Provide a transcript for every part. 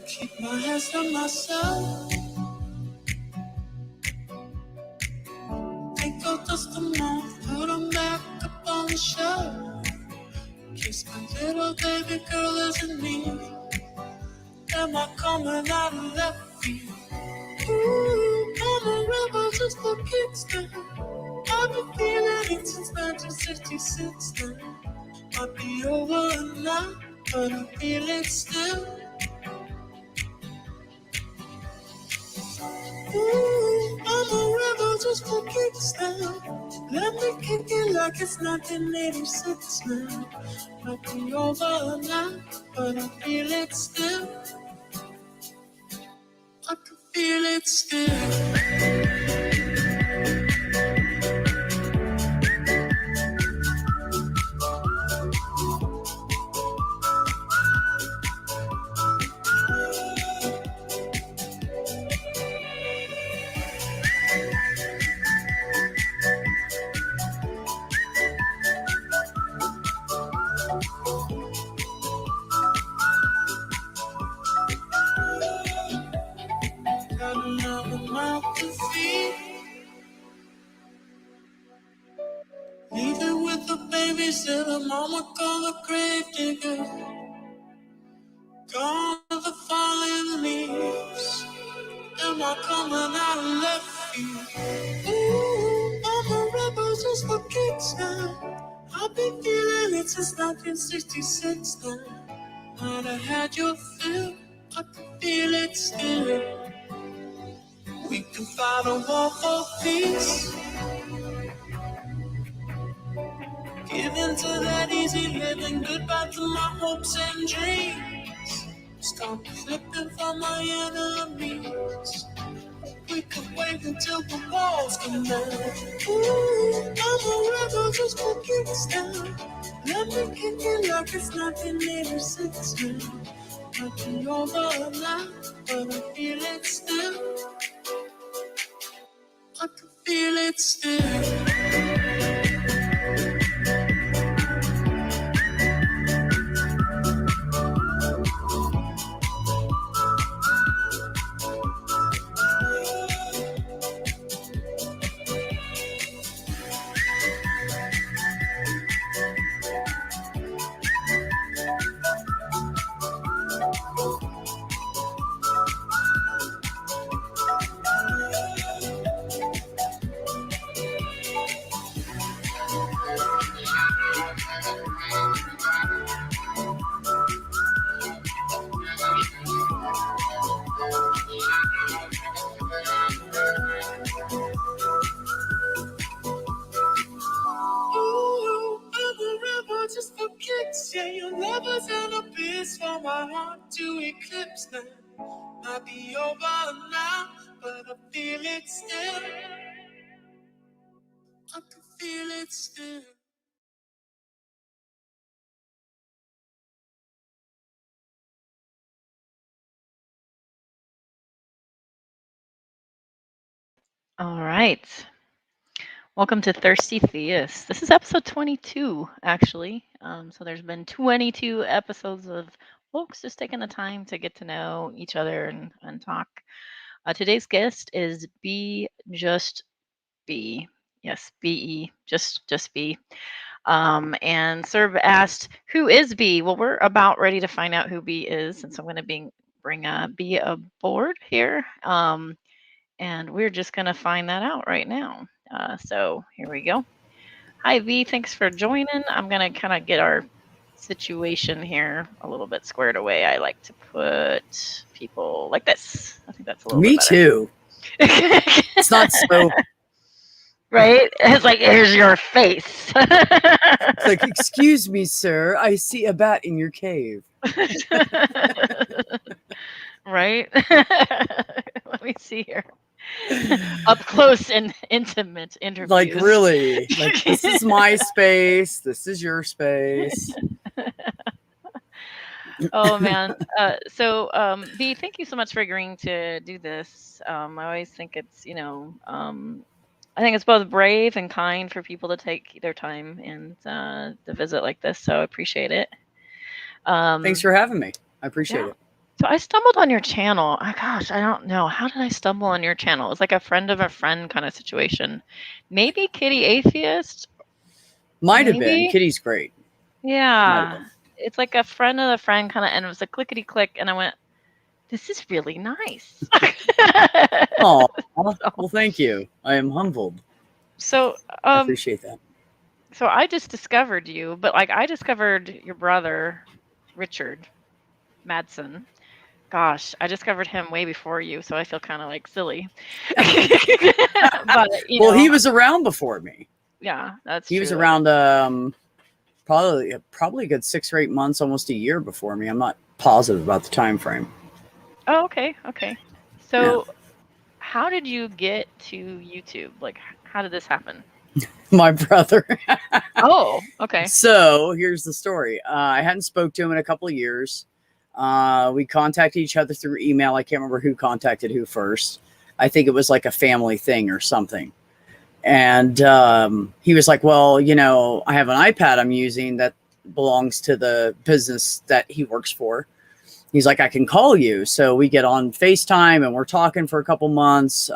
Keep my hands to myself. Take out dust them off, put them back up on the shelf. Kiss my little baby girl isn't me. Am I coming out of left field? Ooh, I'm a rebel just for kicks now. I've been feeling it since 1966 now. Might be over now, but I feel it still. Ooh, I'm a rebel just for kicks now. Let me kick it like it's 1986 now. Might be over now, but I feel it still. I can feel it still. Leave it with the babysitter, mama call a grave digger. Gone with the falling leaves. Am I coming out of left field? Ooh, I'm a rebel just for kicks now. I've been feeling it since 1966 now. Might have had your fill, I can feel it still. We can fight a war for peace. Give in to that easy living, goodbye to my hopes and dreams. Stop flipping for my enemies. We could wait until the walls come down. Ooh, I'm a rebel just for kicks now. Let me kick it like it's 1986 now. Might be over now, but I feel it still. I can feel it still. Yeah, your lovers and a piece for my heart to eclipse them. Might be over now, but I feel it still. I can feel it still. All right. Welcome to Thirsty Theist. This is episode 22, actually. So there's been 22 episodes of folks just taking the time to get to know each other and talk. Today's guest is B Just B. Yes, B-E, just B. And Serb asked, who is B? Well, we're about ready to find out who B is, and so I'm going to bring B aboard here. And we're just going to find that out right now. So here we go. Hi, V. Thanks for joining. I'm going to kind of get our situation here a little bit squared away. I like to put people like this. I think that's a little bit better. Me too. It's not so... Right? It's like, here's your face. It's like, excuse me, sir. I see a bat in your cave. Right? Let me see here. Up close and intimate interviews. Like, really? Like, this is my space. This is your space. Oh, man. B, thank you so much for agreeing to do this. I always think it's, I think it's both brave and kind for people to take their time and to visit like this. So I appreciate it. Thanks for having me. I appreciate Yeah. it. So I stumbled on your channel. Gosh, I don't know. How did I stumble on your channel? It was like a friend of a friend kind of situation. Maybe Kitty Atheist. Might have been. Maybe. Kitty's great. Might have Yeah. been. It's like a friend of a friend kind of, and it was a clickety click, and I went, "This is really nice." Oh, So, well, thank you. I am humbled. so, I um, appreciate that. so I just discovered you, but like I discovered your brother, Richard Madsen. Gosh, I discovered him way before you, so I feel kind of like silly. But Well, he was around before me. yeah, that's He true. was around probably a good 6 or 8 months, almost a year before me. I'm not positive about the time frame. Oh, okay, okay. So, how did you get to YouTube? Like, how did this happen? My brother. Oh, okay. So here's the story. I hadn't spoke to him in a couple of years. We contacted each other through email. I can't remember who contacted who first. I think it was like a family thing or something. And he was like, well, I have an iPad I'm using that belongs to the business that he works for. He's like, I can call you. So we get on FaceTime and we're talking for a couple months,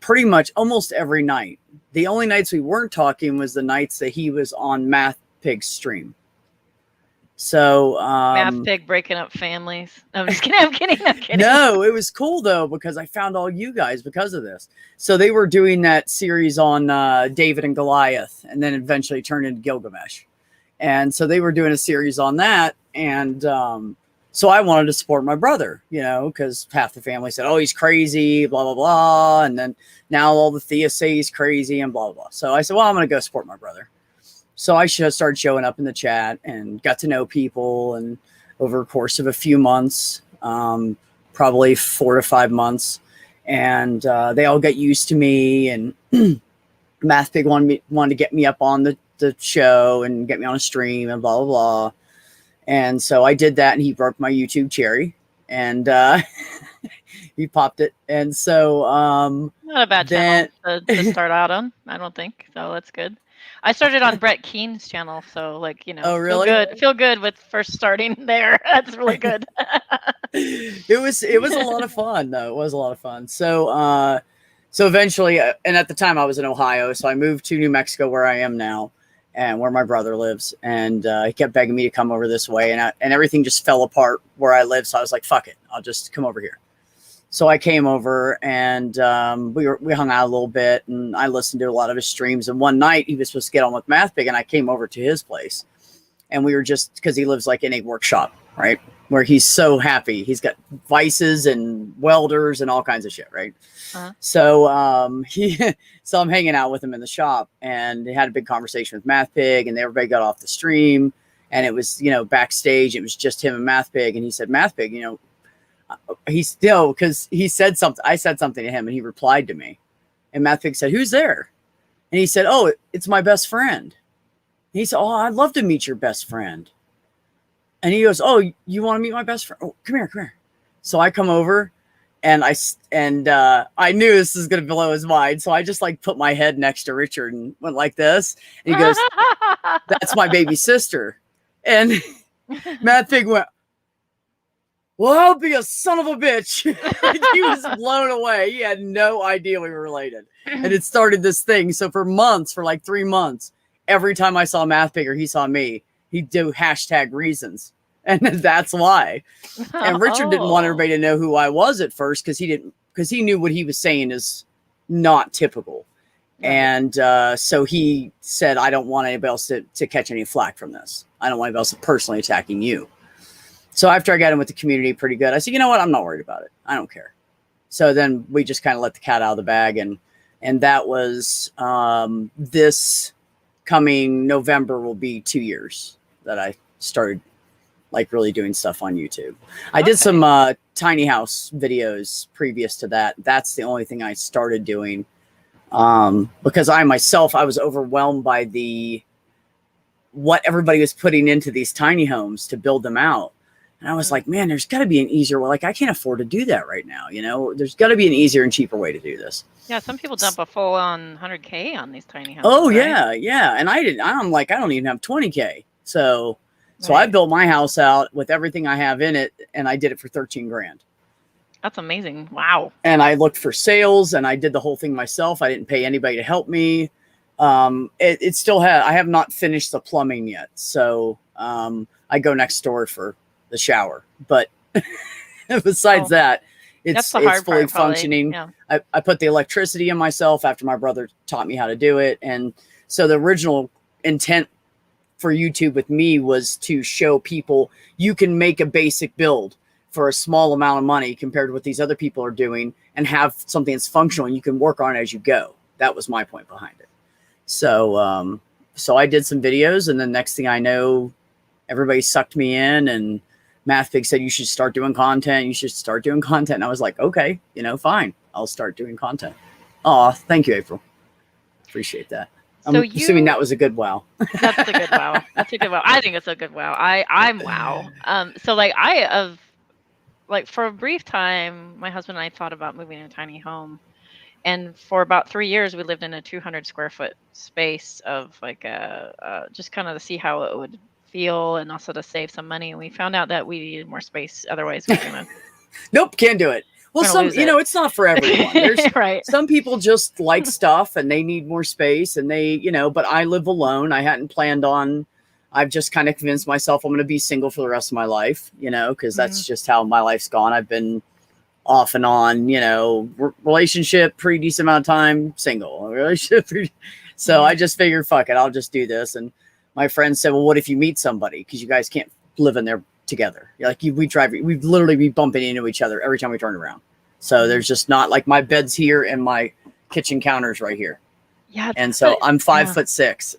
pretty much almost every night. The only nights we weren't talking was the nights that he was on Math Pig's stream. So Math Pig breaking up families. I'm just kidding. I'm kidding. No, it was cool though, because I found all you guys because of this. So they were doing that series on David and Goliath, and then eventually turned into Gilgamesh. And so they were doing a series on that. And so I wanted to support my brother, because half the family said, oh, he's crazy, blah, blah, blah. And then now all the theists say he's crazy and blah, blah, blah. So I said, well, I'm going to go support my brother. So I started showing up in the chat and got to know people. And over a course of a few months, probably 4 to 5 months, and they all got used to me. And Math Pig wanted to get me up on the show and get me on a stream and blah, blah, blah. And so I did that, and he broke my YouTube cherry, and he popped it. And so not a bad channel to start out on, I don't think. So that's good. I started on Brett Keen's channel, so Oh, really? Feel good with first starting there. That's really good. It was a lot of fun, though. It was a lot of fun. So eventually, and at the time I was in Ohio, so I moved to New Mexico, where I am now, and where my brother lives. And he kept begging me to come over this way, and everything just fell apart where I live. So I was like, fuck it, I'll just come over here. So I came over, and we hung out a little bit, and I listened to a lot of his streams. And one night he was supposed to get on with Math Pig, and I came over to his place, and we were just, because he lives like in a workshop, right, where he's so happy. He's got vices and welders and all kinds of shit, right? Uh-huh. So so I'm hanging out with him in the shop, and they had a big conversation with Math Pig, and everybody got off the stream, and it was, backstage. It was just him and Math Pig, and he said, Math Pig, he's still, because he said something. I said something to him, and he replied to me, and Math Pig said, who's there? And he said, oh, it's my best friend. And he said, oh, I'd love to meet your best friend. And he goes, oh, you want to meet my best friend? Oh, come here. So I come over, and I knew this was going to blow his mind. So I just put my head next to Richard and went like this. And he goes, that's my baby sister. And Matt Pig went, well, I'll be a son of a bitch. He was blown away. He had no idea we were related. And it started this thing. So for months, for like 3 months, every time I saw Math Pig or he saw me, he'd do #reasons. And that's why. And Richard didn't want everybody to know who I was at first, because he knew what he was saying is not typical. Right. And so he said, I don't want anybody else to catch any flack from this. I don't want anybody else personally attacking you. So after I got in with the community pretty good, I said, you know what? I'm not worried about it. I don't care. So then we just kind of let the cat out of the bag. And that was this coming November will be 2 years that I started really doing stuff on YouTube. I did some tiny house videos previous to that. That's the only thing I started doing because I was overwhelmed by what everybody was putting into these tiny homes to build them out. And I was like, man, there's got to be an easier way. Like, I can't afford to do that right now. You know, there's got to be an easier and cheaper way to do this. Yeah, some people dump a full on 100K on these tiny houses. Oh, right? yeah, yeah. And I'm like, I don't even have 20K. So I Right. built my house out with everything I have in it, and I did it for 13 grand. That's amazing. Wow. And I looked for sales, and I did the whole thing myself. I didn't pay anybody to help me. It still I have not finished the plumbing yet. So I go next door for the shower. But besides that, it's fully part, functioning. Yeah. I put the electricity in myself after my brother taught me how to do it. And so the original intent for YouTube with me was to show people you can make a basic build for a small amount of money compared to what these other people are doing, and have something that's functional and you can work on it as you go. That was my point behind it. So so I did some videos, and then next thing I know, everybody sucked me in, and MathPig said, you should start doing content. You should start doing content. And I was like, okay, you know, fine. I'll start doing content. Oh, thank you, April. Appreciate that. I'm assuming that was a good wow. That's a good wow. That's a good wow. I think it's a good wow. I'm wow. So like for a brief time, my husband and I thought about moving in a tiny home. And for about 3 years, we lived in a 200 square foot space of like just kind of to see how it would feel, and also to save some money. And we found out that we needed more space. Otherwise, we're gonna nope, can't do it. Well, it's not for everyone. There's right. Some people just like stuff and they need more space, and they, but I live alone. I hadn't planned on, I've just kind of convinced myself I'm going to be single for the rest of my life, because that's just how my life's gone. I've been off and on, relationship, pretty decent amount of time, single relationship. So I just figured, fuck it, I'll just do this. And my friend said, well, what if you meet somebody? Because you guys can't live in there together. Like we'd literally be bumping into each other every time we turned around. So there's just not, like, my bed's here and my kitchen counter's right here. Yeah. And so I'm 5'6".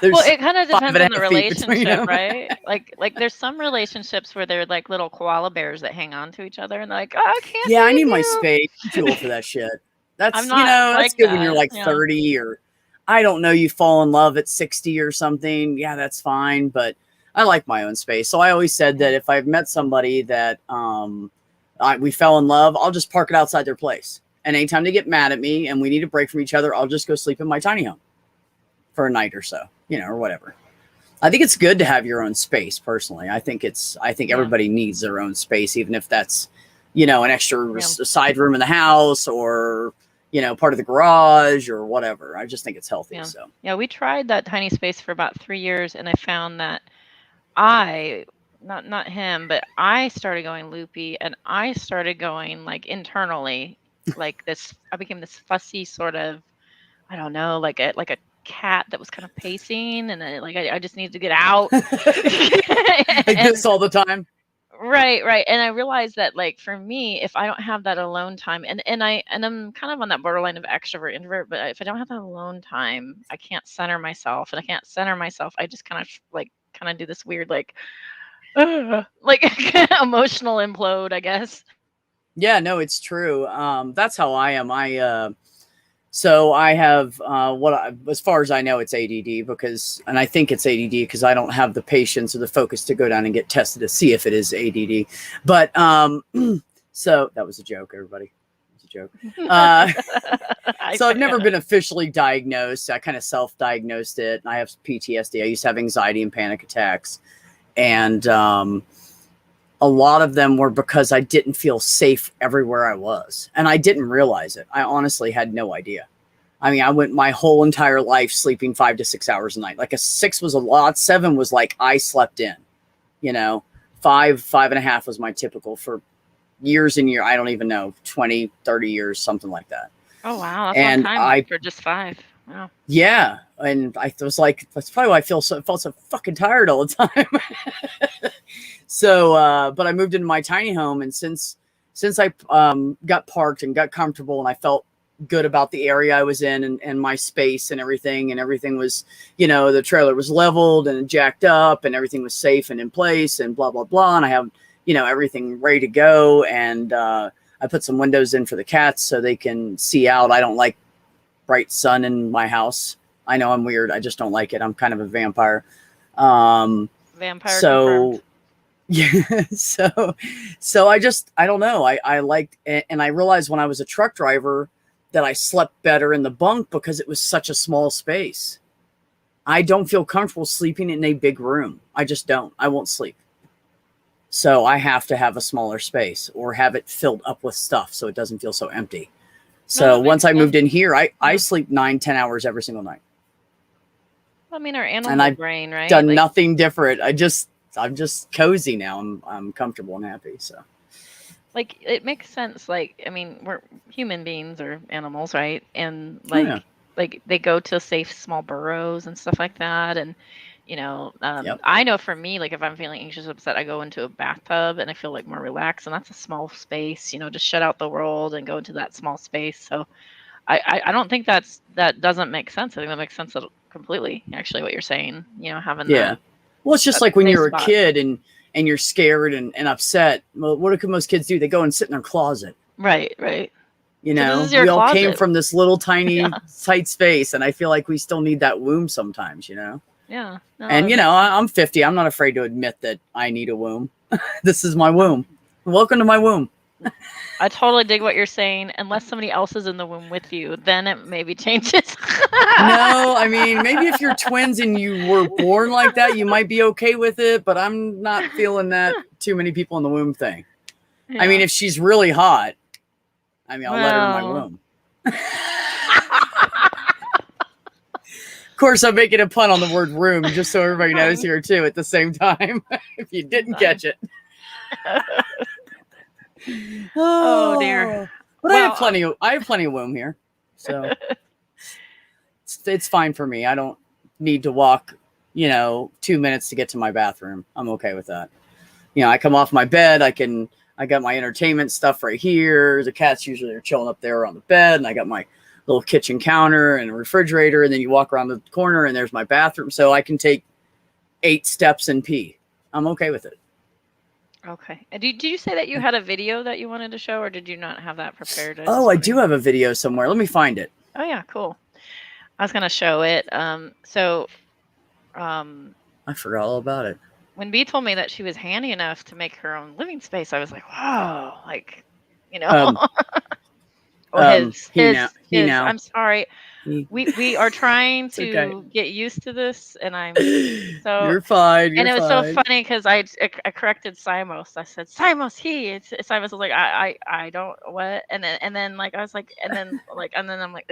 Well, it kind of depends on the relationship, right? Like there's some relationships where they're like little koala bears that hang on to each other, and they're like, oh, I can't. Yeah, I need my space. I'm too old for that shit. That's that's good when you're like 30, or I don't know, you fall in love at 60 or something. Yeah, that's fine. But I like my own space. So I always said that if I've met somebody that we fell in love, I'll just park it outside their place. And anytime they get mad at me and we need a break from each other, I'll just go sleep in my tiny home for a night or so, or whatever. I think it's good to have your own space personally. I think everybody needs their own space, even if that's, an extra side room in the house, or, part of the garage or whatever. I just think it's healthy. So we tried that tiny space for about 3 years, and I found that not him, but I started going loopy, and I started going like internally, like this. I became this fussy sort of, I don't know, like a cat that was kind of pacing, and I just needed to get out. Like this all the time. Right. And I realized that, like, for me, if I don't have that alone time, and I'm kind of on that borderline of extrovert introvert, but if I don't have that alone time, I can't center myself, and I can't center myself. I just kind of do this weird like emotional implode, I guess. Yeah, no, it's true. That's how I am. So I have as far as I know, it's ADD, and I think it's ADD because I don't have the patience or the focus to go down and get tested to see if it is ADD. But so that was a joke, everybody. It was a joke. So I've never been officially diagnosed. I kind of self-diagnosed it. I have PTSD. I used to have anxiety and panic attacks, and a lot of them were because I didn't feel safe everywhere I was. And I didn't realize it. I honestly had no idea. I mean, I went my whole entire life sleeping 5 to 6 hours a night. Like 6 was a lot. 7 was like I slept in, 5.5 was my typical for years and years. I don't even know, 20, 30 years, something like that. Oh, wow. That's a long time for just 5. Wow. Yeah. And I was like, that's probably why I felt so fucking tired all the time. So, but I moved into my tiny home, and since I got parked and got comfortable, and I felt good about the area I was in, and my space and everything was, the trailer was leveled and jacked up, and everything was safe and in place, and blah, blah, blah. And I have, everything ready to go. And I put some windows in for the cats so they can see out. I don't like bright sun in my house. I know I'm weird. I just don't like it. I'm kind of a vampire. Vampire. So confirmed. Yeah. So I don't know. I liked, and I realized when I was a truck driver that I slept better in the bunk because it was such a small space. I don't feel comfortable sleeping in a big room. I just don't. I won't sleep. So I have to have a smaller space or have it filled up with stuff so it doesn't feel so empty. No, So that makes once I moved sense. in here, I Yeah. sleep 9-10 hours every single night. I mean, our And animal I've brain, right? done Like, nothing different. I'm just cozy now. I'm comfortable and happy. So like it makes sense. Like, I mean, we're human beings or animals, right? And oh yeah. like they go to safe small burrows and stuff like that. And Yep. I know for me, like if I'm feeling anxious, upset, I go into a bathtub and I feel like more relaxed. And that's a small space, just shut out the world and go into that small space. So I don't think that doesn't make sense. I think that makes sense completely. Actually, what you're saying, having Yeah. Well, it's just that like when safe you're a spot. kid and you're scared and upset. Well, what do most kids do? They go and sit in their closet. Right, right. You So this know, is your we all came closet. from this little tiny Yeah, tight space, and I feel like we still need that womb sometimes, you know? yeah. No, And, it makes sense. I'm 50. I'm not afraid to admit that I need a womb. This is my womb. Welcome to my womb. I totally dig what you're saying. Unless somebody else is in the womb with you, then it maybe changes. No, I mean, maybe if you're twins and you were born like that, you might be okay with it, but I'm not feeling that too many people in the womb thing. I mean, Yeah. if she's really hot, I mean, I'll let her in my Well, womb. Of course, I'm making a pun on the word room just so everybody knows here too at the same time. If you didn't catch it. oh dear. Oh, but I have Well, plenty of womb here. So it's fine for me. I don't need to walk, 2 minutes to get to my bathroom. I'm okay with that. I come off my bed, I got my entertainment stuff right here. The cats usually are chilling up there on the bed, and I got my little kitchen counter and a refrigerator, and then you walk around the corner and there's my bathroom. So I can take 8 steps and pee. I'm okay with it. okay. Did you say that you had a video that you wanted to show, or did you not have that prepared? Oh, I do have a video somewhere. Let me find it. Oh yeah, cool. I was gonna show it. Um, I forgot all about it. when B told me that she was handy enough to make her own living space, I was like, wow, like, Um, oh, he now. I'm sorry. He. We are trying It's okay. to get used to this, and I'm so. You're fine. And You're it was so fine. funny because I corrected Simos. I said Simos he. Simos was like I don't what, and then like I was like and then I'm like.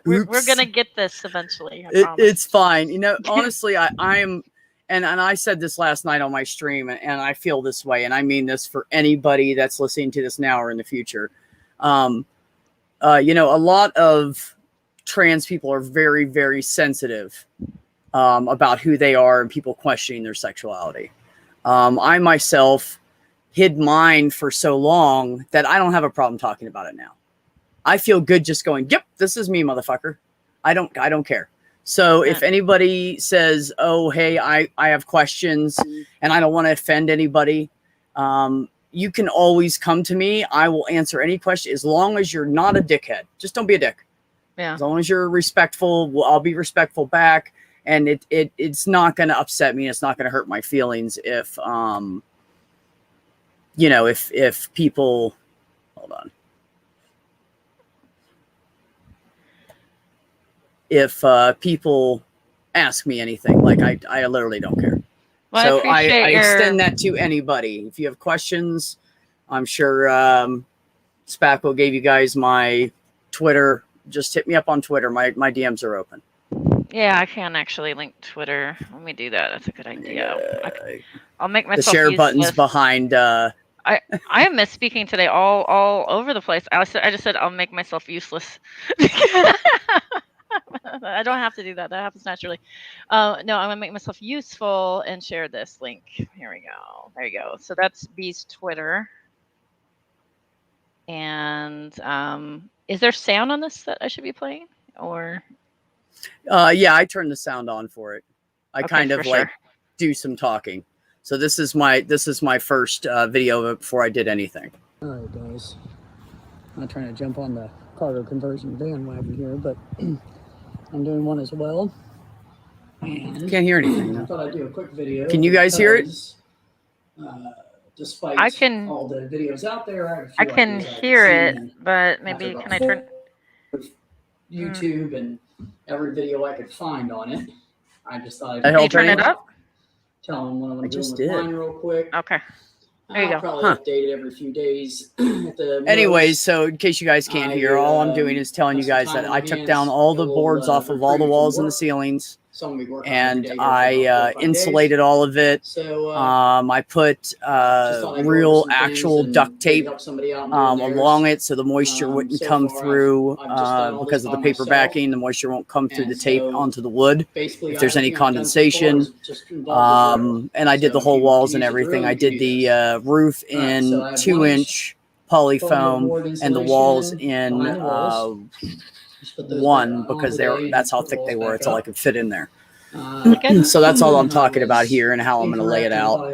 We're gonna get this eventually. I promise. It's fine. Honestly, I'm, and I said this last night on my stream, and I feel this way, and I mean this for anybody that's listening to this now or in the future. A lot of trans people are very, very sensitive about who they are and people questioning their sexuality. I myself hid mine for so long that I don't have a problem talking about it now. I feel good just going, yep, this is me, motherfucker. I don't care. So if anybody says, oh, hey, I have questions and I don't want to offend anybody, you can always come to me. I will answer any question as long as you're not a dickhead. Just don't be a dick. Yeah. As long as you're respectful, I'll be respectful back. And it's not going to upset me. It's not going to hurt my feelings if, if people, hold on. If people ask me anything, like I literally don't care. Well, So I extend that to anybody. If you have questions, I'm sure Spackle gave you guys my Twitter. Just hit me up on Twitter. My DMs are open. Yeah, I can actually link Twitter. Let me do that. That's a good idea. I'll make myself the share useless. buttons behind. I am misspeaking today all over the place. I just said I'll make myself useless. I don't have to do that. That happens naturally. No, I'm gonna make myself useful and share this link. Here we go. There you go. So that's B's Twitter. And is there sound on this that I should be playing, or? Yeah, I turned the sound on for it. I Okay, kind of like do some talking. So this is my first video before I did anything. All right, guys. I'm not trying to jump on the cargo conversion bandwagon here, but I'm doing one as well. And Can't hear anything. I thought I'd do a quick video. Can you guys hear it? Despite I can. all the videos out there, I can hear it, but maybe can I turn YouTube and every video I could find on it? I just thought I'd Can you turn it up? tell them what I'm doing just with did. mine real quick. Okay. There you I'll go. probably update it every few days. Anyways, so in case you guys can't hear, all I'm doing is telling you guys that I took down all the boards off of all the walls and the ceilings, and I insulated all of it. I put real actual duct tape along it so the moisture wouldn't come through because of the paper backing. The moisture won't come through the tape onto the wood if there's any condensation. And I did the whole walls and everything. I did the roof in 2-inch polyfoam and the walls in 1 because that's how thick they were. It's all I could fit in there. So that's all I'm talking about here and how I'm going to lay it out.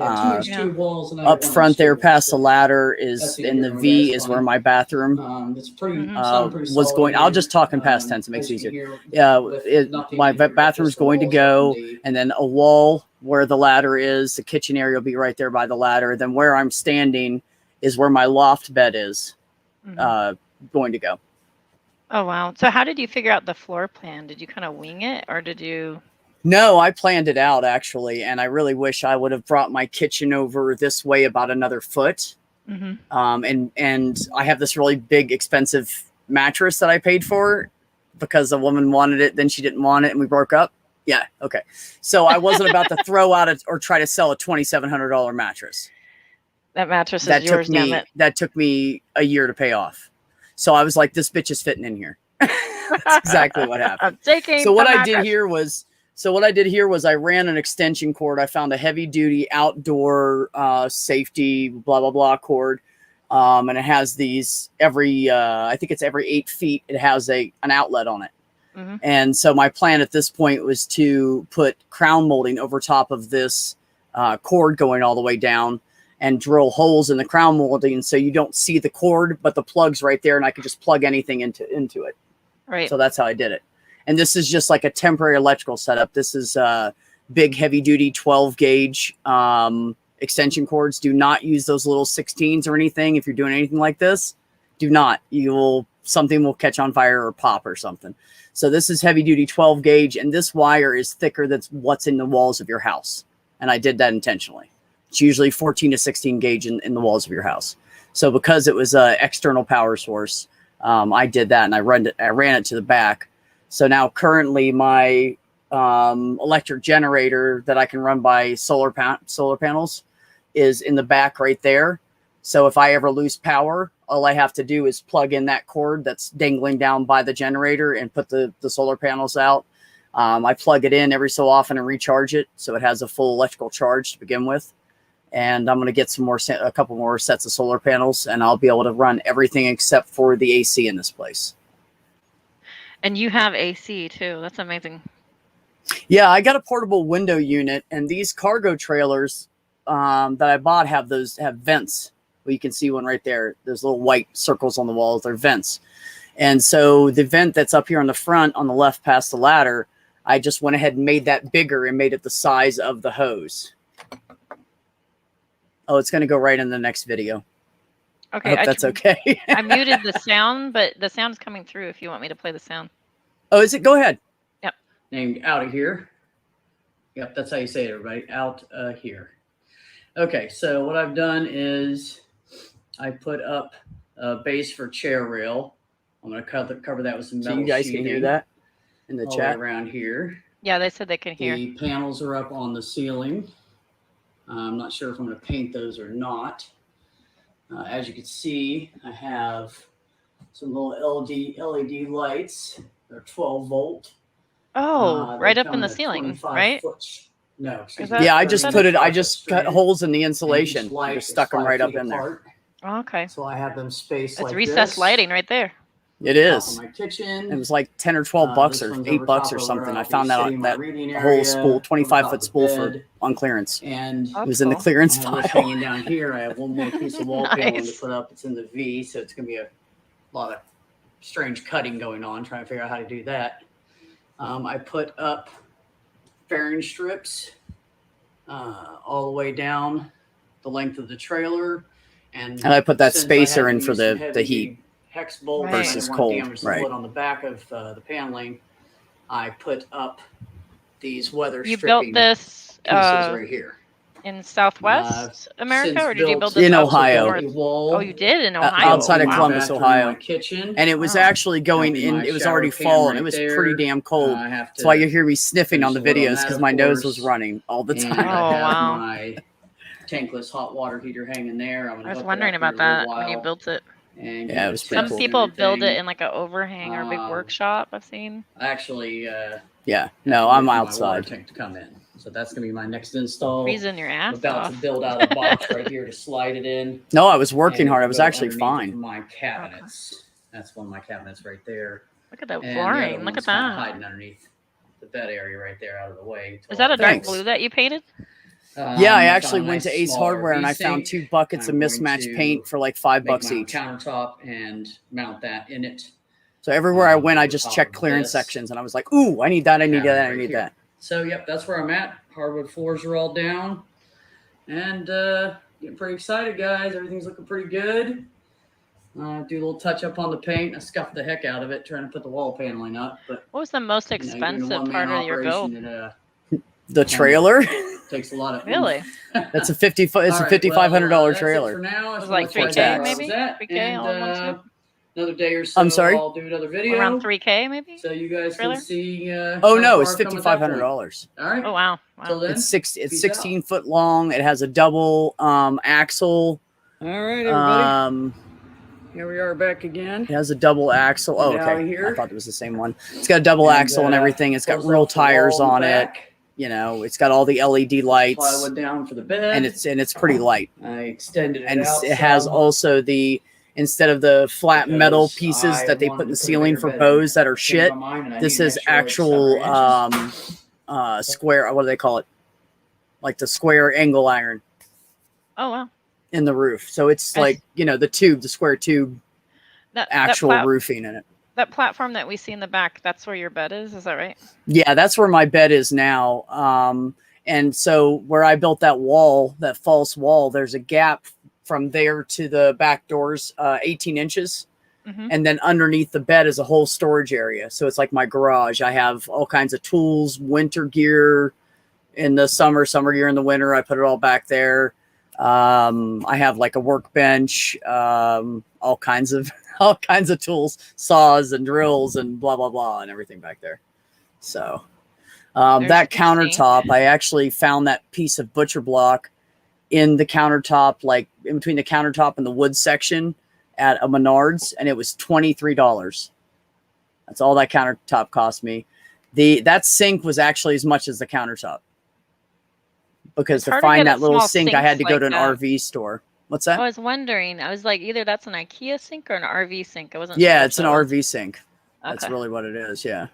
Up front there past the ladder is in the V is where my bathroom was going. I'll just talk in past tense. It makes it easier. My bathroom's going to go, and then a wall where the ladder is. The kitchen area will be right there by the ladder. Then where I'm standing is where my loft bed is going to go. Oh, wow. So how did you figure out the floor plan? Did you kind of wing it, or did you... No, I planned it out actually, and I really wish I would have brought my kitchen over this way about another foot. And I have this really big, expensive mattress that I paid for because a woman wanted it, then she didn't want it, and we broke up. Yeah, okay. So I wasn't about to throw out or try to sell a $2,700 mattress. That mattress is yours, damn it. That took me a year to pay off. So I was like, this bitch is fitting in here. That's exactly what happened. I'm taking so what I did here was I ran an extension cord. I found a heavy duty outdoor safety blah blah blah cord, and it has these I think it's every 8 feet. It has an outlet on it, and so my plan at this point was to put crown molding over top of this cord going all the way down, and drill holes in the crown molding so you don't see the cord, but the plug's right there, and I could just plug anything into it. Right. So that's how I did it. And this is just like a temporary electrical setup. This is big, heavy-duty 12-gauge extension cords. Do not use those little 16s or anything. If you're doing anything like this, do not. Something will catch on fire or pop or something. So this is heavy-duty 12-gauge, and this wire is thicker than what's in the walls of your house. And I did that intentionally. It's usually 14 to 16 gauge in the walls of your house. So because it was an external power source, I did that, and I ran it to the back. So now currently my electric generator that I can run by solar panels is in the back right there. So if I ever lose power, all I have to do is plug in that cord that's dangling down by the generator and put the solar panels out. I plug it in every so often and recharge it so it has a full electrical charge to begin with. And I'm going to get a couple more sets of solar panels, and I'll be able to run everything except for the AC in this place. And you have AC too. That's amazing. Yeah, I got a portable window unit, and these cargo trailers that I bought have vents. Well, you can see one right there. There's little white circles on the walls. They're vents. And so the vent that's up here on the front on the left past the ladder, I just went ahead and made that bigger and made it the size of the hose. Oh, it's going to go right in the next video. Okay. I hope that's okay. I muted the sound, but the sound's coming through if you want me to play the sound. Oh, is it? Go ahead. Yep. Named Out of Here. Yep, that's how you say it, everybody. Out here. Okay, so what I've done is I put up a base for chair rail. I'm going to cover that with some metal so you guys sheathing. Can hear that in the chat around here. Yeah, they said they can hear. The panels are up on the ceiling. I'm not sure if I'm going to paint those or not. As you can see, I have some little LED lights. They're 12 volt. Oh, right up in the ceiling, right? No. Yeah, I just cut holes in the insulation. I just stuck them right up in there. Oh, okay. So I have them spaced That's like recessed lighting right there. It is. My kitchen. It was like 10 or 12 bucks or $8 or something. I found that whole spool, 25-foot spool on clearance. And it was in the clearance pile. Hanging down here, I have one more piece of wall paneling to put up. It's in the V, so it's going to be a lot of strange cutting going on, trying to figure out how to do that. I put up fairing strips all the way down the length of the trailer. And I put that since spacer I had in to for use some the heavy heat hex bolts, Right. I versus didn't want cold. to damage the Right. wood on the back of the paneling. I put up these weather You built stripping this pieces right here. in Southwest America, since or did you built build this in up Ohio. north? a wall Oh, you did in Ohio. outside of Wow. Columbus, bathroom, Ohio. my kitchen. And it was Wow. actually going That'll be in. my It was shower already pan fall, and right it was there. pretty damn cold. I have That's why to you hear me sniffing on the finish the wood on videos that, because of my nose course. was running all the And time. I Oh, have wow. my tankless hot water heater hanging there. I was wondering about that when you built it. And Yeah, it was pretty Some cool. people build it in like an overhang or a big Um, workshop, I've seen. Actually, Yeah, no, I'm outside. My water tank to come in, so that's gonna be my next install. Freezing your I'm ass about off. to build out a box right here to slide it in. No, I was working And hard. I it'll was go actually underneath fine. of my cabinets. That's one of my cabinets right there. Look at that And the flooring. other Look one's at kinda that. hiding underneath the bed area right there, out of the way. Is that a dark Thanks. blue that you painted? Yeah, I found actually a went to nice Ace small Hardware and I RV found sink. 2 buckets of I'm going mismatched to paint for like $5 make my own each. countertop and mount that in it. So everywhere I went, I over just top checked of clearance this sections, and I was like, "Ooh, I need that! I need cabinet that! I right need here. that!" So, yep, that's where I'm at. Hardwood floors are all down. And getting pretty excited, guys. Everything's looking pretty good. Do a little touch up on the paint. I scuffed the heck out of it trying to put the wall paneling up. But What was the most you're doing a expensive one-man part of your build? operation, The trailer. takes a lot of Really? That's a $5,500 trailer. For now, It was like before 3K tax. maybe? 3K all in one swoop? Another day or so, I'm sorry? I'll do another video. Around 3K maybe? So you guys Trailer? can see. Oh how no, far it's I've come at that point. $5,500. All right. Oh wow. Till Wow. then, It's peace 16 foot long. It has a double axle. out. All right, everybody. It Here we are back again. has a double axle. Oh, Now okay. here. I thought it was the same one. It's got a double axle and everything. It's got close real off the wall tires in the on it. back. You know, it's got all the LED lights, Plywood down for the bed. and it's pretty light. I extended it And out. it has some. also the, instead of the flat Because metal pieces I that they wanted put in the to put a ceiling bigger for bed bows that are Changed shit, my mind and I this needed is extra, like, actual several inches. square, what do they call it? Like the square angle iron Oh wow. in the roof. So it's I like, you know, the square tube, That actual that roofing in it. That platform that we see in the back, that's where your bed is that right? Yeah, that's where my bed is now. And so where I built that wall, that false wall, there's a gap from there to the back doors, 18 inches. Mm-hmm. And then underneath the bed is a whole storage area. So it's like my garage. I have all kinds of tools, winter gear in the summer gear in the winter. I put it all back there. I have like a workbench, all kinds of tools, saws and drills and blah, blah, blah, and everything back there. So that countertop, I actually found that piece of butcher block in the countertop, like in between the countertop and the wood section at a Menards, and it was $23. That's all that countertop cost me. That sink was actually as much as the countertop. Because to find that little sink, I had to go to an RV store. What's that? I was wondering. I was like, either that's an IKEA sink or an RV sink. I wasn't. Yeah, it's an RV sink. That's really what it is. Yeah.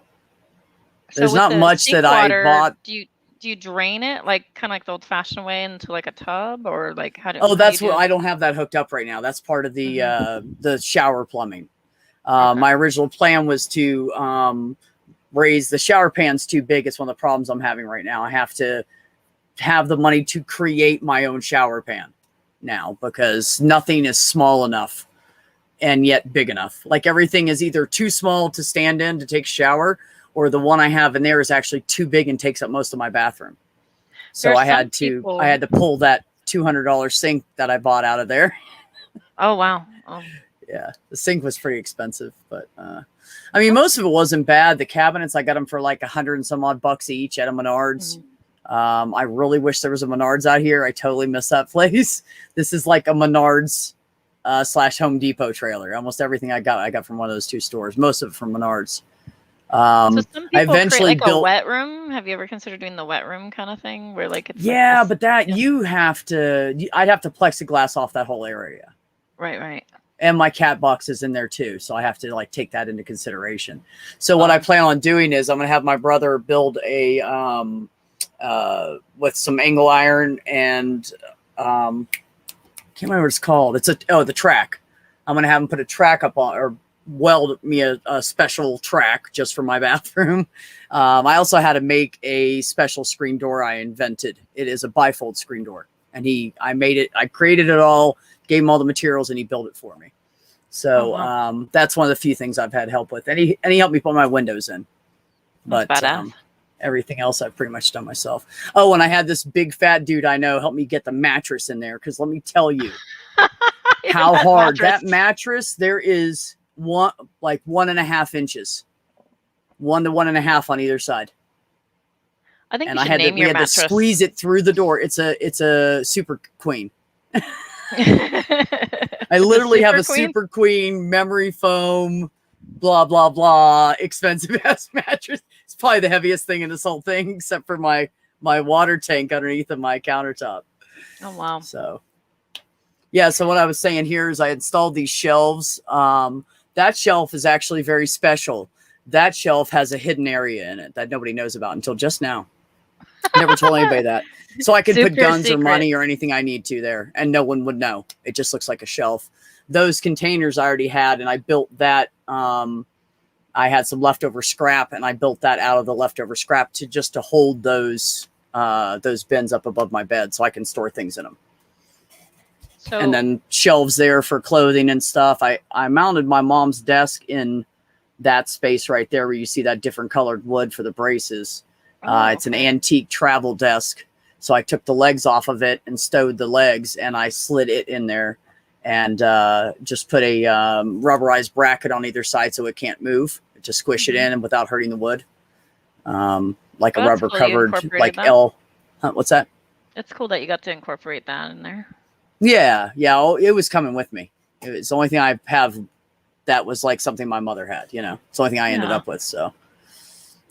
There's not much that I bought. Do you drain it like kind of like the old-fashioned way into like a tub, or like how do? Oh, that's what I don't have that hooked up right now. That's part of the shower plumbing. My original plan was to raise the shower pan's too big. It's one of the problems I'm having right now. I have to have the money to create my own shower pan now because nothing is small enough and yet big enough. Like everything is either too small to stand in to take a shower, or the one I have in there is actually too big and takes up most of my bathroom. So I had to pull that $200 sink that I bought out of there. Oh wow. Oh. Yeah, the sink was pretty expensive, but I mean, most of it wasn't bad. The cabinets, I got them for like $100 and some odd bucks each at a Menards. I really wish there was a Menards out here. I totally miss that place. This is like a Menards / Home Depot trailer. Almost everything I got from one of those two stores. Most of it from Menards. So some people I eventually create like a wet room. Have you ever considered doing the wet room kind of thing where like it's but that you have to. I'd have to plexiglass off that whole area. Right. And my cat box is in there too, so I have to like take that into consideration. So what I plan on doing is I'm gonna have my brother build a with some angle iron and can't remember what it's called. It's the track. I'm gonna have him put a track up on, or weld me a special track just for my bathroom. I also had to make a special screen door I invented. It is a bifold screen door, and I made it. I created it all, gave him all the materials, and he built it for me. So wow. that's one of the few things I've had help with. And he helped me put my windows in. That's But badass. everything else I've pretty much done myself. Oh, and I had this big fat dude I know help me get the mattress in there, because let me tell you how hard that mattress. There is 1.5 inches, 1 to 1.5 on either side. I think And you should name we your had mattress. to squeeze it through the door. It's a super queen. I literally have a super queen memory foam, blah, blah, blah, expensive ass mattress. It's probably the heaviest thing in this whole thing, except for my water tank underneath of my countertop. Oh, wow. So, yeah. So what I was saying here is I installed these shelves. That shelf is actually very special. That shelf has a hidden area in it that nobody knows about until just now. Never told anybody that. So I could put guns or money or anything I need to there, and no one would know. It just looks like a shelf. Those containers I already had, and I built that. I had some leftover scrap, and I built that out of the leftover scrap to hold those bins up above my bed, so I can store things in them. So, and then shelves there for clothing and stuff. I mounted my mom's desk in that space right there where you see that different colored wood for the braces. It's an antique travel desk. So I took the legs off of it and stowed the legs, and I slid it in there and just put a rubberized bracket on either side so it can't move, to squish it in and without hurting the wood. Like a rubber covered, like L. What's that? It's cool that you got to incorporate that in there. Yeah. It was coming with me. It was the only thing I have that was like something my mother had, It's the only thing I ended up with. So,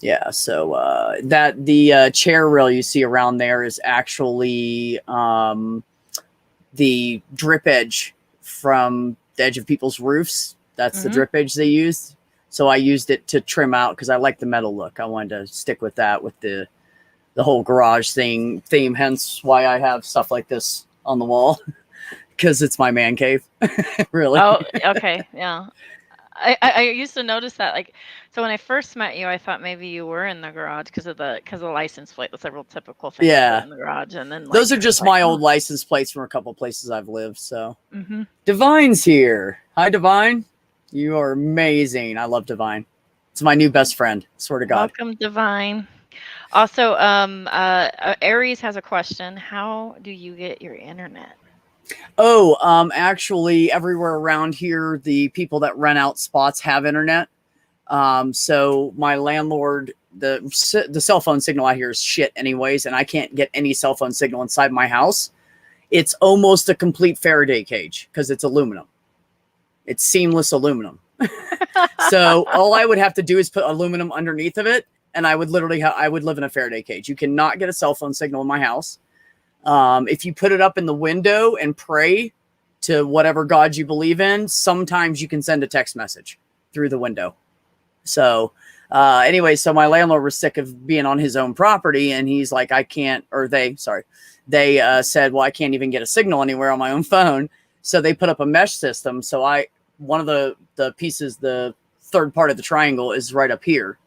yeah. So that the chair rail you see around there is actually the drip edge from the edge of people's roofs. That's the drip edge they used. So I used it to trim out because I like the metal look. I wanted to stick with that with the whole garage theme. Hence why I have stuff like this on the wall, because it's my man cave. Really. Oh, okay. Yeah. I used to notice that, like, so when I first met you, I thought maybe you were in the garage because of the license plate, the several typical things in the garage, and then those are just my old license plates from a couple of places I've lived. So Divine's here. Hi, Divine. You are amazing. I love Divine. It's my new best friend. Swear to God. Welcome, Divine. Also, Aries has a question. How do you get your internet? Oh, actually, everywhere around here, the people that rent out spots have internet. So my landlord, the cell phone signal out here is shit anyways, and I can't get any cell phone signal inside my house. It's almost a complete Faraday cage because it's aluminum. It's seamless aluminum. So all I would have to do is put aluminum underneath of it, and I would literally I would live in a Faraday cage. You cannot get a cell phone signal in my house. If you put it up in the window and pray to whatever God you believe in, sometimes you can send a text message through the window. So anyway, so my landlord was sick of being on his own property, and he's like, they said, well, I can't even get a signal anywhere on my own phone. So they put up a mesh system. So one of the pieces, the third part of the triangle is right up here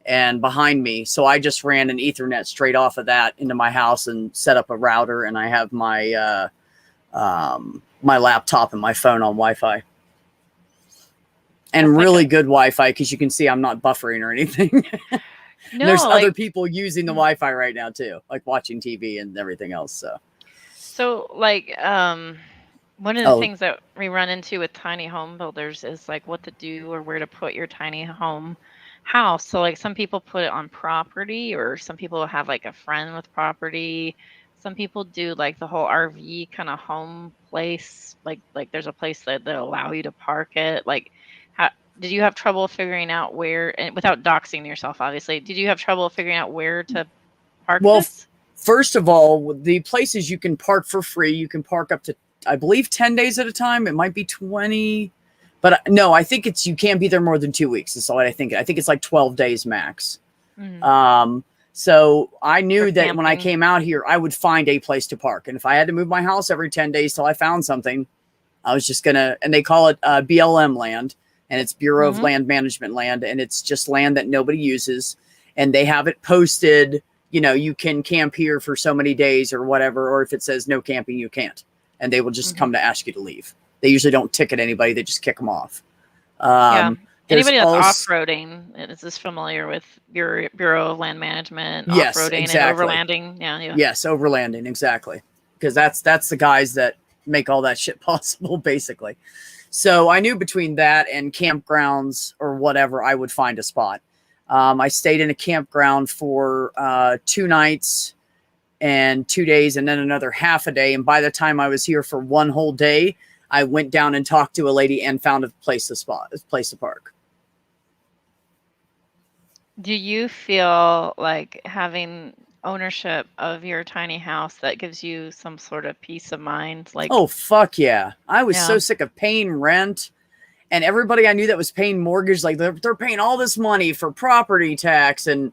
and behind me. So I just ran an Ethernet straight off of that into my house and set up a router. And I have my, my laptop and my phone on Wi-Fi. And really good Wi-Fi, because you can see I'm not buffering or anything. No, there's other people using the Wi-Fi right now too, like watching TV and everything else. So like, one of the things that we run into with tiny home builders is like what to do or where to put your tiny home house. So like some people put it on property, or some people have like a friend with property. Some people do like the whole RV kind of home place. Like there's a place that allow you to park it. Like, did you have trouble figuring out where, and without doxing yourself, obviously, did you have trouble figuring out where to park this? First of all, the places you can park for free, you can park up to, I believe, 10 days at a time. It might be 20, but no, I think you can't be there more than 2 weeks. That's what I think. I think it's like 12 days max. So I knew that when I came out here, I would find a place to park. And if I had to move my house every 10 days till I found something, I was just going to, and they call it BLM land, and it's Bureau of Land Management land, and it's just land that nobody uses. And they have it posted, you know, you can camp here for so many days or whatever, or if it says no camping, you can't. And they will just come to ask you to leave. They usually don't ticket anybody. They just kick them off. Yeah. Anybody that's off-roading is just familiar with Bureau of Land Management, yes, off-roading exactly. and overlanding. Yeah. Yes, overlanding, exactly. Because that's the guys that make all that shit possible, basically. So I knew between that and campgrounds or whatever, I would find a spot. I stayed in a campground for 2 nights and 2 days, and then another half a day. And by the time I was here for 1 whole day, I went down and talked to a lady and found a place to park. Do you feel like having ownership of your tiny house that gives you some sort of peace of mind? Like, oh, fuck yeah. I was so sick of paying rent, and everybody I knew that was paying mortgage, like they're paying all this money for property tax and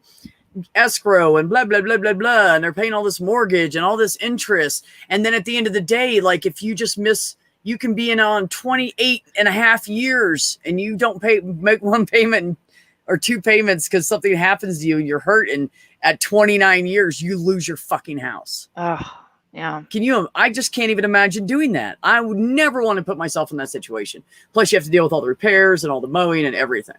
escrow and blah, blah, blah, blah, blah. And they're paying all this mortgage and all this interest. And then at the end of the day, like if you just miss, you can be in on 28.5 years and you don't make 1 payment or 2 payments because something happens to you and you're hurt. And at 29 years, you lose your fucking house. Oh, yeah. I just can't even imagine doing that. I would never want to put myself in that situation. Plus you have to deal with all the repairs and all the mowing and everything.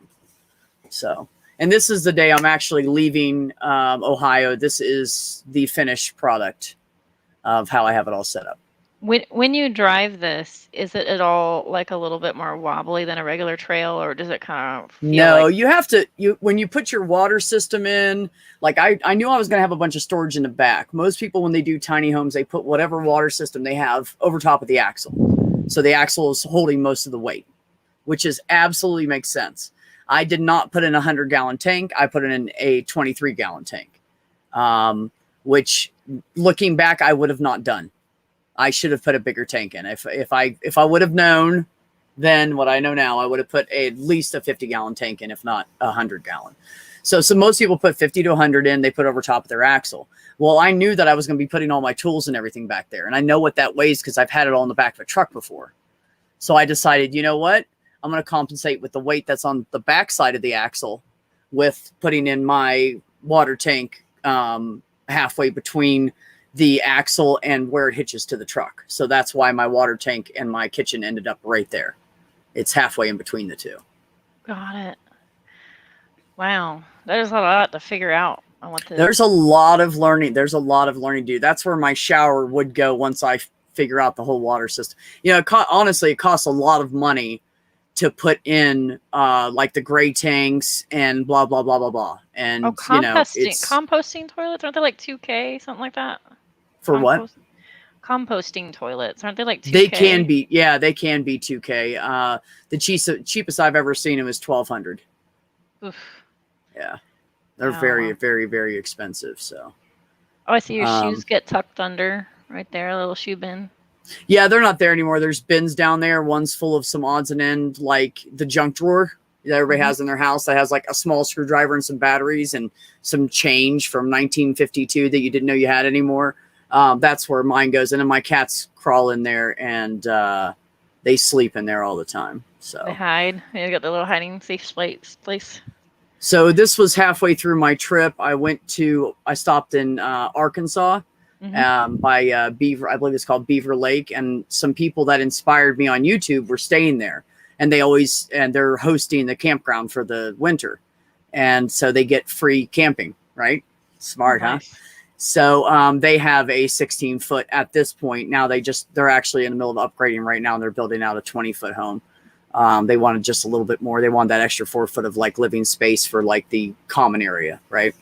So, and this is the day I'm actually leaving Ohio. This is the finished product of how I have it all set up. When you drive this, is it at all like a little bit more wobbly than a regular trail, or does it kind of feel No, like... you have to, when you put your water system in, like I knew I was going to have a bunch of storage in the back. Most people, when they do tiny homes, they put whatever water system they have over top of the axle. So the axle is holding most of the weight, which is absolutely makes sense. I did not put in a 100-gallon tank. I put in a 23-gallon tank, which looking back, I would have not done. I should have put a bigger tank in. If I would have known then what I know now, I would have put at least a 50-gallon tank in, if not a 100-gallon. So most people put 50 to 100 in, they put over top of their axle. Well, I knew that I was going to be putting all my tools and everything back there. And I know what that weighs because I've had it all in the back of a truck before. So I decided, you know what? I'm going to compensate with the weight that's on the back side of the axle with putting in my water tank halfway between the axle and where it hitches to the truck. So that's why my water tank and my kitchen ended up right there. It's halfway in between the two. Got it. Wow. There's a lot to figure out. There's a lot of learning. There's a lot of learning to do. That's where my shower would go once I figure out the whole water system. You know, honestly, it costs a lot of money to put in like the gray tanks and blah, blah, blah, blah, blah. And, you know, composting toilets, aren't they like $2K, something like that? For what? Composting toilets, aren't they like $2K? They can be, yeah, they can be $2K. The cheapest I've ever seen them is $1,200. Oof. Yeah, they're very, very, very expensive. So. Oh, I see your shoes get tucked under right there, a little shoe bin. Yeah, they're not there anymore. There's bins down there. One's full of some odds and ends, like the junk drawer that everybody has in their house that has like a small screwdriver and some batteries and some change from 1952 that you didn't know you had anymore. That's where mine goes. And then my cats crawl in there and they sleep in there all the time. So they hide. You got the little hiding safe place. So this was halfway through my trip. I stopped in Arkansas by Beaver. I believe it's called Beaver Lake. And some people that inspired me on YouTube were staying there. And they're hosting the campground for the winter. And so they get free camping, right? Smart, nice. Huh? So they have a 16-foot at this point. Now they're actually in the middle of upgrading right now, and they're building out a 20-foot home. They wanted just a little bit more. They wanted that extra 4 foot of like living space for like the common area, right?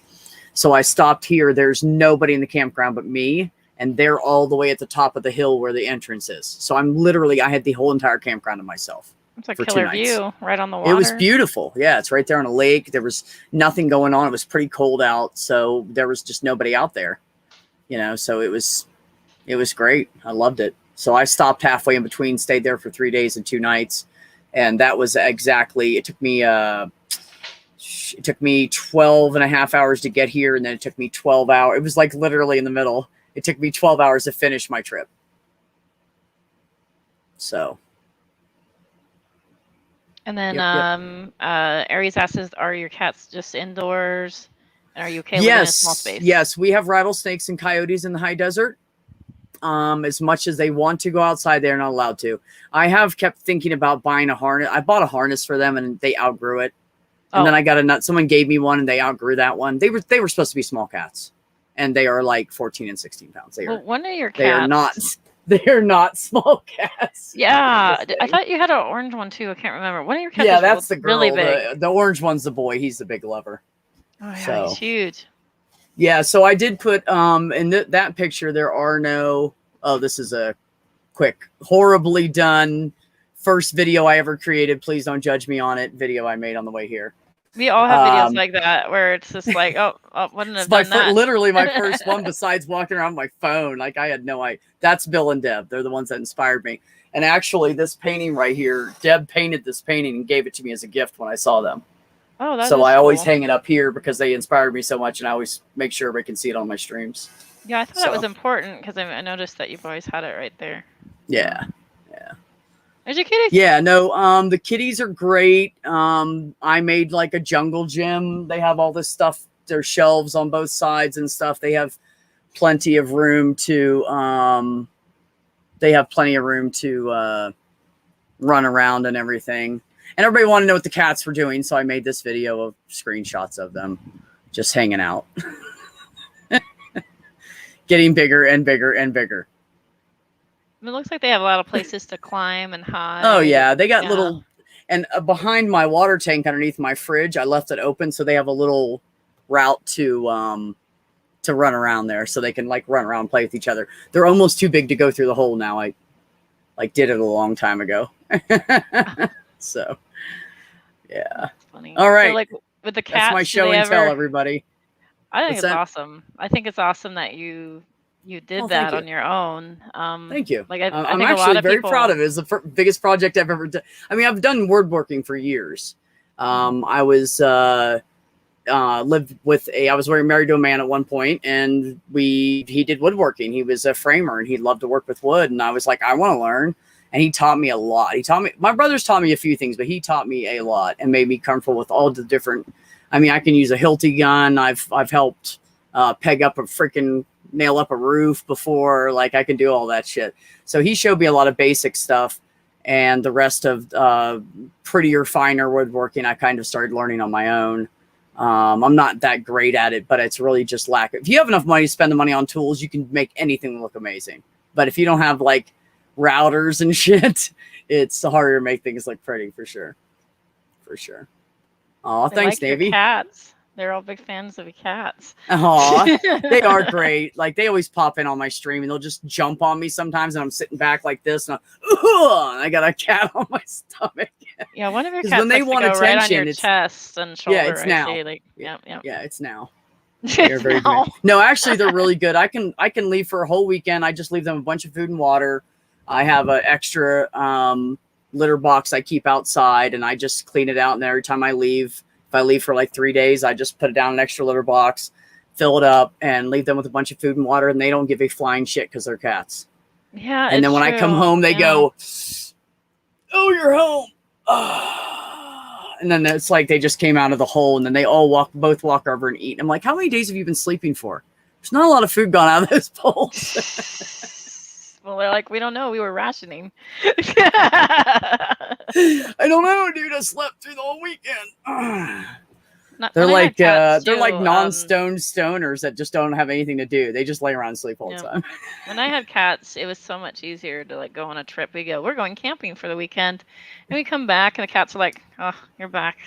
So I stopped here. There's nobody in the campground but me, and they're all the way at the top of the hill where the entrance is. So I had the whole entire campground to myself. It's a killer view right on the water. It was beautiful. Yeah, it's right there on a lake. There was nothing going on. It was pretty cold out, so there was just nobody out there. You know, so it was great. I loved it. So I stopped halfway in between, stayed there for 3 days and 2 nights, and that was exactly. It took me 12 and a half hours to get here, and then it took me 12 hours. It was like literally in the middle. It took me 12 hours to finish my trip. So. And then Yep. Aries asks, are your cats just indoors? And are you okay living in a small Yes, space? yes, we have rattlesnakes and coyotes in the high desert. As much as they want to go outside, they're not allowed to. I have kept thinking about buying a harness. I bought a harness for them and they outgrew it. And then I got a nut. Someone gave me one and they outgrew that one. They were supposed to be small cats, and they are like 14 and 16 pounds. They are. Well, one of your cats. They are not. They are not small cats. Yeah, I thought you had an orange one too. I can't remember. One of your cats. Yeah, is that's the girl. Really big. The orange one's the boy. He's the big lover. Oh yeah, So, he's huge. Yeah, so I did put in that picture. There are no. Oh, this is a quick, horribly done first video I ever created. Please don't judge me on it. Video I made on the way here. We all have videos like that where it's just like, wouldn't have done that. Literally my first one besides walking around with my phone. Like I had no idea. That's Bill and Deb. They're the ones that inspired me. And actually this painting right here, Deb painted this painting and gave it to me as a gift when I saw them. Oh, that's so I always hang it up here because they inspired me so much, and I always make sure everybody can see it on my streams. Yeah, I thought that was important because I noticed that you've always had it right there. Yeah. There's your kitties. Yeah, no, the kitties are great. I made like a jungle gym. They have all this stuff. There's shelves on both sides and stuff. They have plenty of room to run around and everything. And everybody wanted to know what the cats were doing, so I made this video of screenshots of them just hanging out. Getting bigger and bigger and bigger. It looks like they have a lot of places to climb and hide. Oh, yeah. They got little... And behind my water tank underneath my fridge, I left it open, so they have a little route to run around there, so they can, like, run around and play with each other. They're almost too big to go through the hole now. I, like, did it a long time ago. So, yeah. That's funny. All right. So, like, with the cats, that's my show and tell, everybody. I think it's awesome. I think it's awesome that you did that on your own. Thank you. Like I'm actually a lot of very people... proud of it. It's the biggest project I've ever done. I mean, I've done woodworking for years. I was lived with I was married to a man at one point, and he did woodworking. He was a framer, and he loved to work with wood. And I was like, I want to learn. And he taught me a lot. My brothers taught me a few things, but he taught me a lot and made me comfortable with all the different. I mean, I can use a Hilti gun. I've helped peg up nail up a roof before. Like I can do all that shit. So he showed me a lot of basic stuff, and the rest of prettier, finer woodworking I kind of started learning on my own. I'm not that great at it, but it's really just lack. If you have enough money to spend the money on tools, you can make anything look amazing. But if you don't have like routers and shit, it's harder to make things look pretty for sure. Oh, thanks, Navy. Cats. They're all big fans of the cats. Oh, they are great. Like they always pop in on my stream and they'll just jump on me sometimes, and I'm sitting back like this, and I got a cat on my stomach. Yeah, one of your cats when they want attention, right on your chest and shoulder. Yeah, it's now. Yeah, it's now. They're very good. No, actually, they're really good. I can leave for a whole weekend. I just leave them a bunch of food and water. I have an extra litter box I keep outside, and I just clean it out. And every time I leave, if I leave for like 3 days, I just put it down in an extra litter box, fill it up, and leave them with a bunch of food and water. And they don't give a flying shit because they're cats. Yeah. And then when I come home, they go, "Oh, you're home." And then it's like they just came out of the hole, and then they all both walk over and eat. And I'm like, how many days have you been sleeping for? There's not a lot of food gone out of those bowls. Well, they're like, we don't know. We were rationing. I don't know, dude. I slept through the whole weekend. They're like non-stoned stoners that just don't have anything to do. They just lay around and sleep all the time. When I had cats, it was so much easier to like go on a trip. We're going camping for the weekend, and we come back, and the cats are like, "Oh, you're back."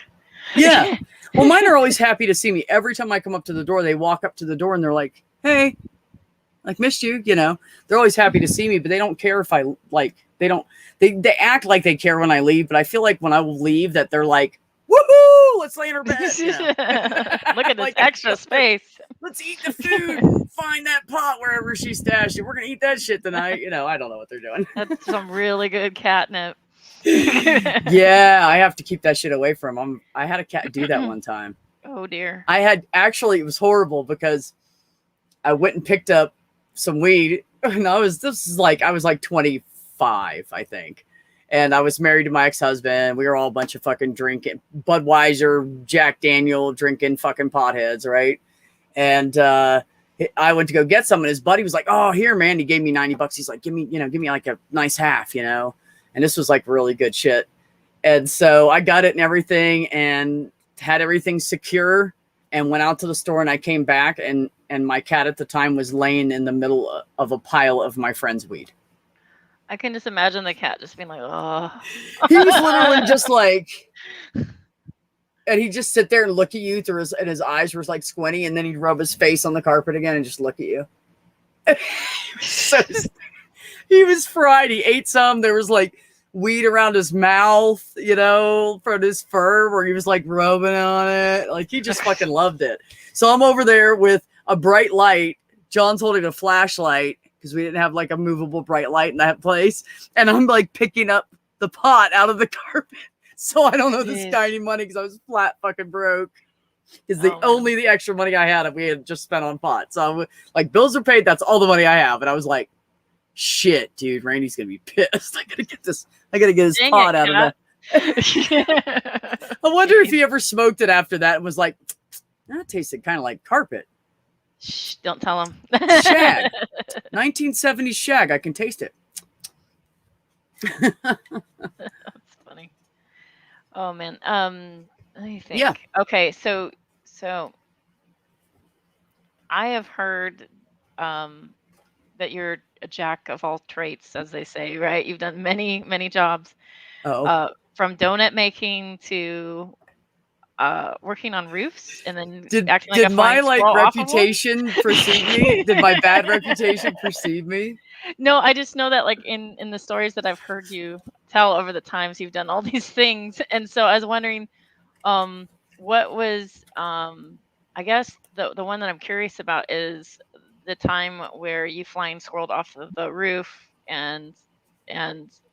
Yeah. Well, mine are always happy to see me. Every time I come up to the door, they walk up to the door and they're like, "Hey, like missed you." You know, they're always happy to see me, but they don't care if I like. They don't. They act like they care when I leave, but I feel like when I will leave, that they're like, "Woohoo! Let's lay in our bed." You know? Look at this like extra space. Let's eat the food and find that pot wherever she stashed it. We're gonna eat that shit tonight. You know, I don't know what they're doing. That's some really good catnip. Yeah, I have to keep that shit away from them. I had a cat do that one time. Oh dear. It was horrible because I went and picked up some weed, and I was like 25, I think. And I was married to my ex-husband. We were all a bunch of fucking drinking Budweiser, Jack Daniel, drinking fucking potheads, right? And I went to go get some, and his buddy was like, "Oh, here, man." He gave me $90. He's like, give me like a nice half, And this was like really good shit. And so I got it and everything, and had everything secure, and went out to the store. And I came back, and my cat at the time was laying in the middle of a pile of my friend's weed. I can just imagine the cat just being like, "Oh." He was literally just like, and he'd just sit there and look at you through and his eyes were like squinty, and then he'd rub his face on the carpet again and just look at you. So he was fried. He ate some. There was like weed around his mouth, from his fur where he was like rubbing on it. Like he just fucking loved it. So I'm over there with a bright light. John's holding a flashlight because we didn't have like a movable bright light in that place. And I'm like picking up the pot out of the carpet. So I don't owe this guy any money because I was flat fucking broke. Is only the extra money I had if we had just spent on pot. So like bills are paid. That's all the money I have. And I was like, shit, dude, Randy's gonna be pissed. I gotta get this pot out of that. I wonder if he ever smoked it after that and was like, that tasted kind of like carpet. Shh, don't tell him. Shag. 1970s shag. I can taste it. That's funny. Oh man. Let me think. Yeah. Okay, so I have heard that you're a jack of all traits, as they say, right? You've done many, many jobs. From donut making to working on roofs, and then did my reputation precede me? Did my bad reputation precede me? No, I just know that like in the stories that I've heard you tell over the times, you've done all these things, and so I was wondering, what was I guess the one that I'm curious about is the time where you flying squirreled off of the roof, and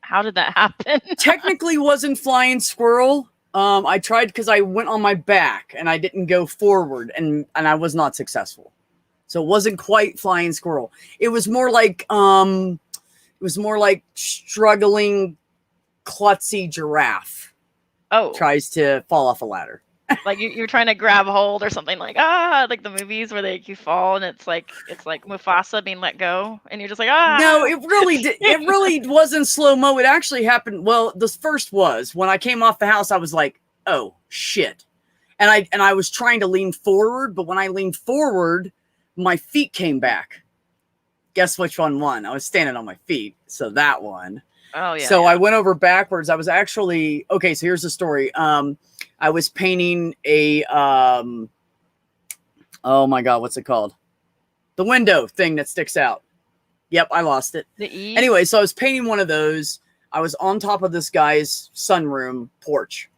how did that happen? Technically wasn't flying squirrel. I tried because I went on my back and I didn't go forward, and I was not successful. So it wasn't quite flying squirrel. It was more like struggling klutzy giraffe. Oh, tries to fall off a ladder. Like you're trying to grab hold or something, like the movies where you fall and it's like Mufasa being let go and you're just like No, it really wasn't slow-mo. It actually happened. Well, the first was when I came off the house, I was like, oh shit. And I was trying to lean forward, but when I leaned forward, my feet came back. Guess which one won? I was standing on my feet, so that one. Oh yeah. So I went over backwards. I was actually okay. So here's the story. I was painting a oh my god, what's it called? The window thing that sticks out. Yep, I lost it. The E. Anyway, so I was painting one of those. I was on top of this guy's sunroom porch.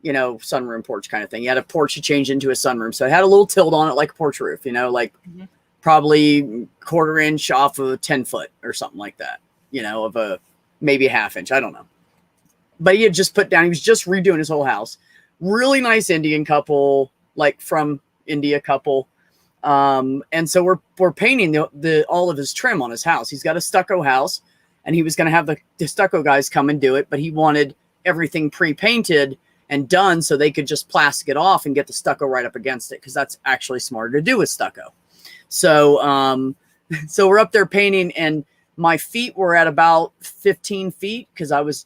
Sunroom porch kind of thing. He had a porch to change into a sunroom, so it had a little tilt on it like a porch roof. Probably quarter inch off of a 10-foot or something like that. Of a maybe a half inch. I don't know. But he had just put down, he was just redoing his whole house. Really nice Indian couple, like from India couple. And so we're painting the all of his trim on his house. He's got a stucco house, and he was going to have the stucco guys come and do it, but he wanted everything pre-painted and done so they could just plastic it off and get the stucco right up against it, because that's actually smarter to do with stucco. So so we're up there painting, and my feet were at about 15 feet because I was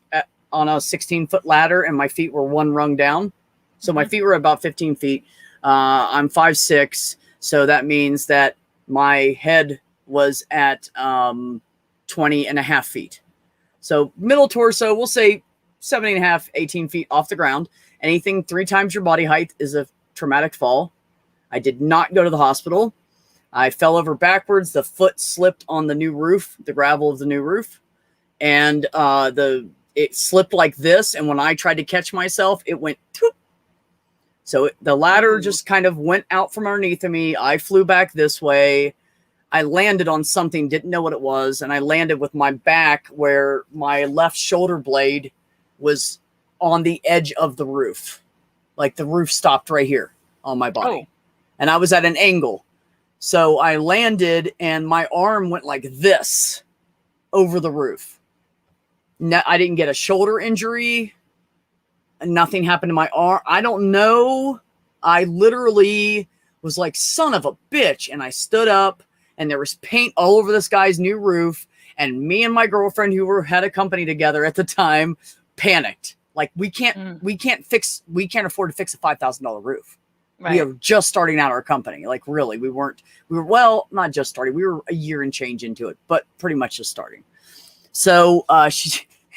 on a 16-foot ladder, and my feet were one rung down. So my feet were about 15 feet. I'm 5'6", so that means that my head was at 20 and a half feet. So middle torso, we'll say 7.5, 18 feet off the ground. Anything 3 times your body height is a traumatic fall. I did not go to the hospital. I fell over backwards. The foot slipped on the new roof, the gravel of the new roof, and it slipped like this. And when I tried to catch myself, it went toop. So the ladder just kind of went out from underneath of me. I flew back this way. I landed on something, didn't know what it was, and I landed with my back where my left shoulder blade was on the edge of the roof. Like the roof stopped right here on my body. And I was at an angle. So I landed, and my arm went like this over the roof. No, I didn't get a shoulder injury. Nothing happened to my arm. I don't know. I literally was like, son of a bitch. And I stood up and there was paint all over this guy's new roof. And me and my girlfriend, who had a company together at the time, panicked. Like, we can't afford to fix a $5,000 roof. Right. We are just starting out our company. Like, really, we were not just starting. We were a year and change into it, but pretty much just starting. So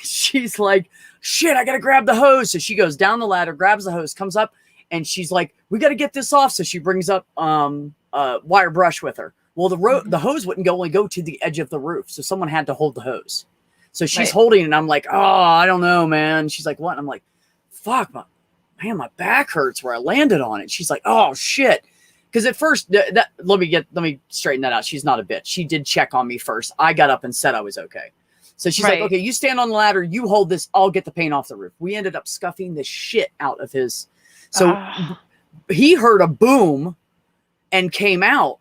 she's like, shit, I got to grab the hose. So she goes down the ladder, grabs the hose, comes up, and she's like, we got to get this off. So she brings up wire brush with her. Well, the hose wouldn't only go to the edge of the roof. So someone had to hold the hose. So she's holding it, and I'm like, oh, I don't know, man. She's like, what? And I'm like, fuck, man, my back hurts where I landed on it. She's like, oh, shit. Because at first, let me straighten that out. She's not a bitch. She did check on me first. I got up and said I was okay. So she's like, okay, you stand on the ladder, you hold this, I'll get the paint off the roof. We ended up scuffing the shit out of his. So he heard a boom and came out.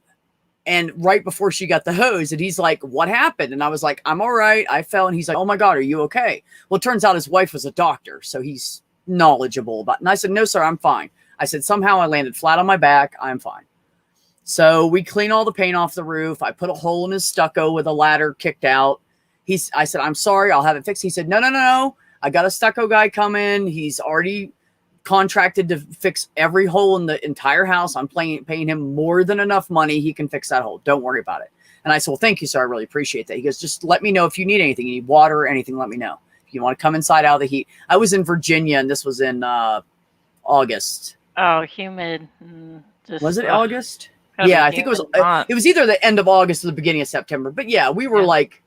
And right before she got the hose, and he's like, what happened? And I was like, I'm all right. I fell. And he's like, oh my God, are you okay? Well, it turns out his wife was a doctor. So he's knowledgeable about it. And I said, no, sir, I'm fine. I said, somehow I landed flat on my back. I'm fine. So we clean all the paint off the roof. I put a hole in his stucco with a ladder kicked out. I said, I'm sorry, I'll have it fixed. He said, no. I got a stucco guy coming. He's already contracted to fix every hole in the entire house. I'm paying him more than enough money. He can fix that hole. Don't worry about it. And I said, well, thank you, sir. I really appreciate that. He goes, just let me know if you need anything. You need water or anything, let me know. If you want to come inside out of the heat. I was in Virginia, and this was in August. Oh, humid. Was it August? Yeah, I think it was either the end of August or the beginning of September. But yeah, we were like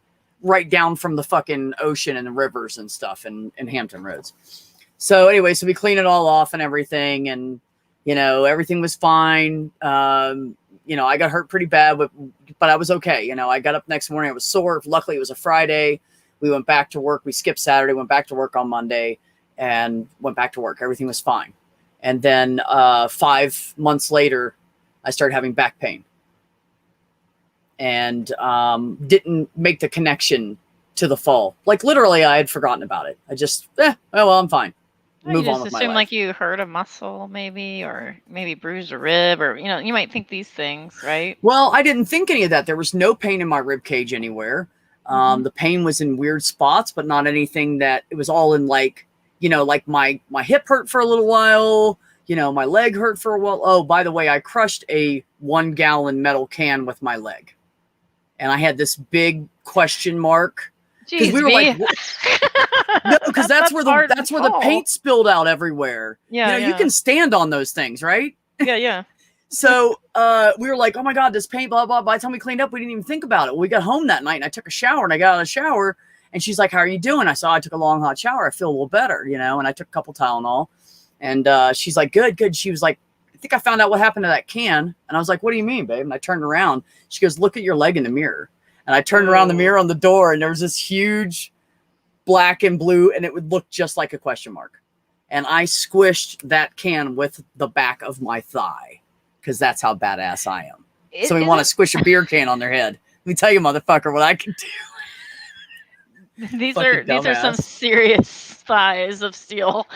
right down from the fucking ocean and the rivers and stuff in Hampton Roads. So anyway, so we cleaned it all off and everything, and everything was fine. I got hurt pretty bad, but I was okay. I got up next morning, I was sore. Luckily it was a Friday. We went back to work. We skipped Saturday, went back to work on Monday, and went back to work. Everything was fine. And then 5 months later, I started having back pain. And didn't make the connection to the fall. Like, literally, I had forgotten about it. I just, I'm fine. Move on with my life. Assume like you hurt a muscle, maybe, or maybe bruised a rib, or you might think these things, right? Well, I didn't think any of that. There was no pain in my rib cage anywhere. The pain was in weird spots, but not anything that it was all in like my hip hurt for a little while. My leg hurt for a while. Oh, by the way, I crushed a 1 gallon metal can with my leg. And I had this big question mark. Jeez, we were like, no, because that's where the paint spilled out everywhere. Yeah, you can stand on those things, right? Yeah. So we were like, oh my God, this paint, blah, blah. By the time we cleaned up, we didn't even think about it. Well, we got home that night and I took a shower, and I got out of the shower and she's like, how are you doing? I said, I took a long hot shower. I feel a little better, and I took a couple Tylenol, and she's like, good. She was like, I think I found out what happened to that can. And I was like, what do you mean, babe? And I turned around. She goes, look at your leg in the mirror. And I turned around the mirror on the door, and there was this huge black and blue, and it would look just like a question mark. And I squished that can with the back of my thigh, because that's how badass I am. So we want to squish a beer can on their head. Let me tell you, motherfucker, what I can do. These are some serious thighs of steel.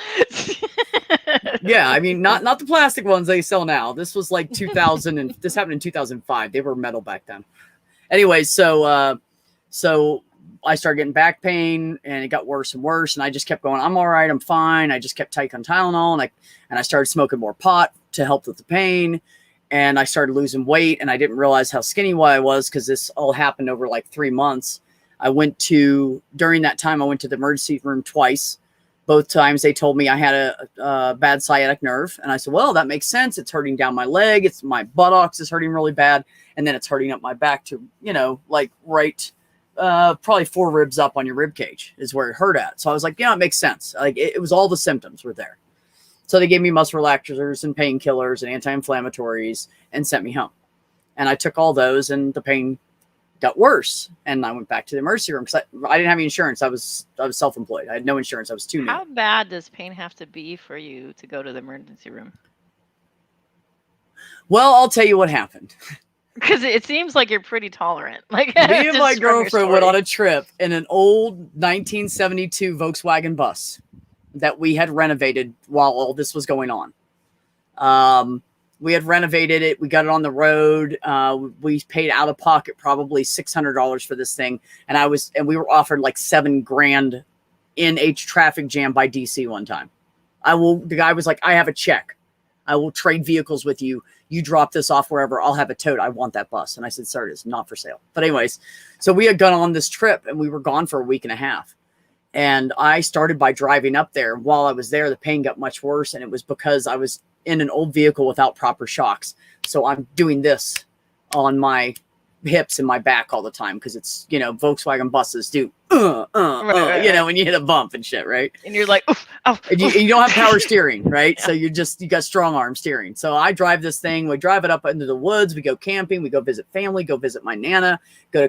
Yeah, I mean, not the plastic ones they sell now. This was like 2000, and this happened in 2005. They were metal back then. Anyway, so I started getting back pain, and it got worse and worse. And I just kept going, I'm all right, I'm fine. I just kept taking Tylenol, and I started smoking more pot to help with the pain. And I started losing weight, and I didn't realize how skinny I was, because this all happened over like 3 months. During that time, I went to the emergency room twice. Both times they told me I had a bad sciatic nerve. And I said, well, that makes sense. It's hurting down my leg. It's my buttocks is hurting really bad. And then it's hurting up my back to, like right, probably 4 ribs up on your rib cage is where it hurt at. So I was like, yeah, it makes sense. Like it was all the symptoms were there. So they gave me muscle relaxers and painkillers and anti-inflammatories and sent me home. And I took all those, and the pain got worse. And I went back to the emergency room because I didn't have any insurance. I was self-employed. I had no insurance. I was too new. How bad does pain have to be for you to go to the emergency room? Well, I'll tell you what happened. Because it seems like you're pretty tolerant. Like Me and just my from your girlfriend went story. on a trip in an old 1972 Volkswagen bus that we had renovated while all this was going on. We had renovated it. We got it on the road. We paid out of pocket probably $600 for this thing, and we were offered like $7,000 in a traffic jam by DC one time. The guy was like, I have a check. I will trade vehicles with you. You drop this off wherever. I'll have it towed. I want that bus. And I said, sir, it is not for sale. But anyways, so we had gone on this trip and we were gone for a week and a half. And I started by driving up there. While I was there, the pain got much worse. And it was because I was in an old vehicle without proper shocks. So I'm doing this on my hips and my back all the time because it's, Volkswagen buses do, Right. when you hit a bump and shit, right? And you're like, oof, oh, And you don't have power steering, right? So you got strong arm steering. So I drive this thing. We drive it up into the woods. We go camping. We go visit family. Go visit my Nana.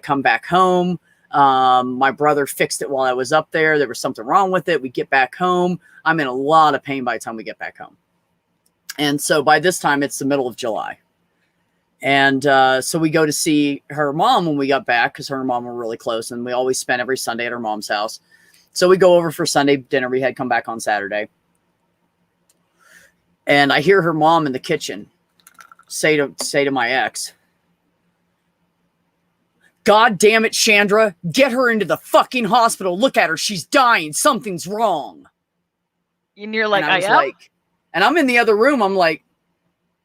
Come back home. My brother fixed it while I was up there. There was something wrong with it. We get back home. I'm in a lot of pain by the time we get back home. And so by this time, it's the middle of July. And so we go to see her mom when we got back because her and mom were really close. And we always spent every Sunday at her mom's house. So we go over for Sunday dinner. We had come back on Saturday. And I hear her mom in the kitchen say to my ex, God damn it, Chandra, get her into the fucking hospital. Look at her. She's dying. Something's wrong. and you're like, And I was like, and I'm in the other room. I'm like,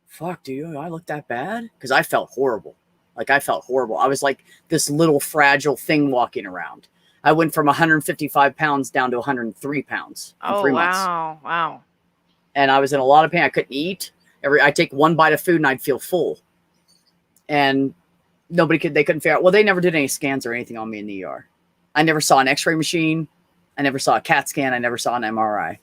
fuck, do I look that bad? Because I felt horrible. I was like this little fragile thing walking around. I went from 155 pounds down to 103 pounds in 3 months. Wow. And I was in a lot of pain. I couldn't eat. I'd take one bite of food and I'd feel full. And they couldn't figure out. Well, they never did any scans or anything on me in the ER. I never saw an x-ray machine. I never saw a CAT scan. I never saw an MRI.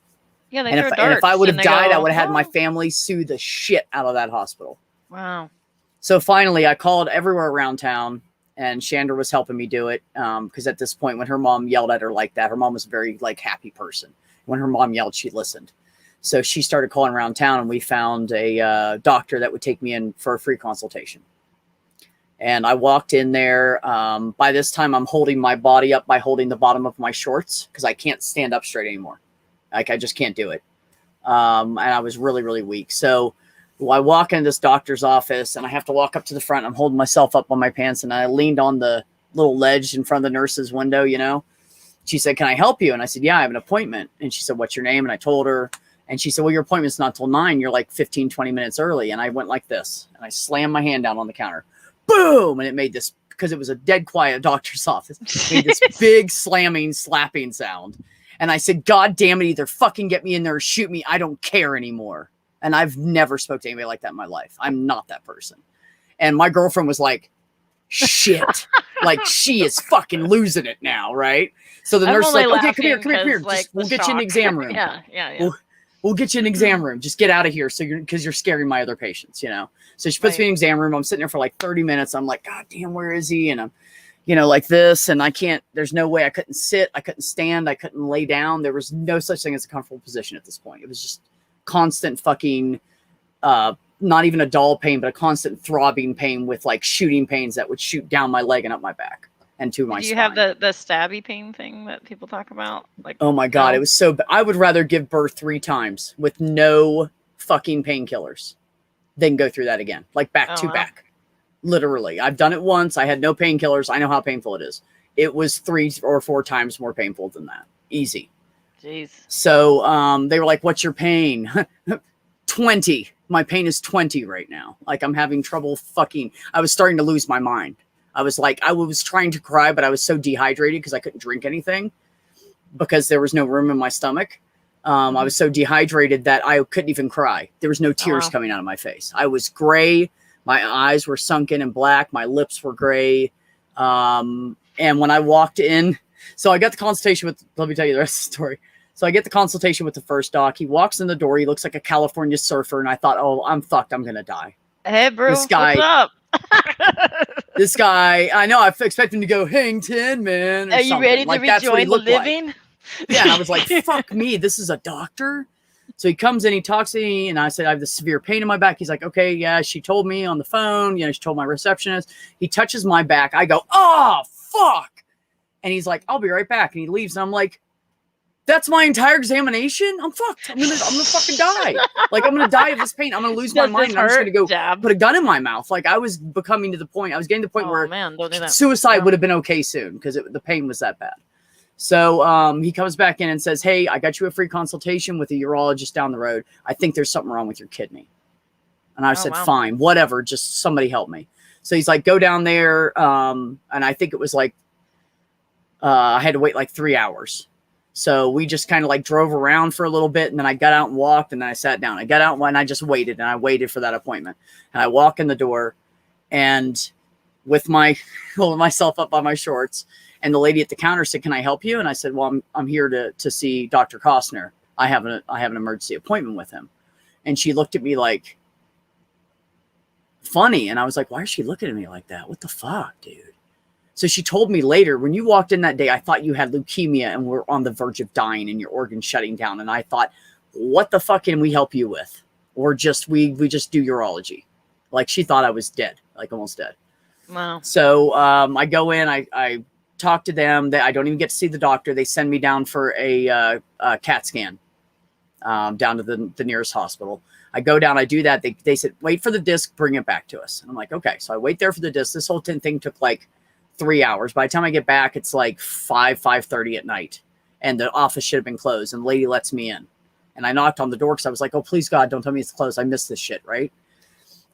Yeah, they And throw if darts I would have and they died, go, I would have had my "Oh." family sue the shit out of that hospital. Wow. So finally, I called everywhere around town, and Chandra was helping me do it. Because at this point, when her mom yelled at her like that, her mom was a very happy person. When her mom yelled, she listened. So she started calling around town, and we found a doctor that would take me in for a free consultation. And I walked in there. By this time, I'm holding my body up by holding the bottom of my shorts because I can't stand up straight anymore. I just can't do it. And I was really, really weak. So I walk in this doctor's office and I have to walk up to the front. I'm holding myself up on my pants and I leaned on the little ledge in front of the nurse's window, She said, can I help you? And I said, yeah, I have an appointment. And she said, what's your name? And I told her. And she said, well, your appointment's not till 9. You're like 15, 20 minutes early. And I went like this. And I slammed my hand down on the counter. Boom! And it made this, because it was a dead quiet doctor's office, made this big slapping sound. And I said, God damn it, either fucking get me in there or shoot me. I don't care anymore. And I've never spoke to anybody like that in my life. I'm not that person. And my girlfriend was like, shit. She is fucking losing it now, right? So the nurse was like, okay, come here. We'll get you in the exam room. Yeah. We'll get you in the exam room. Just get out of here because you're scaring my other patients, So she puts me in the exam room. I'm sitting there for 30 minutes. I'm like, God damn, where is he? And I'm, like this. And I can't, there's no way I couldn't sit. I couldn't stand. I couldn't lay down. There was no such thing as a comfortable position at this point. It was just constant fucking, not even a dull pain, but a constant throbbing pain with shooting pains that would shoot down my leg and up my back and to my spine. Do you have the stabby pain thing that people talk about? Oh my God, it was so bad. I would rather give birth 3 times with no fucking painkillers than go through that again, back to back. Literally. I've done it once. I had no painkillers. I know how painful it is. It was 3 or 4 times more painful than that. Easy. Jeez. So they were like, what's your pain? 20. My pain is 20 right now. I'm having trouble I was starting to lose my mind. I was trying to cry, but I was so dehydrated because I couldn't drink anything because there was no room in my stomach. I was so dehydrated that I couldn't even cry. There was no tears coming out of my face. I was gray. My eyes were sunken and black. My lips were gray. And when I walked in, so I got the consultation let me tell you the rest of the story. So I get the consultation with the first doc. He walks in the door. He looks like a California surfer. And I thought, oh, I'm fucked. I'm going to die. Hey, bro, this guy, what's up? This guy, I know, I expect him to go, hang 10, man. Are you ready to rejoin the living? Yeah, and I was like, fuck me, this is a doctor? So he comes in, he talks to me, and I said, I have this severe pain in my back. He's like, okay, yeah, she told me on the phone. You know, she told my receptionist. He touches my back. I go, oh, fuck. And he's like, I'll be right back. And he leaves. And I'm like, that's my entire examination? I'm fucked. I'm gonna fucking die. Like, I'm gonna die of this pain. I'm gonna lose my mind. And I'm just gonna go put a gun in my mouth. Like, I was becoming to the point. I was getting to the point where man, don't do that. Suicide would have been okay soon because the pain was that bad. So he comes back in and says, hey, I got you a free consultation with a urologist down the road. I think there's something wrong with your kidney. And I said, fine, whatever. Just somebody help me. So he's like, go down there. And I think it was like, I had to wait like 3 hours. So we just kind of like drove around for a little bit. And then I got out and walked, and then I sat down. I got out and I just waited, and I waited for that appointment. And I walk in the door, and with holding myself up by my shorts. And the lady at the counter said, can I help you? And I said, well, I'm here to see Dr. Costner. I have an emergency appointment with him. And she looked at me like funny. And I was like, why is she looking at me like that? What the fuck, dude? So she told me later, when you walked in that day, I thought you had leukemia and were on the verge of dying and your organs shutting down. And I thought, what the fuck can we help you with? Or just, we just do urology. Like, she thought I was dead, like almost dead. Wow. So I go in, I talk to them. I don't even get to see the doctor. They send me down for a CAT scan down to the nearest hospital. I go down, I do that. They said, wait for the disc, bring it back to us. And I'm like, okay. So I wait there for the disc. This whole thing took like 3 hours. By the time I get back, it's like 5:30 at night. And the office should have been closed. And the lady lets me in. And I knocked on the door because I was like, oh, please, God, don't tell me it's closed. I missed this shit, right?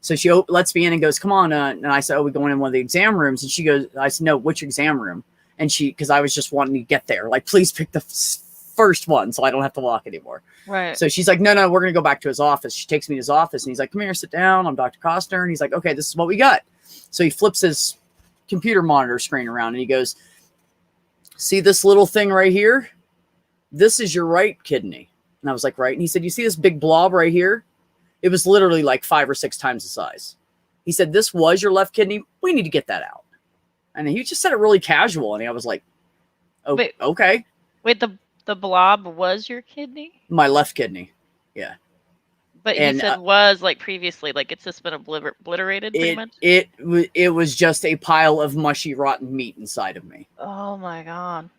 So she lets me in and goes, come on. And I said, oh, we're going in one of the exam rooms. And she goes, I said, no, which exam room? And because I was just wanting to get there, like, please pick the first one so I don't have to walk anymore. Right. So she's like, no, we're going to go back to his office. She takes me to his office, and he's like, come here, sit down. I'm Dr. Costner. And he's like, okay, this is what we got. So he flips his computer monitor screen around, and he goes, see this little thing right here? This is your right kidney. And I was like, right. And he said, you see this big blob right here? It was literally like 5 or 6 times the size. He said, this was your left kidney. We need to get that out. And he just said it really casual. And I was like, oh, wait, okay. Wait, the blob was your kidney? My left kidney. Yeah. But you said was like previously, like it's just been obliterated pretty much? It was just a pile of mushy, rotten meat inside of me. Oh my God.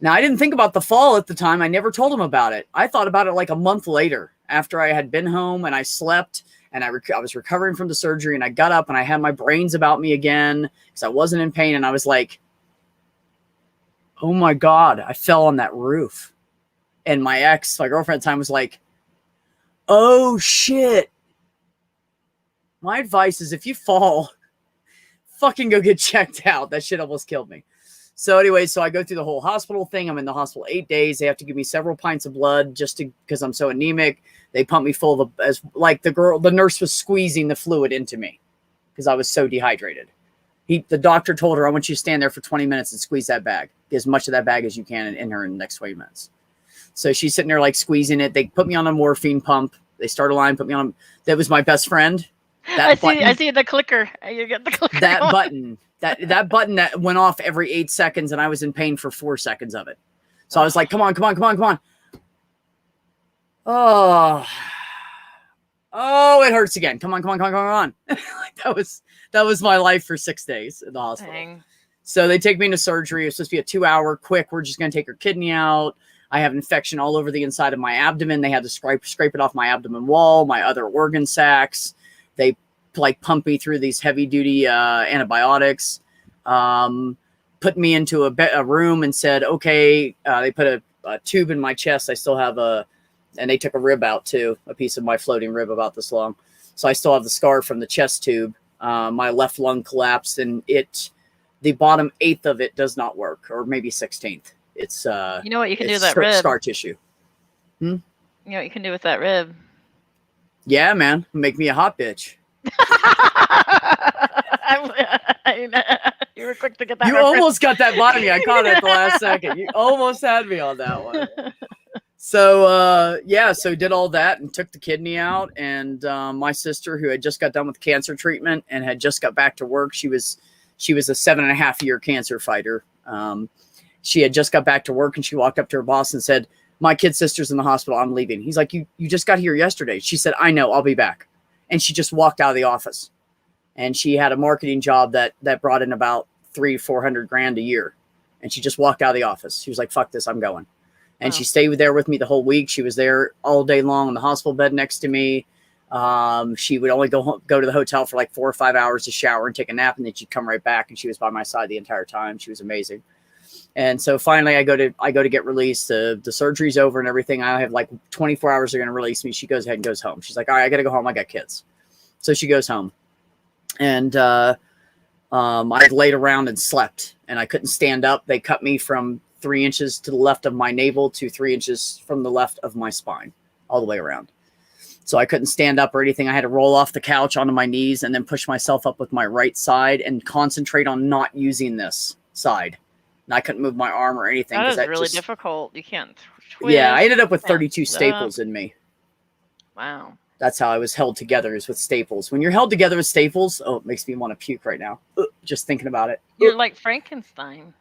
Now, I didn't think about the fall at the time. I never told him about it. I thought about it like a month later after I had been home and I slept. And I was recovering from the surgery, and I got up and I had my brains about me again because I wasn't in pain. And I was like, oh my God, I fell on that roof. And my girlfriend at the time, was like, oh shit. My advice is, if you fall, fucking go get checked out. That shit almost killed me. So anyway, so I go through the whole hospital thing. I'm in the hospital 8 days. They have to give me several pints of blood because I'm so anemic. They pump me full of the nurse was squeezing the fluid into me because I was so dehydrated. The doctor told her, I want you to stand there for 20 minutes and squeeze that bag. Get as much of that bag as you can in her in the next 20 minutes. So she's sitting there like squeezing it. They put me on a morphine pump. They start a line, put me on. That was my best friend. I see the clicker. You get the clicker. That button. That button that went off every 8 seconds, and I was in pain for 4 seconds of it. So I was like, come on. Oh, it hurts again. Come on. that was my life for 6 days in the hospital. Dang. So they take me into surgery. It's supposed to be a 2-hour quick. We're just going to take her kidney out. I have infection all over the inside of my abdomen. They had to scrape it off my abdomen wall, my other organ sacs. They like pump me through these heavy duty antibiotics, put me into a room and said, okay, they put a tube in my chest. I still have and they took a rib out too, a piece of my floating rib about this long. So I still have the scar from the chest tube. My left lung collapsed, and the bottom 1/8 of it does not work, or maybe 1/16. It's you know what you can do with that rib? Scar tissue. You know what you can do with that rib? Yeah, man, make me a hot bitch. You were quick to get that. You almost got that by me. I caught it at the last second. You almost had me on that one. So so did all that and took the kidney out. And my sister, who had just got done with cancer treatment and had just got back to work, she was a 7.5-year cancer fighter. She had just got back to work, and she walked up to her boss and said, my kid sister's in the hospital. I'm leaving. He's like, you just got here yesterday. She said, I know, I'll be back. And she just walked out of the office. And she had a marketing job that brought in about $300,000-400,000 a year. And she just walked out of the office. She was like, fuck this, I'm going. And she stayed there with me the whole week. She was there all day long in the hospital bed next to me. She would only go to the hotel for like 4 or 5 hours to shower and take a nap, and then she'd come right back, and she was by my side the entire time. She was amazing. And so finally I go to get released. The surgery's over and everything. I have like 24 hours. They're going to release me. She goes ahead and goes home. She's like, all right, I got to go home. I got kids. So she goes home, and I laid around and slept, and I couldn't stand up. They cut me from 3 inches to the left of my navel to 3 inches from the left of my spine, all the way around. So I couldn't stand up or anything. I had to roll off the couch onto my knees and then push myself up with my right side and concentrate on not using this side. And I couldn't move my arm or anything. That is really difficult. You can't twist. Yeah, I ended up with 32 staples in me. Wow. That's how I was held together, is with staples. When you're held together with staples, oh, it makes me want to puke right now. Just thinking about it. You're like Frankenstein.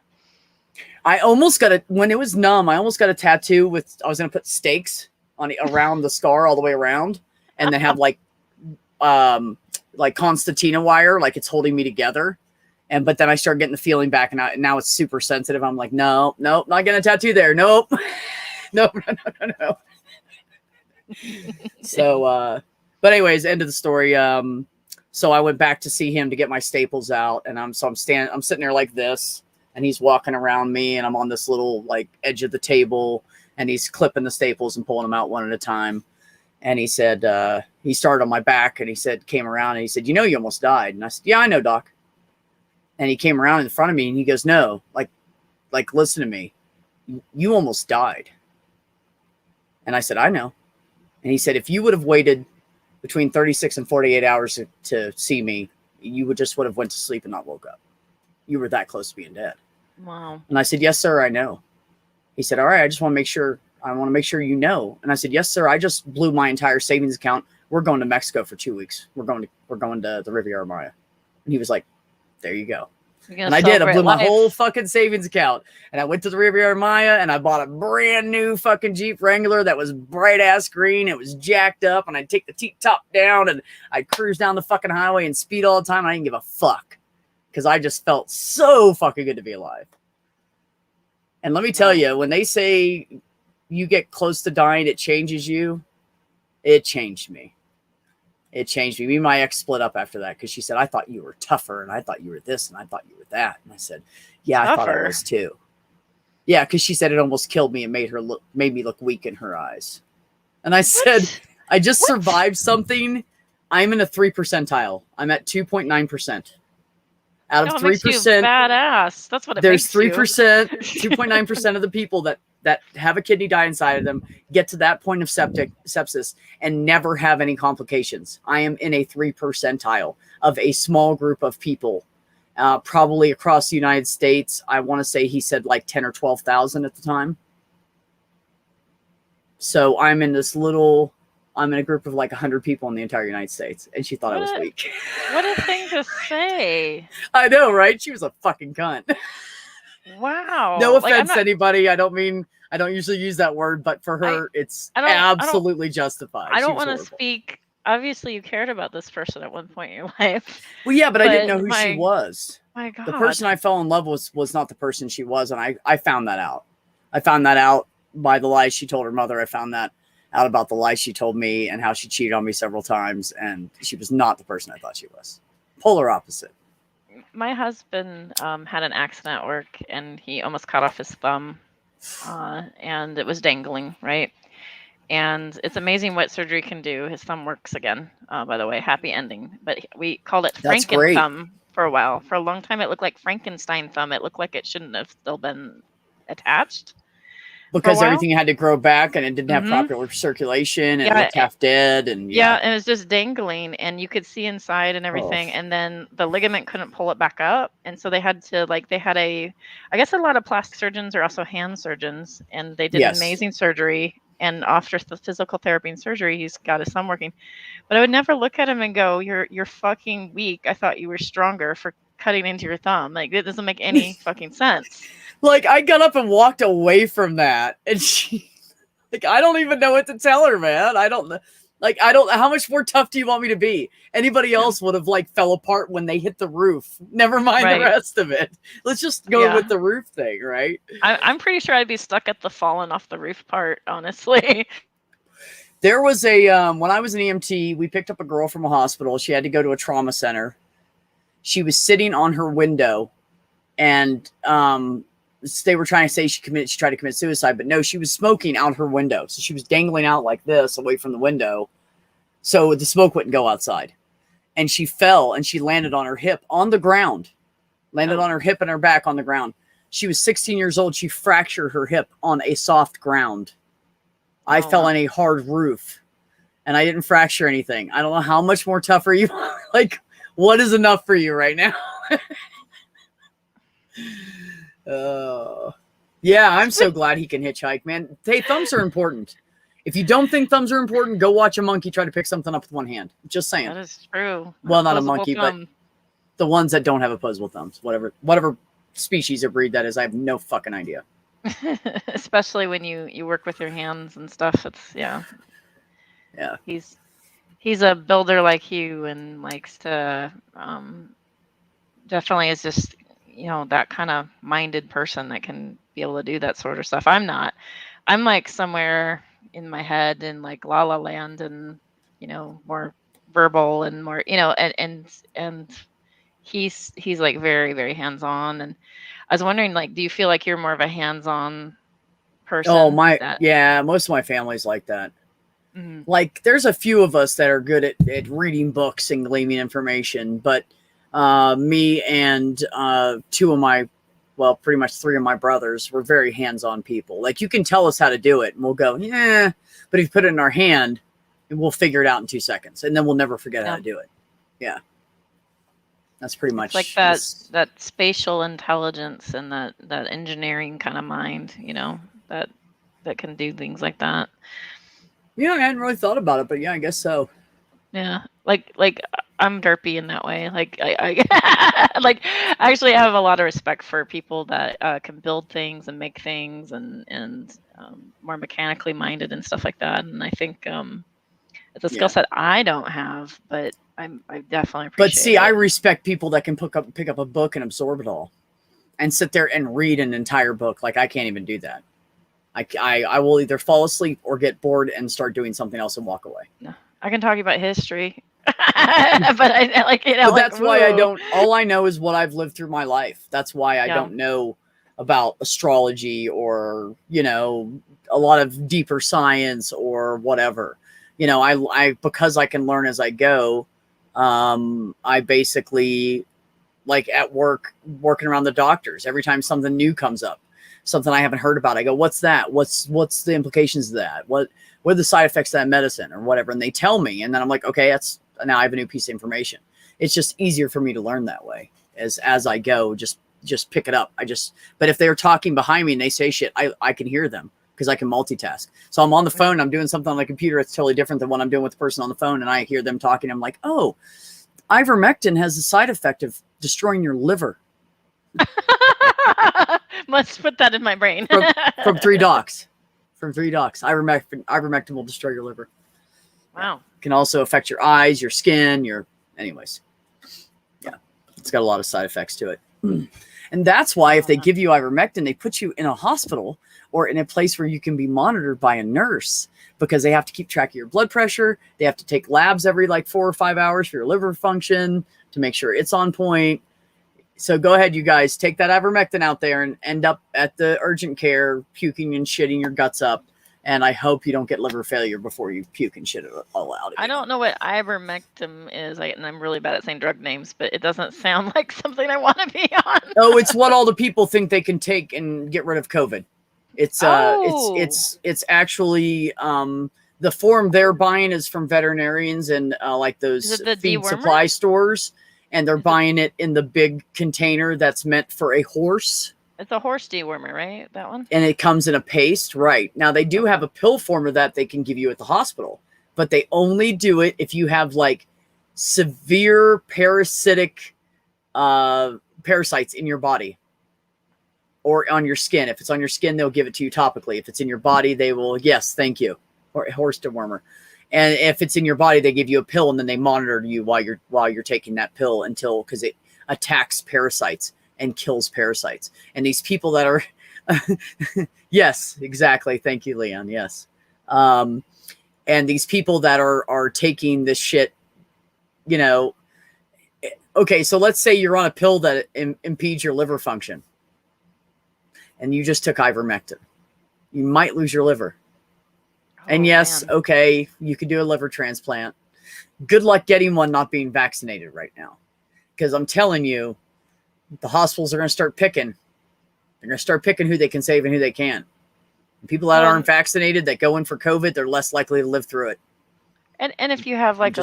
I almost got when it was numb, I almost got a tattoo with, I was going to put stakes on around the scar all the way around, and then have like concertina wire, like it's holding me together. But then I started getting the feeling back, and now it's super sensitive. I'm like, no, not getting a tattoo there. Nope. No. So, but anyways, end of the story. So I went back to see him to get my staples out, and I'm sitting there like this, and he's walking around me, and I'm on this little like edge of the table, and he's clipping the staples and pulling them out one at a time. And he said, he started on my back, and he came around, and he said, you know, you almost died. And I said, yeah, I know, doc. And he came around in front of me, and he goes, no, like, listen to me. You almost died. And I said, I know. And he said, if you would have waited between 36 and 48 hours to see me, you would have went to sleep and not woke up. You were that close to being dead. Wow. And I said, yes, sir, I know. He said, all right, I want to make sure you know. And I said, yes, sir, I just blew my entire savings account. We're going to Mexico for 2 weeks. We're going to the Riviera Maya. And he was like, there you go. And I did. I blew my whole fucking savings account. And I went to the Riviera Maya, and I bought a brand new fucking Jeep Wrangler that was bright ass green. It was jacked up, and I'd take the T-top down, and I'd cruise down the fucking highway and speed all the time. I didn't give a fuck, because I just felt so fucking good to be alive. And let me tell you, when they say you get close to dying, it changes you. It changed me. It changed me. Me and my ex split up after that, because she said, I thought you were tougher, and I thought you were this, and I thought you were that. And I said, yeah, I thought I was too. Yeah, because she said it almost killed me and made me look weak in her eyes. And I said, I just survived something. I'm in a 3 percentile. I'm at 2.9%. Out of 3%, badass. That's what it there's makes 3%, 2.9% of the people that have a kidney die inside of them get to that point of sepsis and never have any complications. I am in a 3 percentile of a small group of people, probably across the United States. I want to say he said like 10 or 12,000 at the time. So I'm in a group of like 100 people in the entire United States, and she thought I was weak. What a thing to say. I know, right? She was a fucking cunt. Wow. No offense to anybody. I don't usually use that word, but for her, it's absolutely justified. I don't want to speak. Obviously, you cared about this person at one point in your life. Well, yeah, but I didn't know who she was. My God. The person I fell in love with was not the person she was, and I found that out. I found that out by the lies she told her mother. I found that out about the lies she told me and how she cheated on me several times, and she was not the person I thought she was. Polar opposite. My husband had an accident at work, and he almost cut off his thumb, and it was dangling, right? And it's amazing what surgery can do. His thumb works again, by the way. Happy ending. But we called it Franken thumb for a while. For a long time, it looked like Frankenstein thumb. It looked like it shouldn't have still been attached. Because everything had to grow back, and it didn't have proper circulation, and it looked half dead. And and it was just dangling, and you could see inside and everything. And then the ligament couldn't pull it back up. And so they had to, I guess a lot of plastic surgeons are also hand surgeons, and they did amazing surgery. And after the physical therapy and surgery, he's got his thumb working. But I would never look at him and go, you're fucking weak. I thought you were stronger for cutting into your thumb. Like, it doesn't make any fucking sense. Like, I got up and walked away from that, and she Like, I don't even know what to tell her, man. I don't know. Like, I don't, how much more tough do you want me to be? Anybody else would have like fell apart when they hit the roof. Never mind the rest of it. Let's just go with the roof thing, right? I'm pretty sure I'd be stuck at the falling off the roof part, honestly. There was a, when I was an EMT, we picked up a girl from a hospital. She had to go to a trauma center. She was sitting on her window, and they were trying to say she tried to commit suicide, but no, she was smoking out her window. So she was dangling out like this away from the window, so the smoke wouldn't go outside. And she fell, and she landed on her hip on the ground, on her hip and her back on the ground. She was 16 years old. She fractured her hip on a soft ground. I fell on a hard roof, and I didn't fracture anything. I don't know how much more tougher you are. Like, what is enough for you right now? Yeah, I'm so glad he can hitchhike, man. Hey, thumbs are important. If you don't think thumbs are important, go watch a monkey try to pick something up with one hand. Just saying. That is true. Well, not a monkey, but the ones that don't have opposable thumbs. Whatever species or breed that is, I have no fucking idea. Especially when you work with your hands and stuff. It's yeah. He's a builder like you, and likes to definitely is just, you know, that kind of minded person that can be able to do that sort of stuff. I'm not. I'm like somewhere in my head in like La La Land, and, you know, more verbal and more, you know, and he's like very, very hands-on. And I was wondering, like, do you feel like you're more of a hands-on person? Oh, most of my family's like that. Mm-hmm. Like, there's a few of us that are good at reading books and gleaming information, but me and pretty much three of my brothers were very hands-on people. Like, you can tell us how to do it, and we'll go, yeah, but if you put it in our hand, we'll figure it out in 2 seconds, and then we'll never forget how to do it. Yeah. That's pretty much like that spatial intelligence and that engineering kind of mind, you know, that can do things like that. Yeah, I hadn't really thought about it, but yeah, I guess so. Yeah, like I'm derpy in that way. Like I like actually I have a lot of respect for people that can build things and make things and more mechanically minded and stuff like that. And I think it's a skill set I don't have, but I definitely appreciate it. But see, I respect people that can pick up a book and absorb it all and sit there and read an entire book. Like, I can't even do that. I will either fall asleep or get bored and start doing something else and walk away. No, I can talk about history, but I like, you know, but that's why I don't, all I know is what I've lived through my life. That's why I don't know about astrology or, you know, a lot of deeper science or whatever. You know, I because I can learn as I go. I basically, like, at work, working around the doctors, every time something new comes up, something I haven't heard about, I go, what's that? What's the implications of that? What are the side effects of that medicine or whatever? And they tell me, and then I'm like, okay, now I have a new piece of information. It's just easier for me to learn that way as I go, just pick it up. But if they're talking behind me and they say shit, I can hear them because I can multitask. So I'm on the phone, I'm doing something on the computer. It's totally different than what I'm doing with the person on the phone. And I hear them talking. I'm like, oh, ivermectin has the side effect of destroying your liver. Must put that in my brain. from 3 docs. Ivermectin will destroy your liver. Wow. It can also affect your eyes, your skin, anyways. Yeah. It's got a lot of side effects to it. And that's why if they give you ivermectin, they put you in a hospital or in a place where you can be monitored by a nurse, because they have to keep track of your blood pressure. They have to take labs every like 4 or 5 hours for your liver function to make sure it's on point. So go ahead, you guys, take that ivermectin out there and end up at the urgent care puking and shitting your guts up. And I hope you don't get liver failure before you puke and shit it all out. I don't know what ivermectin is, and I'm really bad at saying drug names, but it doesn't sound like something I want to be on. Oh, it's what all the people think they can take and get rid of COVID. It's actually the form they're buying is from veterinarians and like those feed supply stores, and they're buying it in the big container that's meant for a horse. It's a horse dewormer, right? That one? And it comes in a paste, right? Now, they do have a pill form of that they can give you at the hospital, but they only do it if you have like severe parasitic parasites in your body, or on your skin. If it's on your skin, they'll give it to you topically. If it's in your body, they will, yes, thank you, or horse dewormer. And if it's in your body, they give you a pill, and then they monitor you while you're taking that pill until, because it attacks parasites and kills parasites. And these people that are, yes, exactly. Thank you, Leon. Yes. And these people that are taking this shit, you know, okay, so let's say you're on a pill that impedes your liver function, and you just took ivermectin. You might lose your liver. And yes, man. okay, you could do a liver transplant. Good luck getting one not being vaccinated right now. Because I'm telling you, the hospitals are going to start picking. They're going to start picking who they can save and who they can. And people that aren't vaccinated that go in for COVID, they're less likely to live through it. And if you have like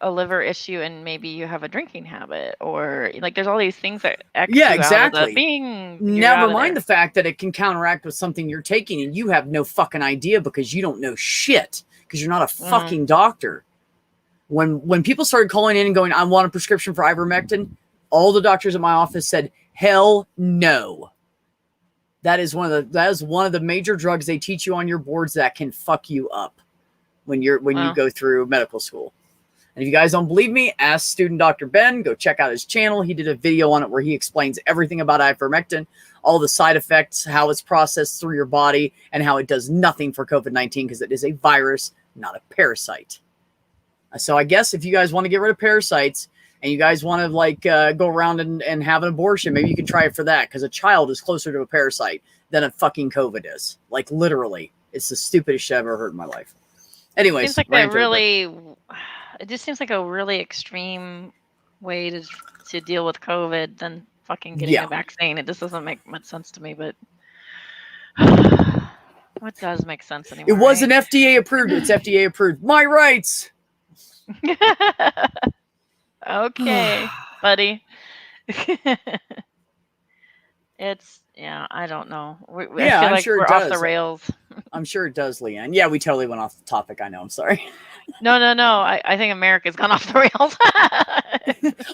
a liver issue and maybe you have a drinking habit, or like there's all these things that X yeah, you exactly. out of the being. Never mind the fact that it can counteract with something you're taking and you have no fucking idea because you don't know shit because you're not a fucking doctor. When people started calling in and going, I want a prescription for ivermectin, all the doctors at my office said, hell no. That is one of the major drugs they teach you on your boards that can fuck you up when you go through medical school. And if you guys don't believe me, ask student Dr. Ben. Go check out his channel. He did a video on it where he explains everything about ivermectin, all the side effects, how it's processed through your body, and how it does nothing for COVID-19 because it is a virus, not a parasite. So I guess if you guys want to get rid of parasites and you guys want to like go around and have an abortion, maybe you can try it for that, because a child is closer to a parasite than a fucking COVID is. Like literally, it's the stupidest shit I've ever heard in my life. Anyways, seems like it just seems like a really extreme way to deal with COVID than fucking getting a vaccine. It just doesn't make much sense to me, but what does make sense anymore? It wasn't FDA approved. It's FDA approved. My rights. Okay, buddy. It's, I don't know. I feel like we're off the rails. I'm sure it does, Leanne. Yeah, we totally went off the topic. I know. I'm sorry. No. I think America's gone off the rails.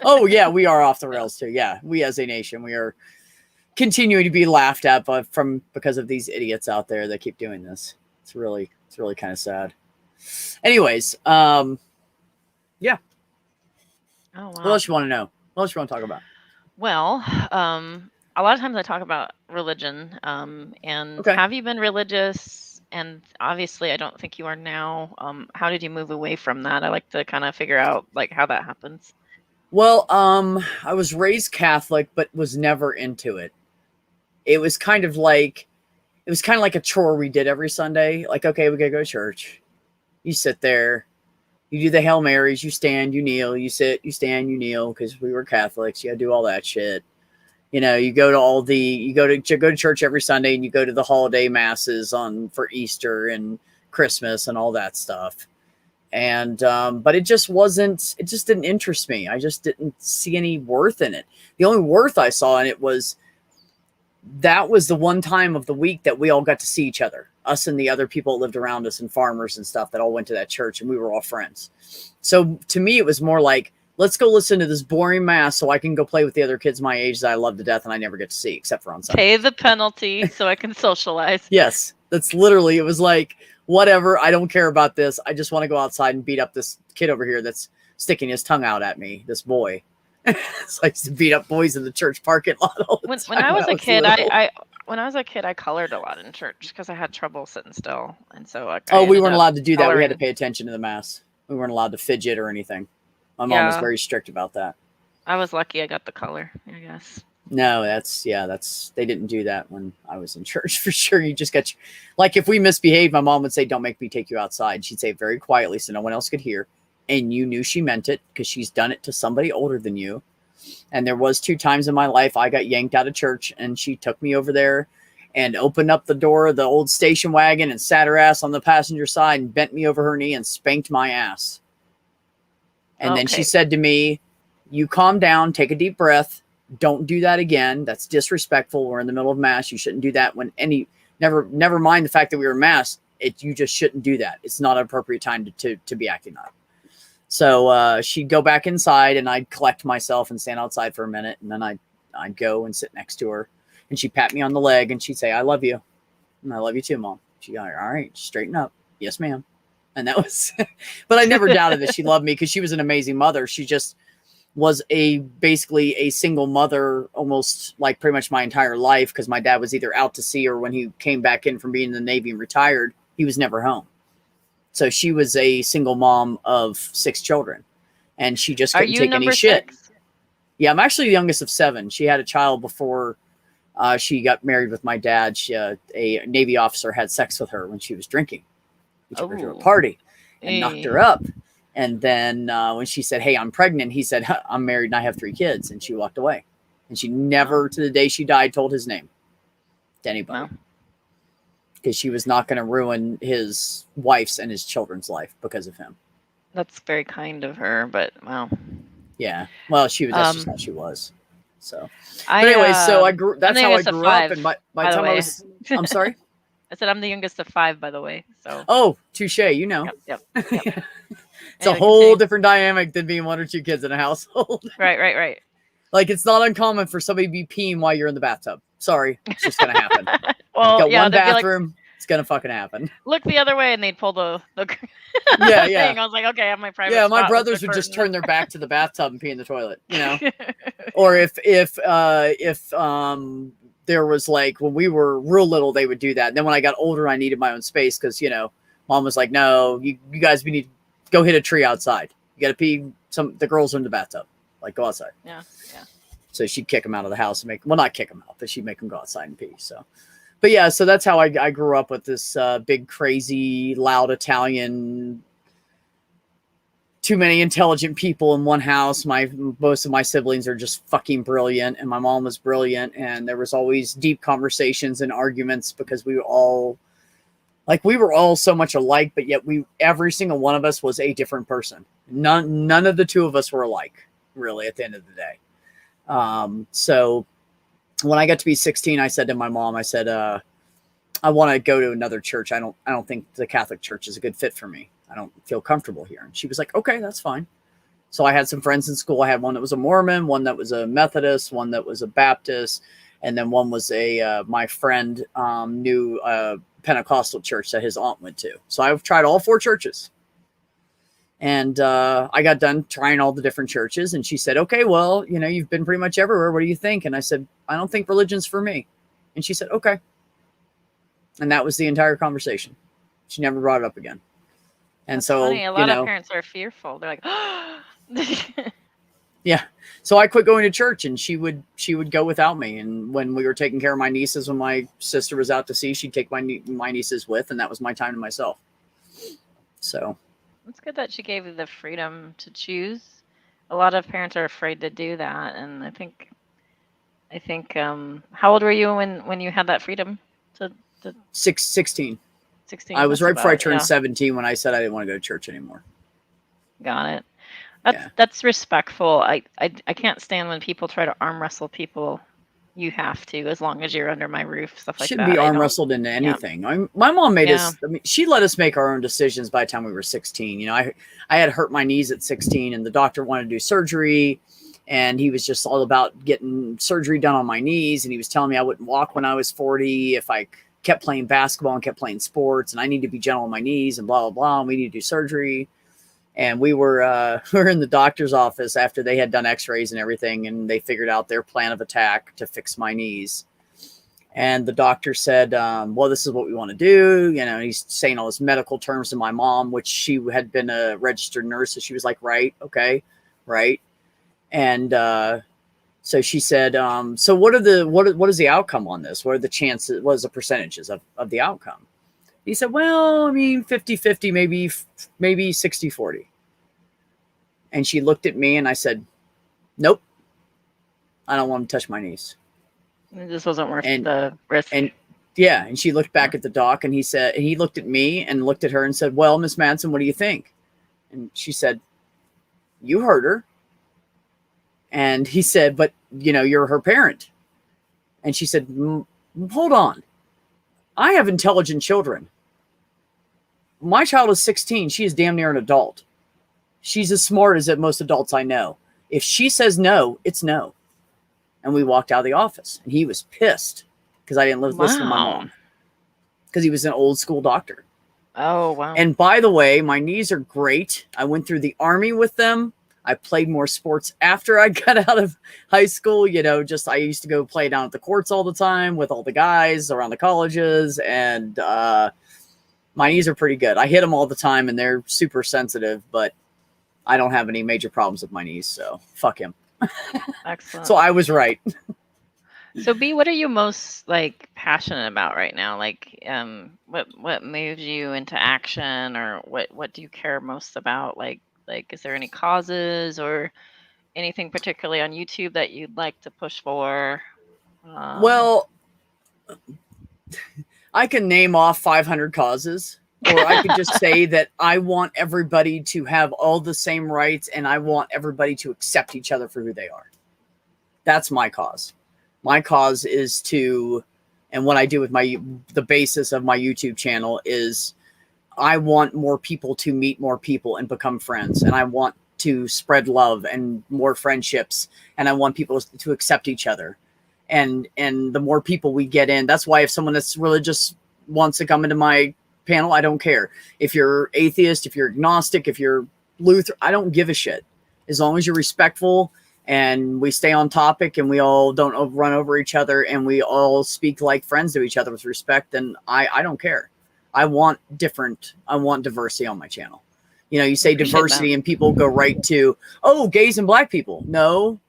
Oh, yeah, we are off the rails too. Yeah, we as a nation, we are continuing to be laughed at because of these idiots out there that keep doing this. It's really kind of sad. Anyways, yeah. Oh, wow. What else you want to know? What else you want to talk about? Well, a lot of times I talk about religion, and have you been religious? And obviously I don't think you are now. How did you move away from that? I like to kind of figure out like how that happens. Well, I was raised Catholic, but was never into it. It was kind of like a chore we did every Sunday. Like, okay, we gotta go to church. You sit there, you do the Hail Marys, you stand, you kneel, you sit, you stand, you kneel, because we were Catholics. You gotta do all that shit. You know, you go to church every Sunday, and you go to the holiday masses for Easter and Christmas and all that stuff. And but it just didn't interest me. I just didn't see any worth in it. The only worth I saw in it was that was the one time of the week that we all got to see each other, us and the other people that lived around us and farmers and stuff that all went to that church, and we were all friends. So to me, it was more like, let's go listen to this boring mass so I can go play with the other kids my age that I love to death and I never get to see, except for on Sunday. Pay the penalty so I can socialize. Yes, that's literally, it was like, whatever, I don't care about this. I just want to go outside and beat up this kid over here that's sticking his tongue out at me, this boy. So I used to beat up boys in the church parking lot all the time. When I was a kid, when I was a kid, I colored a lot in church because I had trouble sitting still. And so we weren't allowed to do that. We had to pay attention to the mass. We weren't allowed to fidget or anything. My mom was very strict about that. I was lucky I got the color, I guess. No, they didn't do that when I was in church for sure. You just got like, if we misbehaved, my mom would say, don't make me take you outside. She'd say it very quietly so no one else could hear. And you knew she meant it because she's done it to somebody older than you. And there was 2 times in my life I got yanked out of church, and she took me over there and opened up the door of the old station wagon and sat her ass on the passenger side and bent me over her knee and spanked my ass. And then she said to me, you calm down, take a deep breath. Don't do that again. That's disrespectful. We're in the middle of mass. You shouldn't do that never mind the fact that we were mass. You just shouldn't do that. It's not an appropriate time to be acting up. So she'd go back inside and I'd collect myself and stand outside for a minute. And then I'd go and sit next to her. And she'd pat me on the leg and she'd say, I love you. And I love you too, Mom. She'd go, all right, straighten up. Yes, ma'am. And that was, but I never doubted that she loved me because she was an amazing mother. She just was basically a single mother almost like pretty much my entire life because my dad was either out to sea or when he came back in from being in the Navy and retired, he was never home. So she was a single mom of 6 children and she just couldn't take any shit. 6? Yeah, I'm actually the youngest of 7. She had a child before she got married with my dad. A Navy officer had sex with her when she was drinking. We took her to a party and knocked her up. And then when she said, hey, I'm pregnant, he said, I'm married and I have 3 kids. And she walked away. And she never, to the day she died, told his name to anybody. Because she was not going to ruin his wife's and his children's life because of him. That's very kind of her, but wow. Yeah. Well, that's just how she was. So, but anyway, so I grew, that's how I grew up. And by the time I was, I'm sorry. I said I'm the youngest of 5, by the way. So. Oh, touche, you know. Yep. It's a whole different dynamic than being 1 or 2 kids in a household. Right. Like it's not uncommon for somebody to be peeing while you're in the bathtub. Sorry, it's just gonna happen. Well, you got one bathroom. Like, it's gonna fucking happen. Look the other way, and they'd pull the yeah. thing. I was like, okay, I have my private. Yeah, my brothers would just turn their back to the bathtub and pee in the toilet. You know, or if there was like when we were real little, they would do that. And then when I got older, I needed my own space because Mom was like, no, you guys, we need to go hit a tree outside. You got to pee. The girls are in the bathtub. Like go outside. Yeah. So she'd kick them out of the house and not kick them out, but she'd make them go outside and pee. So, but yeah, so that's how I grew up with this big, crazy, loud Italian, too many intelligent people in one house. Most of my siblings are just fucking brilliant. And my mom was brilliant. And there was always deep conversations and arguments because we were all so much alike, but yet every single one of us was a different person. None of the 2 of us were alike, really, at the end of the day. So when I got to be 16, I said to my mom, I said, I want to go to another church. I don't think the Catholic Church is a good fit for me. I don't feel comfortable here. And she was like, okay, that's fine. So I had some friends in school. I had one that was a Mormon, one that was a Methodist, one that was a Baptist. And then one was my friend knew a Pentecostal church that his aunt went to. So I've tried all 4 churches. And I got done trying all the different churches. And she said, okay, well, you've been pretty much everywhere. What do you think? And I said, I don't think religion's for me. And she said, okay. And that was the entire conversation. She never brought it up again. And That's funny. A lot of parents are fearful. They're like, yeah. So I quit going to church and she would go without me. And when we were taking care of my nieces, when my sister was out to sea, she'd take my nieces with, and that was my time to myself. So. It's good that she gave you the freedom to choose. A lot of parents are afraid to do that, and I think how old were you when you had that freedom to 16. 16. I was right before I turned 17 when I said I didn't want to go to church anymore. Got it. That's respectful. I can't stand when people try to arm wrestle people. You have to, as long as you're under my roof, stuff like that. Shouldn't be arm wrestled into anything. Yeah. My mom made us. I mean, she let us make our own decisions by the time we were 16. I had hurt my knees at 16, and the doctor wanted to do surgery, and he was just all about getting surgery done on my knees. And he was telling me I wouldn't walk when I was 40 if I kept playing basketball and kept playing sports, and I need to be gentle on my knees and blah blah blah. And we need to do surgery. And we were in the doctor's office after they had done x-rays and everything, and they figured out their plan of attack to fix my knees. And the doctor said, well, this is what we want to do. He's saying all this medical terms to my mom, which she had been a registered nurse. So she was like, right. Okay. Right. And so she said, so what is the outcome on this? What are the chances? What is the percentages of the outcome? He said, well, I mean, 50-50, maybe 60-40. And she looked at me and I said, nope, I don't want to touch my knees. This wasn't worth the risk. And she looked back at the doc and he looked at me and looked at her and said, well, Miss Madsen, what do you think? And she said, you heard her. And he said, but you're her parent. And she said, hold on. I have intelligent children. My child is 16. She is damn near an adult. She's as smart as most adults I know. If she says no, it's no. And we walked out of the office, and he was pissed because I didn't listen to my Wow. mom, because he was an old school doctor. Oh, wow. And by the way, my knees are great. I went through the Army with them. I played more sports after I got out of high school. You know, just I used to go play down at the courts all the time with all the guys around the colleges, and my knees are pretty good. I hit them all the time, and they're super sensitive, but I don't have any major problems with my knees, so fuck him. Excellent. So I was right. So B, what are you most like passionate about right now? Like, what moves you into action, or what do you care most about? Like, is there any causes or anything particularly on YouTube that you'd like to push for? Well, I can name off 500 causes, or I could just say that I want everybody to have all the same rights, and I want everybody to accept each other for who they are. That's my cause. My cause is to, and what I do with the basis of my YouTube channel is I want more people to meet more people and become friends. And I want to spread love and more friendships. And I want people to accept each other. And the more people we get in, that's why if someone that's religious wants to come into my panel, I don't care. If you're atheist, if you're agnostic, if you're Lutheran, I don't give a shit. As long as you're respectful and we stay on topic and we all don't run over each other and we all speak like friends to each other with respect, then I don't care. I want diversity on my channel. You know, you say diversity and people go right to, oh, gays and black people. No.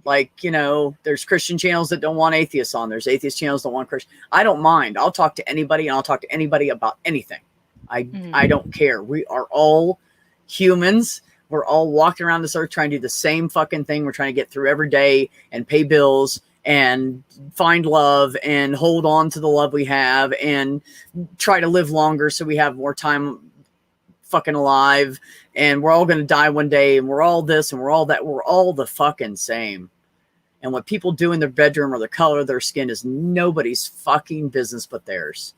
Like, you know, there's Christian channels that don't want atheists on. There's atheist channels that want Christian. I don't mind. I'll talk to anybody, and I'll talk to anybody about anything. I don't care. We are all humans. We're all walking around this earth trying to do the same fucking thing. We're trying to get through every day and pay bills and find love and hold on to the love we have and try to live longer so we have more time fucking alive. And we're all going to die one day, and we're all this and we're all that. We're all the fucking same. And what people do in their bedroom or the color of their skin is nobody's fucking business but theirs.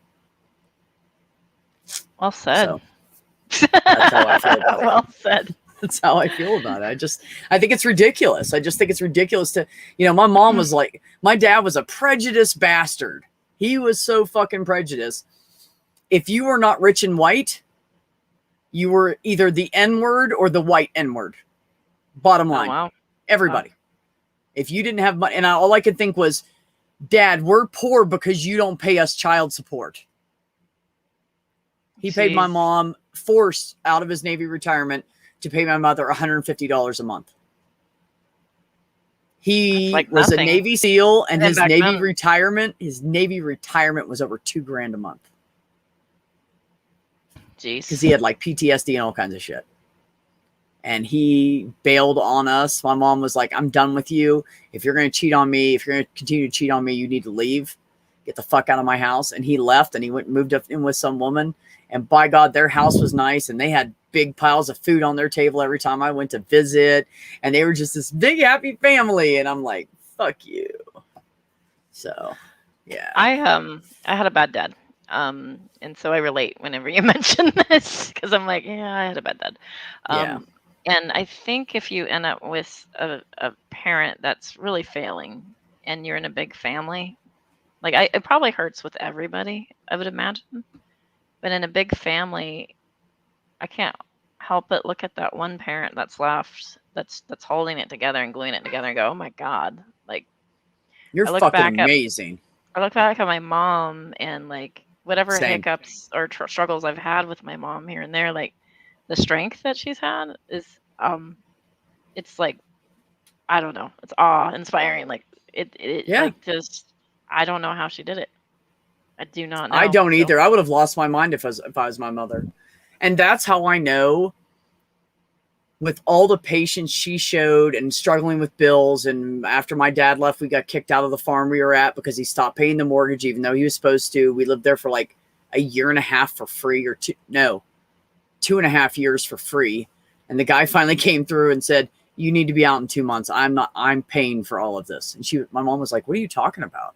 Well said. So, that's how I feel about it. Well said. That's how I feel about it. I think it's ridiculous. I just think it's ridiculous to, you know, my mom was like, my dad was a prejudiced bastard. He was so fucking prejudiced. If you were not rich and white, you were either the N-word or the white N-word. Bottom line. Oh, wow. Everybody. Wow. If you didn't have money, and all I could think was, Dad, we're poor because you don't pay us child support. He paid my mom, forced out of his Navy retirement, to pay my mother $150 a month. He was a Navy SEAL, and his Navy retirement was over $2,000 a month. Jeez. Because he had like PTSD and all kinds of shit. And he bailed on us. My mom was like, I'm done with you. If you're going to cheat on me, if you're going to continue to cheat on me, you need to leave. Get the fuck out of my house. And he left, and he went and moved up in with some woman. And by God, their house was nice, and they had big piles of food on their table every time I went to visit. And they were just this big, happy family. And I'm like, fuck you. So, yeah. I had a bad dad. And so I relate whenever you mention this, because I'm like, yeah, I had a bad dad. And I think if you end up with a parent that's really failing and you're in a big family, like it probably hurts with everybody, I would imagine. But in a big family, I can't help but look at that one parent that's left, that's holding it together and gluing it together and go, oh my God, like you're fucking amazing. I look back at my mom and like whatever hiccups or struggles I've had with my mom here and there, like the strength that she's had is, it's like, I don't know, it's awe-inspiring. Like it like just, I don't know how she did it. I do not know. I don't either. I would have lost my mind if I was my mother. And that's how I know, with all the patience she showed and struggling with bills. And after my dad left, we got kicked out of the farm we were at because he stopped paying the mortgage, even though he was supposed to. We lived there for like a year and a half for free, or 2.5 years for free. And the guy finally came through and said, you need to be out in 2 months. I'm paying for all of this. And my mom was like, what are you talking about?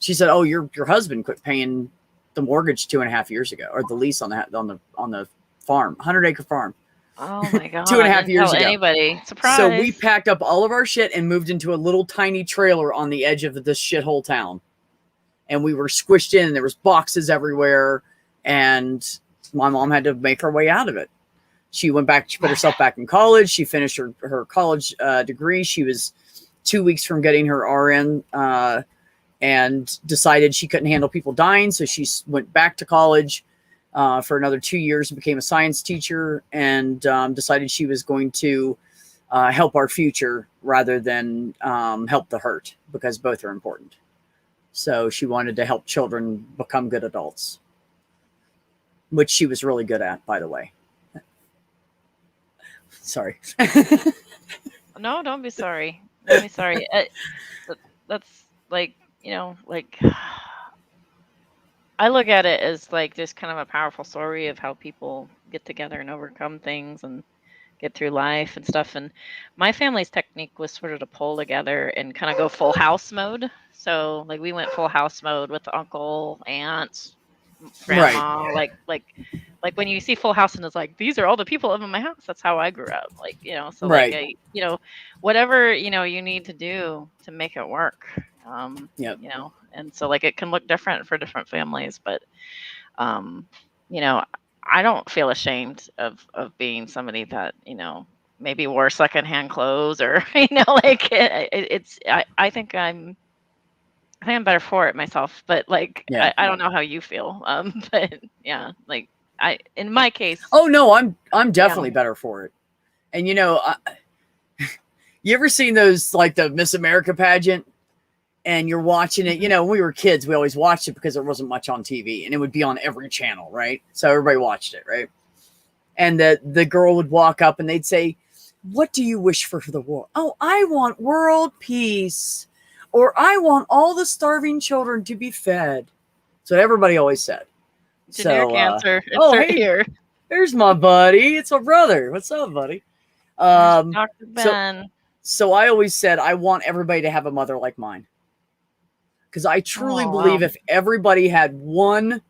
She said, oh, your husband quit paying the mortgage 2.5 years ago, or the lease on the farm, 100-acre farm. Oh my God. 2.5 Didn't years tell ago. anybody. Surprise. So we packed up all of our shit and moved into a little tiny trailer on the edge of this shithole town. And we were squished in, and there was boxes everywhere. And my mom had to make her way out of it. She went back, she put herself back in college. She finished her college degree. She was 2 weeks from getting her RN and decided she couldn't handle people dying. So she went back to college for another 2 years and became a science teacher, and decided she was going to help our future rather than help the hurt, because both are important. So she wanted to help children become good adults, which she was really good at, by the way. Sorry. No, don't be sorry. Don't be sorry. That's like, like, I look at it as like just kind of a powerful story of how people get together and overcome things and get through life and stuff. And my family's technique was sort of to pull together and kind of go full house mode. So like we went full house mode with uncle, aunts, grandma, like when you see Full House and it's like, these are all the people live in my house. That's how I grew up. Like, so Right. like, whatever, you need to do to make it work. Yep. And so like it can look different for different families, but, I don't feel ashamed of being somebody that, maybe wore secondhand clothes or, like I think I'm better for it myself, but like, Yeah. I don't know how you feel. But yeah, like in my case. Oh no, I'm definitely better for it. And you ever seen those, like the Miss America pageant, and you're watching it, when we were kids, we always watched it because there wasn't much on TV, and it would be on every channel, right? So everybody watched it, right? And the girl would walk up and they'd say, "What do you wish for the world?" "Oh, I want world peace," or "I want all the starving children to be fed." So everybody always said. Generic answer. Hey, here. There's my buddy. It's my brother. What's up, buddy? Dr. Ben. So I always said I want everybody to have a mother like mine. Because I truly believe if everybody had one,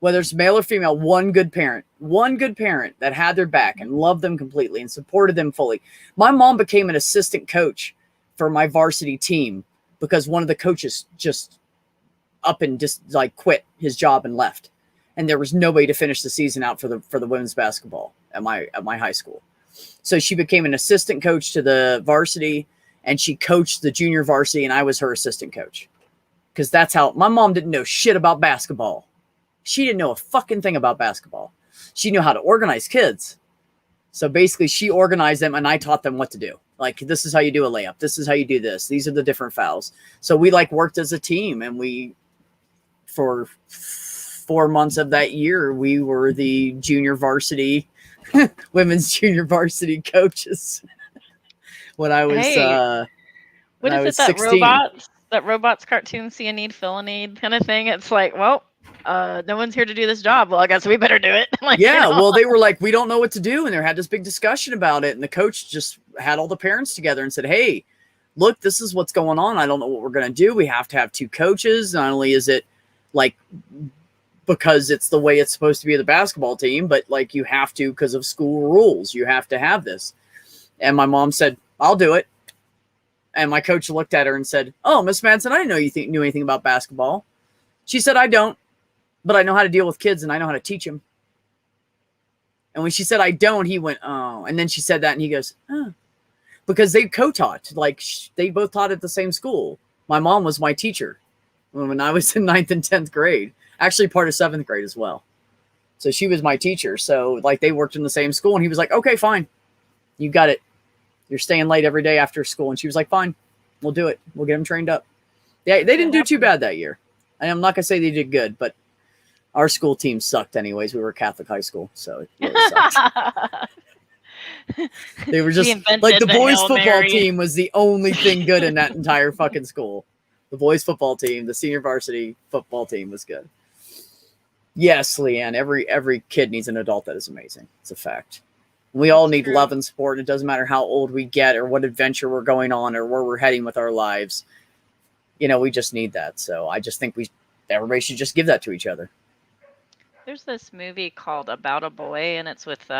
whether it's male or female, one good parent that had their back and loved them completely and supported them fully. My mom became an assistant coach for my varsity team because one of the coaches just up and just like quit his job and left. And there was nobody to finish the season out for the women's basketball at my high school. So she became an assistant coach to the varsity, and she coached the junior varsity, and I was her assistant coach. Because that's how my mom didn't know shit about basketball. She didn't know a fucking thing about basketball. She knew how to organize kids. So basically she organized them and I taught them what to do. Like, this is how you do a layup. This is how you do this. These are the different fouls. So we like worked as a team, and we, for 4 months of that year, we were the junior varsity, women's junior varsity coaches. When I was, what is it, that 16. Robots cartoon, see a need, fill a need kind of thing? It's like, well, no one's here to do this job. Well, I guess we better do it. Like, yeah, well, they were like, we don't know what to do. And they had this big discussion about it. And the coach just had all the parents together and said, "Hey, look, this is what's going on. I don't know what we're going to do. We have to have 2 coaches. Not only is it like because it's the way it's supposed to be the basketball team, but like you have to, because of school rules, you have to have this." And my mom said, "I'll do it." And my coach looked at her and said, "Oh, Miss Manson, I didn't know you knew anything about basketball." She said, "I don't, but I know how to deal with kids and I know how to teach them." And when she said, "I don't," he went, "Oh." And then she said that and he goes, "Oh." Because they co-taught, like they both taught at the same school. My mom was my teacher when I was in 9th and 10th grade, actually part of 7th grade as well. So she was my teacher. So like they worked in the same school, and he was like, "Okay, fine. You got it. You're staying late every day after school." And she was like, "Fine, we'll do it. We'll get them trained up." They didn't do too bad that year. And I'm not going to say they did good, but our school team sucked anyways. We were a Catholic high school, so it really sucked. They were just like the boys football team was the only thing good in that entire fucking school. The boys football team, the senior varsity football team was good. Yes, Leanne, every kid needs an adult that is amazing. It's a fact. We all need love and support. It doesn't matter how old we get or what adventure we're going on or where we're heading with our lives. We just need that. So I just think everybody should just give that to each other. There's this movie called About a Boy, and it's with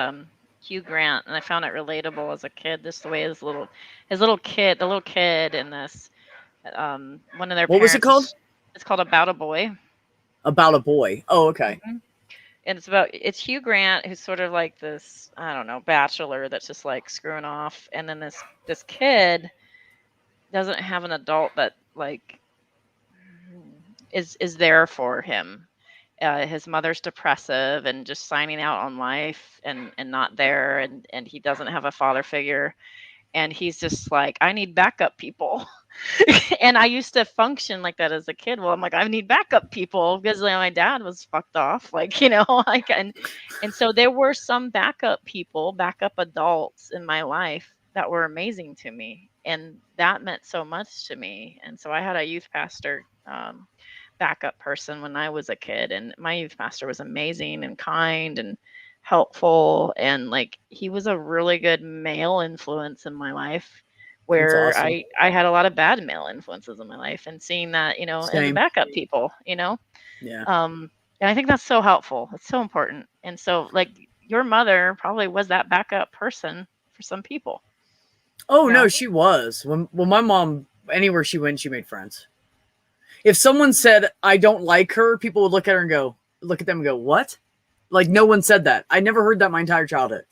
Hugh Grant, and I found it relatable as a kid. Just the way the little kid in this, one of their What was it parents called? it's called About a Boy. About a boy. Oh, okay. Mhm. And it's Hugh Grant, who's sort of like this, I don't know, bachelor that's just like screwing off, and then this kid doesn't have an adult that like is there for him. His mother's depressive and just signing out on life and not there, and he doesn't have a father figure, and he's just like, I need backup people. And I used to function like that as a kid. Well, I'm like, I need backup people because my dad was fucked off, like, like, and so there were some backup people, backup adults in my life that were amazing to me, and that meant so much to me. And so I had a youth pastor, backup person when I was a kid, and my youth pastor was amazing and kind and helpful, and like he was a really good male influence in my life, That's where awesome. I had a lot of bad male influences in my life, and seeing that, as a Same. backup people, Yeah. and I think that's so helpful. It's so important. And so like your mother probably was that backup person for some people. Oh you no, know? she was. When my mom, anywhere she went, she made friends. If someone said I don't like her, people would look at them and go, "What?" Like no one said that. I never heard that my entire childhood.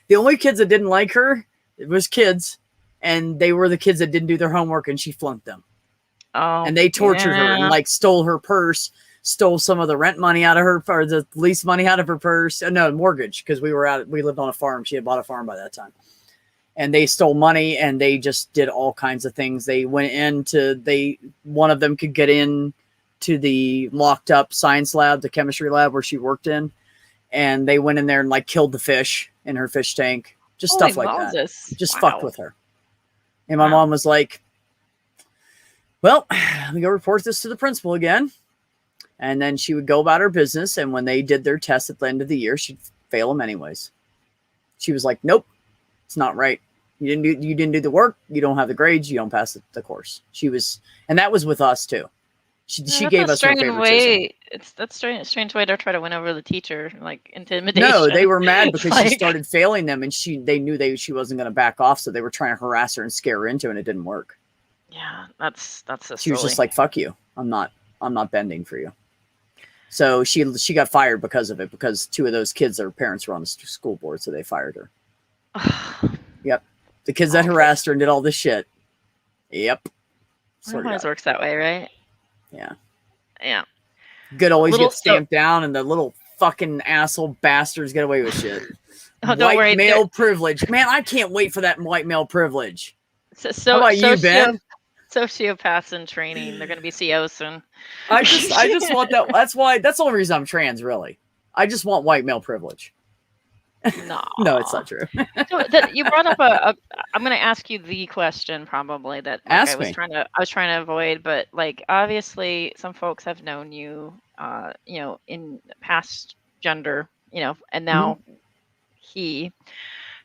The only kids that didn't like her, it was kids, and they were the kids that didn't do their homework, and she flunked them. Oh, And they tortured her and yeah. like stole her purse, stole some of the rent money out of her, or the lease money out of her purse. No, mortgage, because we lived on a farm. She had bought a farm by that time. And they stole money, and they just did all kinds of things. They went one of them could get in to the locked up science lab, the chemistry lab where she worked in. And they went in there and like killed the fish in her fish tank. Just Holy stuff like that. Moses. Just Wow. fucked with her. And my Wow. mom was like, well, let me go report this to the principal again. And then she would go about her business. And when they did their tests at the end of the year, she'd fail them anyways. She was like, nope, it's not right. You didn't do the work. You don't have the grades. You don't pass the course. And that was with us too. She gave us her favoritism. That's strange way to try to win over the teacher, like intimidation. No, they were mad because Like, she started failing them, and they knew she wasn't going to back off, so they were trying to harass her and scare her into it, and it didn't work. yeah, that's so She was silly. just like, "Fuck you! I'm not bending for you." So she got fired because of it, because two of those kids, their parents were on the school board, so they fired her. Yep, the kids that harassed her and did all this shit. Yep, It always works that way, right? Yeah. Yeah. Good always gets stamped down, and the little fucking asshole bastards get away with shit. Oh, don't worry, male privilege. Man, I can't wait for that white male privilege. So how about you, Ben? Sociopaths in training. They're going to be CEOs soon. I just want that. That's the only reason I'm trans, really. I just want white male privilege. No. No, it's not true. So you brought up I'm going to ask you the question probably that I was trying to avoid, but like obviously some folks have known you, in past gender, and now he.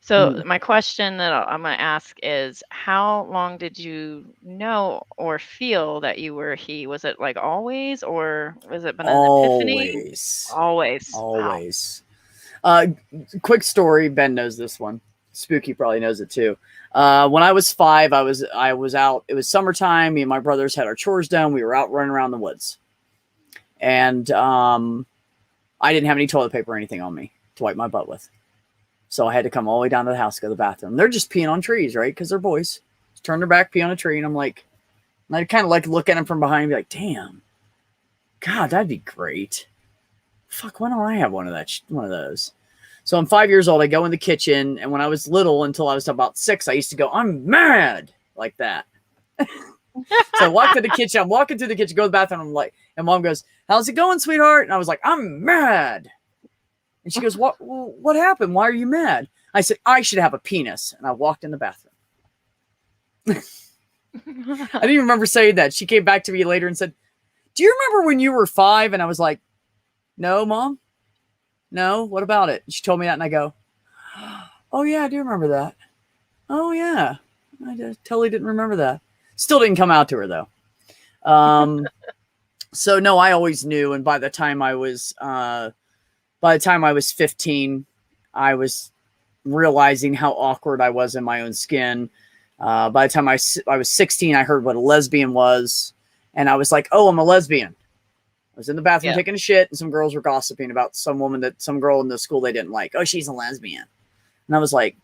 So my question that I'm going to ask is, how long did you know or feel that you were he? Was it like always, or was it been an epiphany? Always. Quick story. Ben knows this one. Spooky probably knows it too. When I was 5, I was out. It was summertime. Me and my brothers had our chores done. We were out running around the woods, and I didn't have any toilet paper or anything on me to wipe my butt with. So I had to come all the way down to the house to go to the bathroom. They're just peeing on trees, right? Because they're boys. Just turn their back, pee on a tree, and I'm like, and I kind of like look at them from behind and be like, damn, God, that'd be great. Fuck, why don't I have one of those? So I'm 5 years old. I go in the kitchen, and when I was little, until I was about 6, I used to go, I'm mad, like that. So I walk to the kitchen. I'm walking through the kitchen, go to the bathroom. I'm like, and Mom goes, how's it going, sweetheart? And I was like, I'm mad. And she goes, what happened? Why are you mad? I said, I should have a penis. And I walked in the bathroom. I didn't even remember saying that. She came back to me later and said, do you remember when you were 5? And I was like, no, Mom. No, what about it? She told me that, and I go, oh, yeah, I do remember that. Oh, yeah. I totally didn't remember that. Still didn't come out to her, though. So, no, I always knew. And by the time I was 15, I was realizing how awkward I was in my own skin. By the time I was 16, I heard what a lesbian was. And I was like, oh, I'm a lesbian. I was in the bathroom taking a shit, and some girls were gossiping about some girl in the school they didn't like. Oh, she's a lesbian. And I was like,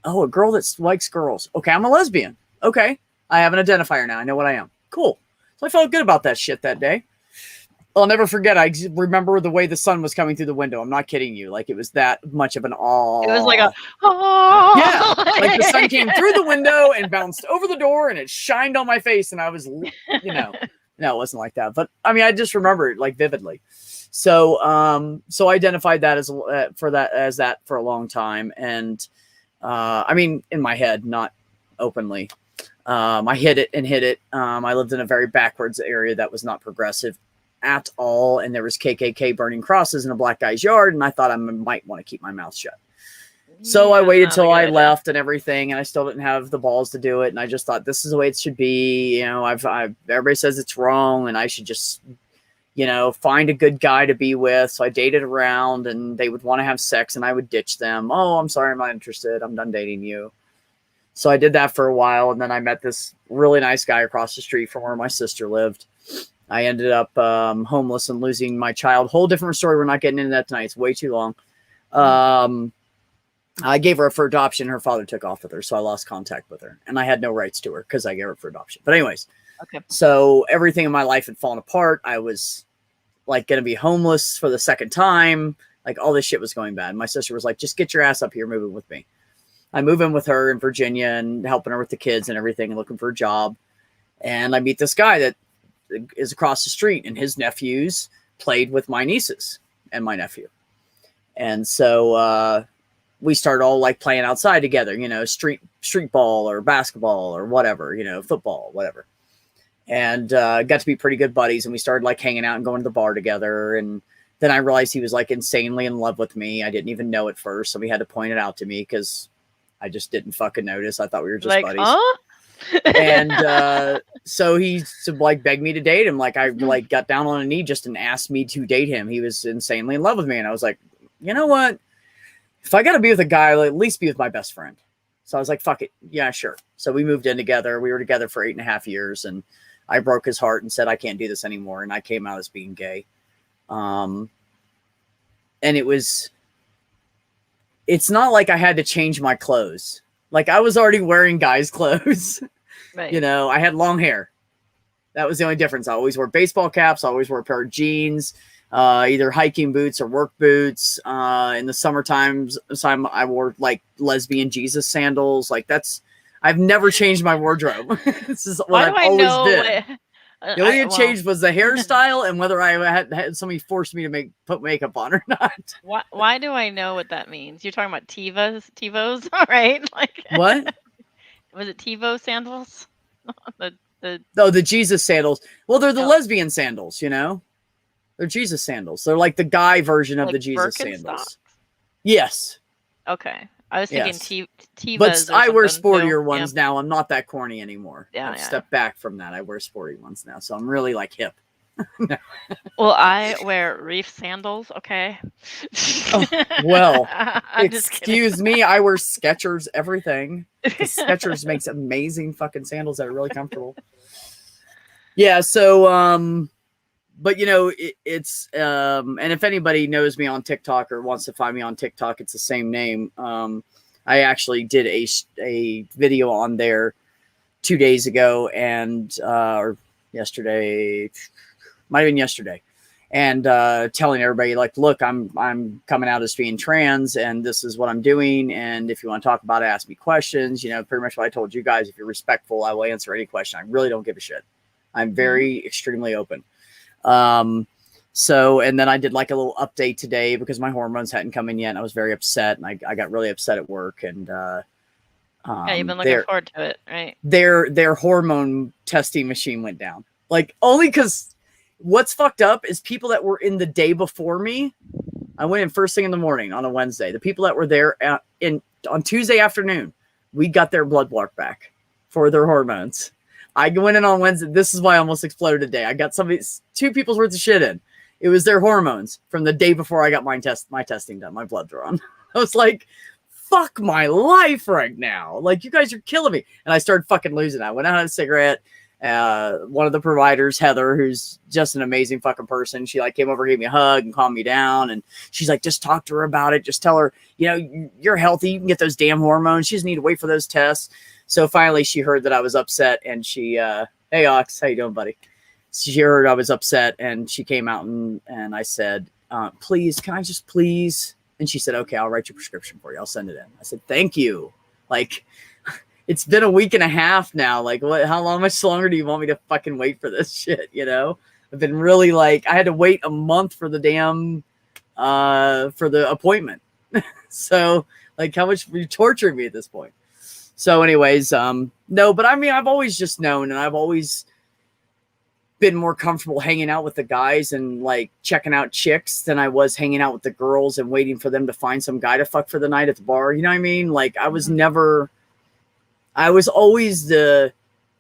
oh, a girl that likes girls. Okay, I'm a lesbian. Okay, I have an identifier now. I know what I am. Cool. So I felt good about that shit that day. I'll never forget. I remember the way the sun was coming through the window. I'm not kidding you. Like, it was that much of an awe. It was like a, oh. Yeah. Like the sun came through the window and bounced over the door, and it shined on my face. And I was, you know, no, it wasn't like that. But I mean, I just remember it like vividly. So, so I identified that as that for a long time. And, I mean, in my head, not openly. I hid it. I lived in a very backwards area that was not progressive at all, and there was KKK burning crosses in a black guy's yard, and I thought I might want to keep my mouth shut. So I waited till I left and everything, and I still didn't have the balls to do it, and I just thought this is the way it should be. You know, everybody says it's wrong, and I should just, you know, find a good guy to be with. So I dated around, and they would want to have sex, and I would ditch them. Oh, I'm sorry, I'm not interested. I'm done dating you. So I did that for a while, and then I met this really nice guy across the street from where my sister lived. I ended up homeless and losing my child. Whole different story. We're not getting into that tonight. It's way too long. I gave her up for adoption. Her father took off with her, so I lost contact with her. And I had no rights to her because I gave her up for adoption. But anyways, okay. So everything in my life had fallen apart. I was like going to be homeless for the second time. Like, all this shit was going bad. My sister was like, just get your ass up here, move in with me. I move in with her in Virginia and helping her with the kids and everything and looking for a job. And I meet this guy that is across the street, and his nephews played with my nieces and my nephew. And so we started all like playing outside together, you know, street ball or basketball or whatever, you know, football, whatever. And got to be pretty good buddies, and we started like hanging out and going to the bar together. And then I realized he was like insanely in love with me. I didn't even know at first, so he had to point it out to me because I just didn't fucking notice. I thought we were just like, buddies. Huh? And so he like begged me to date him. Like, I like got down on a knee just and asked me to date him. He was insanely in love with me, and I was like, you know what? If I got to be with a guy, I'll at least be with my best friend. So I was like, fuck it, yeah, sure. So we moved in together. We were together for 8.5 years, and I broke his heart and said I can't do this anymore. And I came out as being gay. And it's not like I had to change my clothes. Like, I was already wearing guys' clothes. Right. You know, I had long hair. That was the only difference. I always wore baseball caps. I always wore a pair of jeans, either hiking boots or work boots. In the summertime, I wore like lesbian Jesus sandals. Like, I've never changed my wardrobe. This is what I've always did. The only change was the hairstyle and whether I had somebody forced me to put makeup on or not. Why do I know what that means? You're talking about TiVos, all right? Like, what? Was it TiVo sandals? The Jesus sandals. Well, they're the lesbian sandals, you know? They're Jesus sandals. They're like the guy version of like the Jesus sandals. Yes. Okay. I was thinking Tevas. But I wear sportier ones now. I'm not that corny anymore. Yeah, I've stepped back from that. I wear sporty ones now. So I'm really like hip. Well, I wear reef sandals, okay? Oh, well, excuse me. I wear Skechers, everything. Skechers makes amazing fucking sandals that are really comfortable. Yeah, so, but you know, it's, and if anybody knows me on TikTok or wants to find me on TikTok, it's the same name. I actually did a video on there 2 days ago and, or yesterday, might have been yesterday, and telling everybody like, look, I'm coming out as being trans, and this is what I'm doing. And if you want to talk about it, ask me questions. You know, pretty much what I told you guys. If you're respectful, I will answer any question. I really don't give a shit. I'm very extremely open. So, and then I did like a little update today because my hormones hadn't come in yet, and I was very upset, and I got really upset at work. And yeah, you've been looking forward to it, right? Their hormone testing machine went down, like only because. What's fucked up is people that were in the day before me. I went in first thing in the morning on a Wednesday. The people that were there on Tuesday afternoon, we got their blood work back for their hormones. I went in on Wednesday. This is why I almost exploded today. I got two people's worth of shit in. It was their hormones from the day before I got my testing done, my blood drawn. I was like, fuck my life right now. Like, you guys are killing me. And I started fucking losing. I went out on a cigarette. One of the providers, Heather, who's just an amazing fucking person, she like came over, gave me a hug and calmed me down. And she's like, just talk to her about it. Just tell her, you know, you're healthy. You can get those damn hormones. She doesn't need to wait for those tests. So finally she heard that I was upset, and she, hey Ox, how you doing, buddy? She heard I was upset, and she came out and I said, please, can I just please? And she said, okay, I'll write your prescription for you. I'll send it in. I said, thank you. Like, it's been a week and a half now. Like, what? How long? Much longer do you want me to fucking wait for this shit? You know, I've been really like, I had to wait a month for the damn, for the appointment. So, like, how much are you torturing me at this point? So, anyways, no, but I mean, I've always just known, and I've always been more comfortable hanging out with the guys and like checking out chicks than I was hanging out with the girls and waiting for them to find some guy to fuck for the night at the bar. You know what I mean? Like, I was never. I was always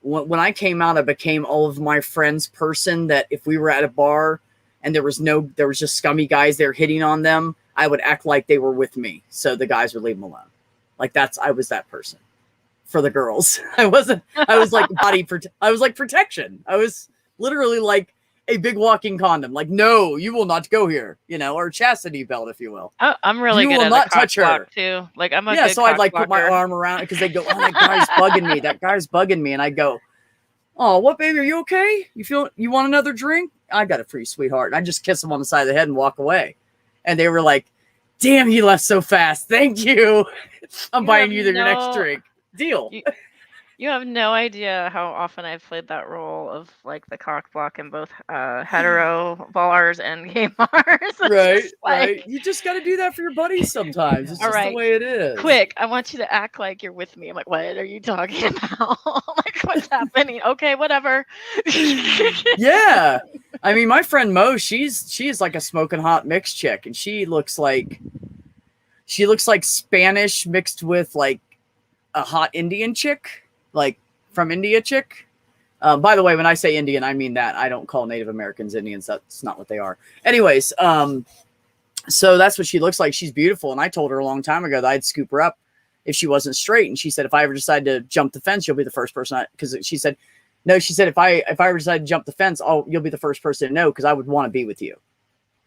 when I came out, I became all of my friends' person that if we were at a bar and there was just scummy guys there hitting on them, I would act like they were with me. So the guys would leave them alone. Like, I was that person for the girls. I was like I was like protection. I was literally like a big walking condom. Like, no, you will not go here, you know, or a chastity belt, if you will. I'm really You good will at not the cock touch her. block too. Like, I'm a good so I'd cock like put my blocker. arm around it because they go, oh, that guy's bugging me. That guy's bugging me. And I go, oh, what, baby? Are you okay? You want another drink? I got it for you, sweetheart. And I just kiss him on the side of the head and walk away. And they were like, damn, he left so fast. Thank you. I'm buying you your next drink. Deal. You have no idea how often I've played that role of like the cock block in both hetero bars and gay bars. Right, Like, right. You just got to do that for your buddies sometimes. It's all just right, the way it is. quick, I want you to act like you're with me. I'm like, what are you talking about? Like, what's happening? Okay, whatever. Yeah. I mean, my friend Mo, she is like a smoking hot mixed chick, and she looks like Spanish mixed with like a hot Indian chick, like from India chick. By the way, when I say Indian, I mean that. I don't call Native Americans Indians. That's not what they are. Anyways, so that's what she looks like. She's beautiful. And I told her a long time ago that I'd scoop her up if she wasn't straight. And she said, if I ever decide to jump the fence, you'll be the first person. Because she said, no, she said, if I ever decide to jump the fence, you'll be the first person to know, because I would want to be with you.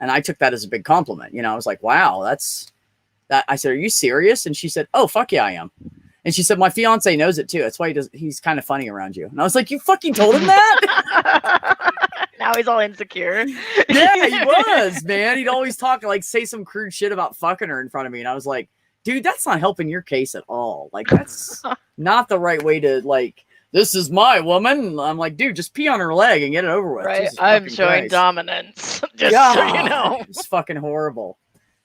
And I took that as a big compliment. You know, I was like, wow, that's that. I said, are you serious? And she said, oh, fuck yeah, I am. And she said, my fiance knows it too. That's why he's kind of funny around you. And I was like, you fucking told him that? Now he's all insecure. Yeah, he was, man. He'd always talk, like, say some crude shit about fucking her in front of me. And I was like, dude, that's not helping your case at all. Like, that's not the right way to, like, this is my woman. I'm like, dude, just pee on her leg and get it over with. Right. Jesus I'm fucking showing Christ. dominance. Just God, so you know. it's fucking horrible.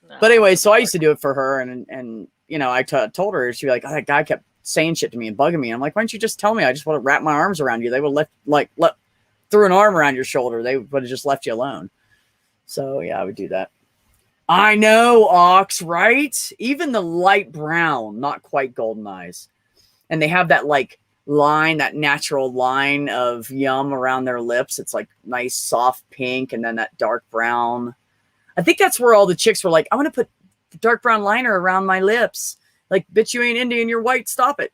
No, But anyway, so I used to do it for her, and you know, I told her, she'd be like, oh, that guy kept saying shit to me and bugging me. I'm like, why don't you just tell me? I just want to wrap my arms around you. They would threw an arm around your shoulder. They would have just left you alone. So yeah, I would do that. I know, Ox, right? Even the light brown, not quite golden eyes. And they have that like line, that natural line of yum around their lips. It's like nice soft pink, and then that dark brown. I think that's where all the chicks were like, I want to put the dark brown liner around my lips. Like, bitch, you ain't Indian, you're white, stop it.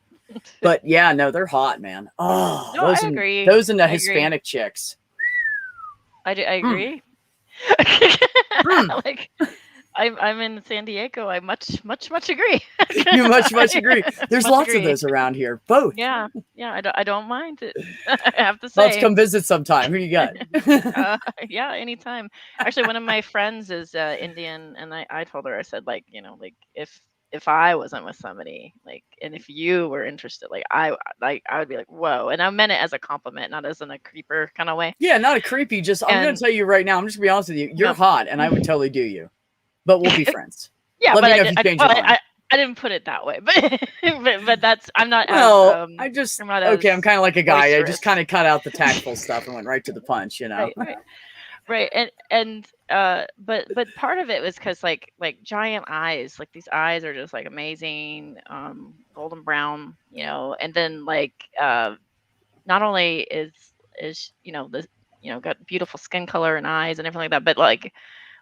But yeah, no, they're hot, man. Oh, No, I agree. Those and the I Hispanic chicks. I agree. Like, I'm in San Diego. I much agree. You much agree. There's Much lots agree. of those around here. Both. Yeah. I don't mind it. I have to Let's say. come visit sometime. Who you got? Yeah, anytime. Actually, one of my friends is Indian, and I told her, I said, like, you know, like if I wasn't with somebody, like, and if you were interested, like I would be like, whoa. And I meant it as a compliment, not as in a creeper kind of way. Yeah, not a creepy. Just I'm gonna tell you right now. I'm just gonna be honest with you. You're hot, and I would totally do you. But we'll be friends. Yeah, Let but me know if you change your mind. I didn't put it that way, but that's I'm not. Well, as, I'm kind of like a guy. I boisterous. just kind of cut out the tactful stuff and went right to the punch. You know. Right. But part of it was because like giant eyes, like these eyes are just like amazing, golden brown, you know, and then like not only is you know got beautiful skin color and eyes and everything like that, but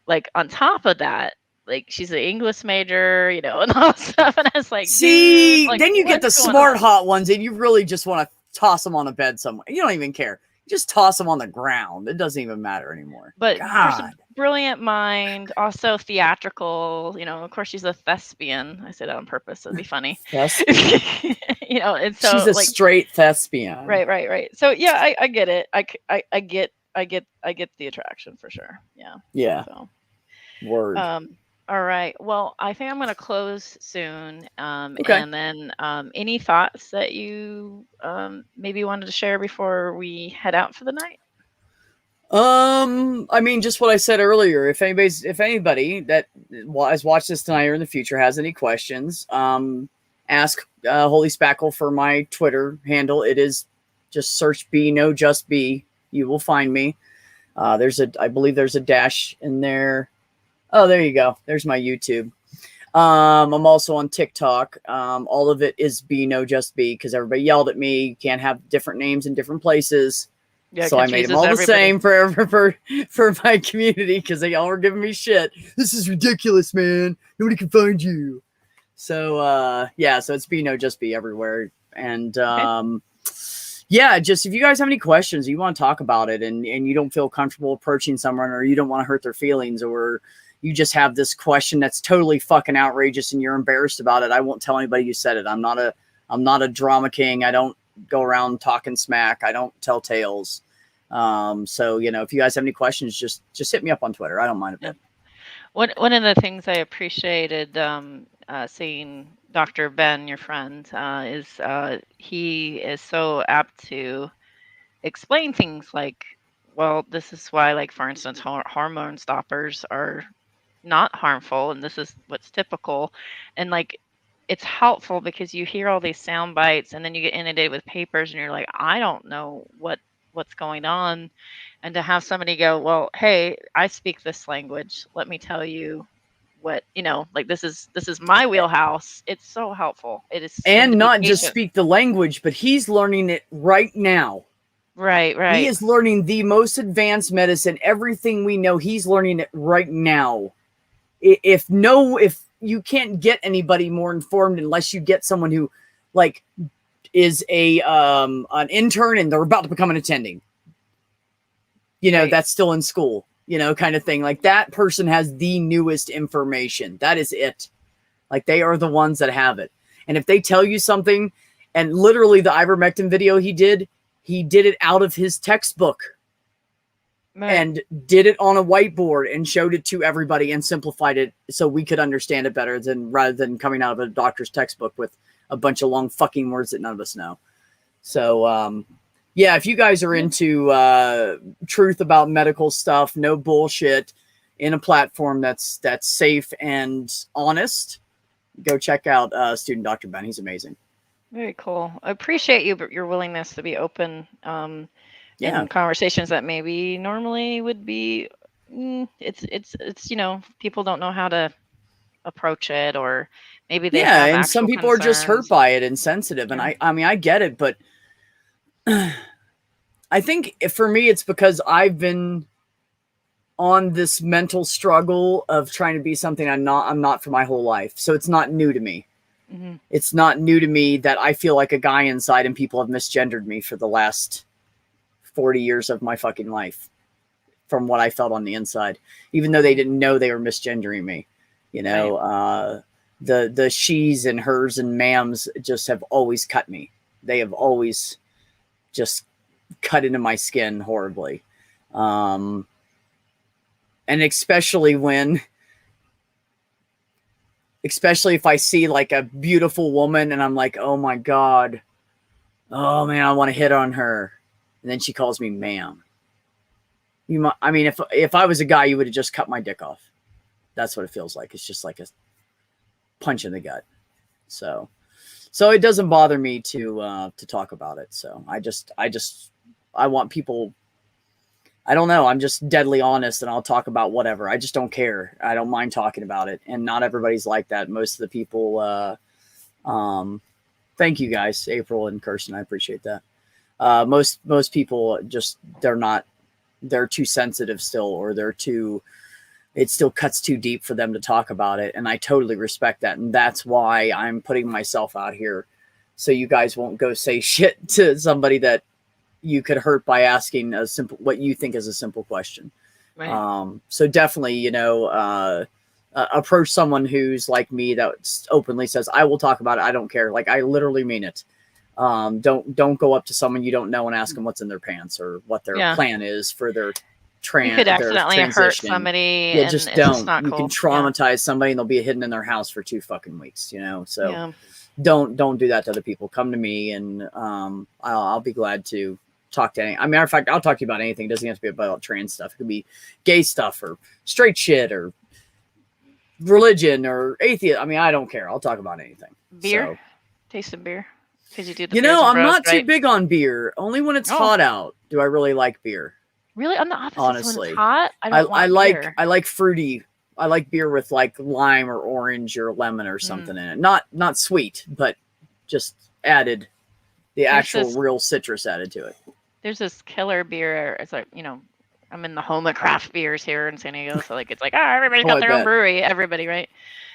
like on top of that, like she's an English major, you know, and all that stuff. And I was like, See, dude, like, then you get the what's going smart on? hot ones, and you really just want to toss them on a bed somewhere. You don't even care. Just toss them on the ground. It doesn't even matter anymore. But just a God. brilliant mind, also theatrical. You know, of course, she's a thespian. I say that on purpose. So it'd be funny. Thespian. You know, and She's so a like, straight thespian. right. So yeah, I get it. I get the attraction for sure. Yeah. Yeah. So. Word. All right. Well, I think I'm going to close soon. Okay. And then any thoughts that you maybe wanted to share before we head out for the night? I mean, just what I said earlier. If anybody that has watched this tonight or in the future has any questions, ask Holy Spackle for my Twitter handle. It is just search B, no, just B. You will find me. I believe there's a dash in there. Oh, there you go. There's my YouTube. I'm also on TikTok. All of it is B, no, just B, because everybody yelled at me. You can't have different names in different places. Yeah, so I made them all the same for my community, because they all were giving me shit. This is ridiculous, man. Nobody can find you. So yeah, so it's B, no, just B everywhere. And yeah, just if you guys have any questions, you want to talk about it, and you don't feel comfortable approaching someone, or you don't want to hurt their feelings, or you just have this question that's totally fucking outrageous and you're embarrassed about it, I won't tell anybody you said it. I'm not a drama king. I don't go around talking smack. I don't tell tales. So, you know, if you guys have any questions, just hit me up on Twitter. I don't mind a bit. One of the things I appreciated seeing Dr. Ben, your friend, is he is so apt to explain things like, well, this is why, like, for instance, hormone stoppers are not harmful, and this is what's typical. And like, it's helpful because you hear all these sound bites, and then you get inundated with papers, and you're like, I don't know what's going on. And to have somebody go, well, hey, I speak this language, let me tell you what, you know, like, this is my wheelhouse. It's so helpful. It is. And not just speak the language, but he's learning it right now. Right. He is learning the most advanced medicine. Everything we know, he's learning it right now. If you can't get anybody more informed unless you get someone who, like, is an intern and they're about to become an attending. You know, that's still in school, you know, kind of thing. Like, that person has the newest information. That is it. Like, they are the ones that have it. And if they tell you something, and literally the ivermectin video he did it out of his textbook. Right. And did it on a whiteboard and showed it to everybody and simplified it so we could understand it better rather than coming out of a doctor's textbook with a bunch of long fucking words that none of us know. So, yeah, if you guys are into truth about medical stuff, no bullshit, in a platform that's safe and honest, go check out Student Dr. Ben. He's amazing. Very cool. I appreciate your willingness to be open. In conversations that maybe normally would be, it's you know, people don't know how to approach it, or maybe they have and some people concerns. are just hurt by it and sensitive. And I mean, I get it, but I think for me, it's because I've been on this mental struggle of trying to be something I'm not for my whole life. So it's not new to me. Mm-hmm. It's not new to me that I feel like a guy inside and people have misgendered me for the last 40 years of my fucking life, from what I felt on the inside, even though they didn't know they were misgendering me. You know, right. The she's and hers and ma'ams just have always cut me. They have always just cut into my skin horribly. And especially if I see like a beautiful woman and I'm like, oh my God, oh man, I want to hit on her. And then she calls me ma'am. I mean, if I was a guy, you would have just cut my dick off. That's what it feels like. It's just like a punch in the gut. So it doesn't bother me to talk about it. So I want people, I don't know. I'm just deadly honest, and I'll talk about whatever. I just don't care. I don't mind talking about it. And not everybody's like that. Most of the people, thank you guys, April and Kirsten. I appreciate that. Most people just, they're too sensitive still, or they're too it still cuts too deep for them to talk about it. And I totally respect that. And that's why I'm putting myself out here. So you guys won't go say shit to somebody that you could hurt by asking a simple, what you think is a simple question. Right. So definitely, you know, approach someone who's like me that openly says, I will talk about it. I don't care. Like, I literally mean it. Don't go up to someone you don't know and ask them what's in their pants or what their Yeah. plan is for their You could accidentally hurt transition. somebody, Yeah, and just it's don't. just not You cool. can traumatize somebody and they'll be hidden in their house for 2 fucking weeks, you know? So Yeah. don't do that to other people. Come to me and I'll be glad to talk to any. I mean, matter of fact, I'll talk to you about anything. It doesn't have to be about trans stuff. It could be gay stuff or straight shit or religion or atheist. I mean, I don't care. I'll talk about anything. Beer? So, Taste some beer? Because you do the you beers know, and I'm bros, not too right? big on beer. Only when it's Oh. hot out do I really like beer. Really? I'm the opposite. Honestly. When it's hot, I don't want beer. I like fruity. I like beer with like lime or orange or lemon or something in it. Not sweet, but just added the actual real citrus added to it. There's this killer beer. It's like, you know, I'm in the home of craft beers here in San Diego, so like it's like, everybody's got their own brewery. Everybody, right?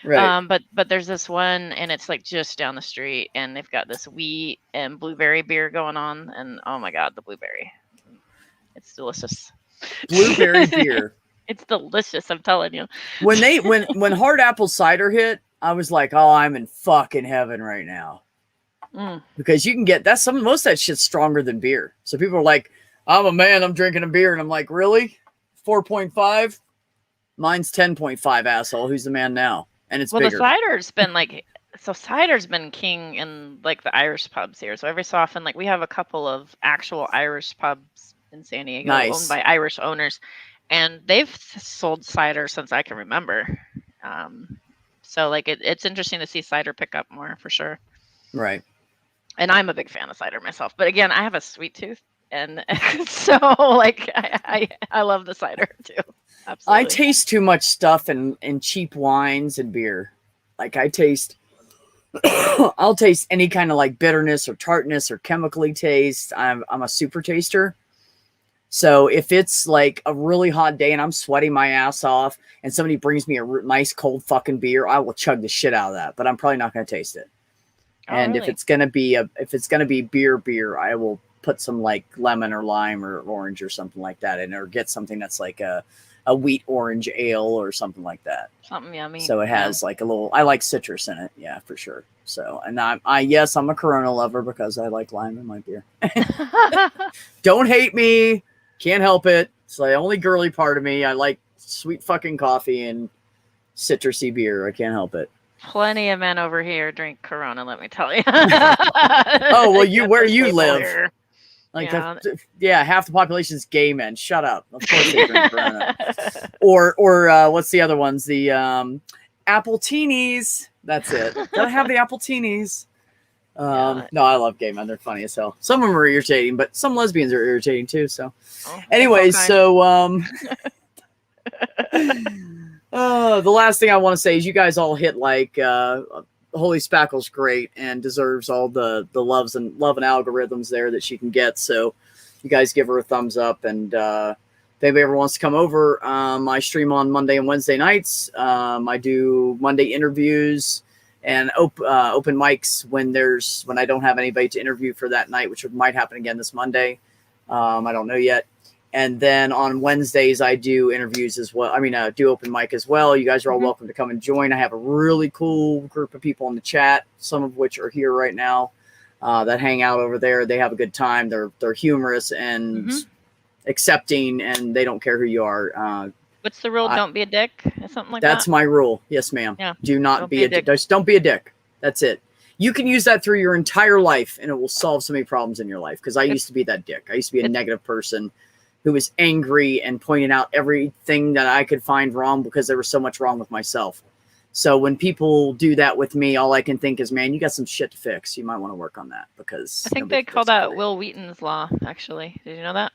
Right. But there's this one, and it's like just down the street, and they've got this wheat and blueberry beer going on, and oh my god, the blueberry, it's delicious. Blueberry beer. It's delicious, I'm telling you. When hard apple cider hit, I was like, oh, I'm in fucking heaven right now. Because you can get most of that shit's stronger than beer. So people are like, I'm a man, I'm drinking a beer, and I'm like, really? 4.5? Mine's 10.5, asshole. Who's the man now? And it's bigger. The cider's been like, cider's been king in like the Irish pubs here. So every so often, like we have a couple of actual Irish pubs in San Diego owned by Irish owners, and they've sold cider since I can remember. So like it's interesting to see cider pick up more for sure. Right. And I'm a big fan of cider myself, but again, I have a sweet tooth, and so like I love the cider too. Absolutely. I taste too much stuff in cheap wines and beer. Like I'll taste any kind of like bitterness or tartness or chemically taste. I'm a super taster. So if it's like a really hot day and I'm sweating my ass off and somebody brings me a nice cold fucking beer, I will chug the shit out of that, but I'm probably not going to taste it. And really? if it's going to be beer, I will put some like lemon or lime or orange or something like that in, or get something that's like a wheat orange ale or something like that. Something yummy. So it has like a little, I like citrus in it. Yeah, for sure. So, and I'm a Corona lover because I like lime in my beer. Don't hate me. Can't help it. It's the only girly part of me. I like sweet fucking coffee and citrusy beer. I can't help it. Plenty of men over here drink Corona, let me tell you. Oh, well, where you live. Here. Like, yeah. Half the population is gay men. Shut up. Of course they drink Corona. Or what's the other ones? The apple teenies. That's it. Gotta have the apple teenies. No, I love gay men. They're funny as hell. Some of them are irritating, but some lesbians are irritating too. So, anyways, the last thing I want to say is you guys all hit like Holy Spackle's great and deserves all the love and algorithms there that she can get. So you guys give her a thumbs up. And if anybody ever wants to come over, I stream on Monday and Wednesday nights. I do Monday interviews and open mics when I don't have anybody to interview for that night, which might happen again this Monday. I don't know yet. And then on Wednesdays, I do interviews as well. I mean, do open mic as well. You guys are all welcome to come and join. I have a really cool group of people in the chat, some of which are here right now, that hang out over there. They have a good time. They're humorous and accepting, and they don't care who you are. What's the rule? Don't be a dick? Or something like that? That's my rule. Yes, ma'am. Yeah. Do not be a dick. Just don't be a dick. That's it. You can use that through your entire life, and it will solve so many problems in your life. Because I used to be that dick. I used to be a negative person who was angry and pointing out everything that I could find wrong because there was so much wrong with myself. So when people do that with me, all I can think is, man, you got some shit to fix. You might want to work on that because I think they call that Will Wheaton's law, actually. Did you know that?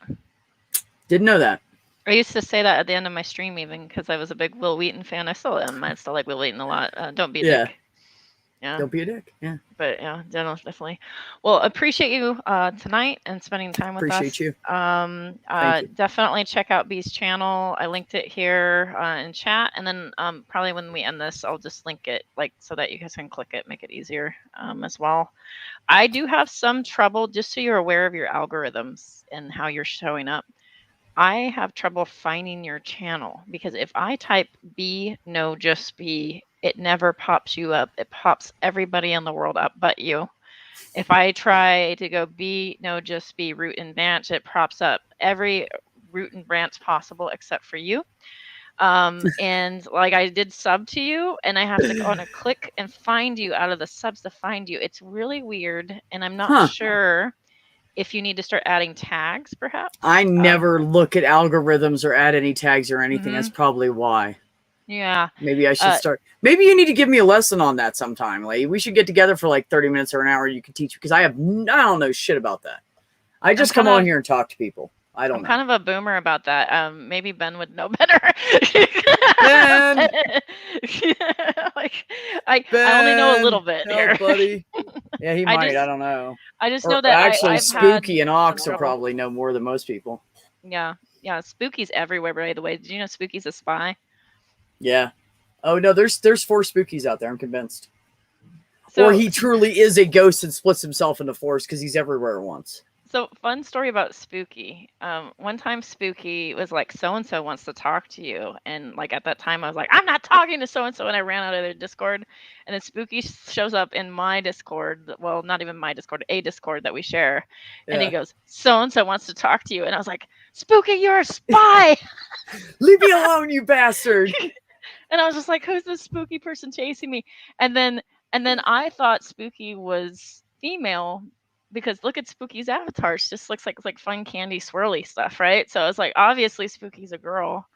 Didn't know that. I used to say that at the end of my stream even because I was a big Will Wheaton fan. I still am. I still like Will Wheaton a lot. Don't be a dick. Yeah. Don't be a dick. Yeah. But yeah, definitely. Well, appreciate you tonight and spending time with Appreciate us. you. Thank you. Definitely check out B's channel. I linked it here in chat, and then probably when we end this, I'll just link it like so that you guys can click it, make it easier as well. I do have some trouble, just so you're aware of your algorithms and how you're showing up. I have trouble finding your channel because if I type B, no, just B, it never pops you up. It pops everybody in the world up but you. If I try to go B, no, just B, root and branch, it pops up every root and branch possible except for you. And like I did sub to you and I have to go on a click and find you out of the subs to find you. It's really weird. And I'm not sure if you need to start adding tags, perhaps. I never look at algorithms or add any tags or anything. Mhm. That's probably why. Yeah. Maybe I should start. Maybe you need to give me a lesson on that sometime. Like we should get together for like 30 minutes or an hour. You can teach because I don't know shit about that. I just come on here and talk to people. I don't know. I'm kind of a boomer about that. Maybe Ben would know better. Ben! Like I only know a little bit here. buddy. Yeah, he might. I don't know. I just Or know that actually, I've Spooky had and Ox some will trouble. probably know more than most people. Yeah. Spooky's everywhere, by the way. Did you know Spooky's a spy? Yeah. Oh no, there's 4 Spookies out there. I'm convinced. So, or he truly is a ghost and splits himself into 4s because he's everywhere at once. So fun story about Spooky. One time Spooky was like, so-and-so wants to talk to you. And like at that time I was like, I'm not talking to so-and-so. And I ran out of their Discord. And then Spooky shows up in my Discord. Well, not even my Discord, a Discord that we share. Yeah. And he goes, so-and-so wants to talk to you. And I was like, Spooky, you're a spy. Leave me alone, you bastard. And I was just like, who's this spooky person chasing me? And then I thought Spooky was female. Because look at Spooky's avatar. She just looks like fun candy swirly stuff, right? So I was like, obviously Spooky's a girl.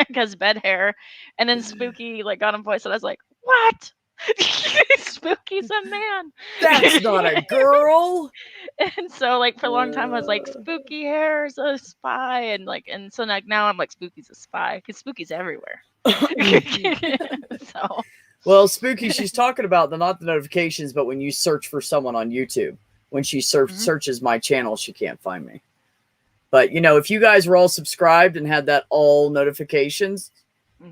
Because bed hair. And then Spooky like got him voice and I was like, what? Spooky's a man. That's not a girl. And so like for a long time I was like, Spooky hair is a spy. And so like now I'm like, Spooky's a spy. Because Spooky's everywhere. So well, Spooky, she's talking about not the notifications, but when you search for someone on YouTube, when she searches my channel, she can't find me. But, you know, if you guys were all subscribed and had that all notifications,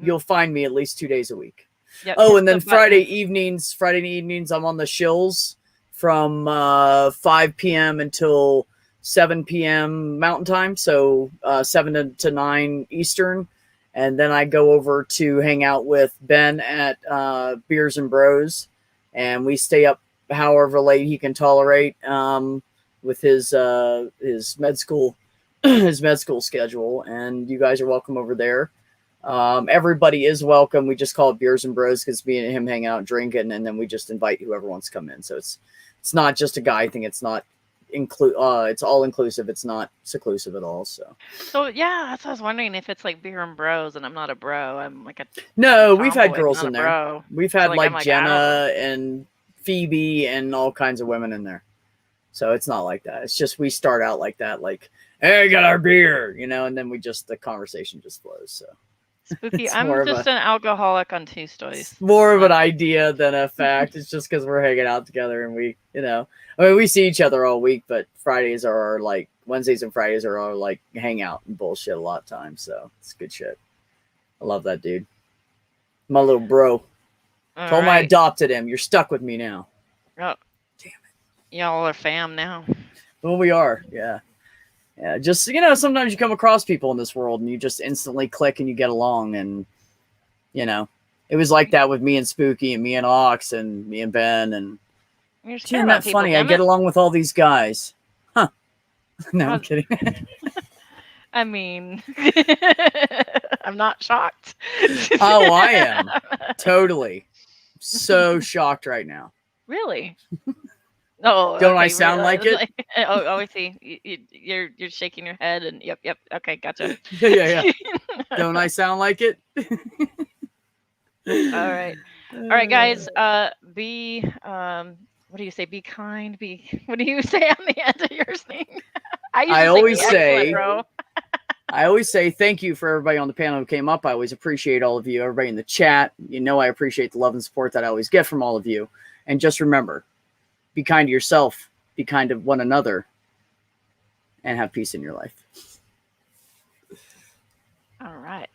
you'll find me at least 2 days a week. Yep, oh, and then Friday evenings, I'm on the shills from 5 p.m. until 7 p.m. Mountain Time. So 7 to 9 Eastern. And then I go over to hang out with Ben at Beers and Bros, and we stay up however late he can tolerate with his med school schedule. And you guys are welcome over there. Everybody is welcome. We just call it Beers and Bros because me and him hang out drinking, and then we just invite whoever wants to come in. So it's not just a guy thing. It's not it's all inclusive. It's not seclusive at all. So yeah, that's what I was wondering if it's like Beer and Bros, and I'm not a bro. I'm like a we've had girls in there. Bro. We've had like Jenna and Phoebe and all kinds of women in there. So it's not like that. It's just we start out like that, like, hey, I got our beer, you know, and then the conversation just flows. So Spooky, I'm just an alcoholic on Tuesdays. More of an idea than a fact. It's just because we're hanging out together and we, you know, I mean, we see each other all week, but Fridays are our, like, Wednesdays and Fridays are our, like, hangout and bullshit a lot of times. So it's good shit. I love that dude. My little bro. Told him I adopted him. You're stuck with me now. Oh, damn it. Y'all are fam now. Well, we are. Yeah. Yeah. Just, you know, sometimes you come across people in this world and you just instantly click and you get along. And, you know, it was like that with me and Spooky and me and Ox and me and Ben. And, isn't that funny? I get along with all these guys. Huh. No, I'm kidding. I mean, I'm not shocked. Oh, I am. Totally. So shocked right now. Really? Oh, don't I sound like it? I see. You're shaking your head and yep. Okay, gotcha. Yeah. Don't I sound like it? All right, guys. Be what do you say? Be kind. What do you say on the end of your thing? I always say, bro. I always say thank you for everybody on the panel who came up. I always appreciate all of you, everybody in the chat. You know, I appreciate the love and support that I always get from all of you. And just remember, be kind to yourself, be kind to one another, and have peace in your life. All right.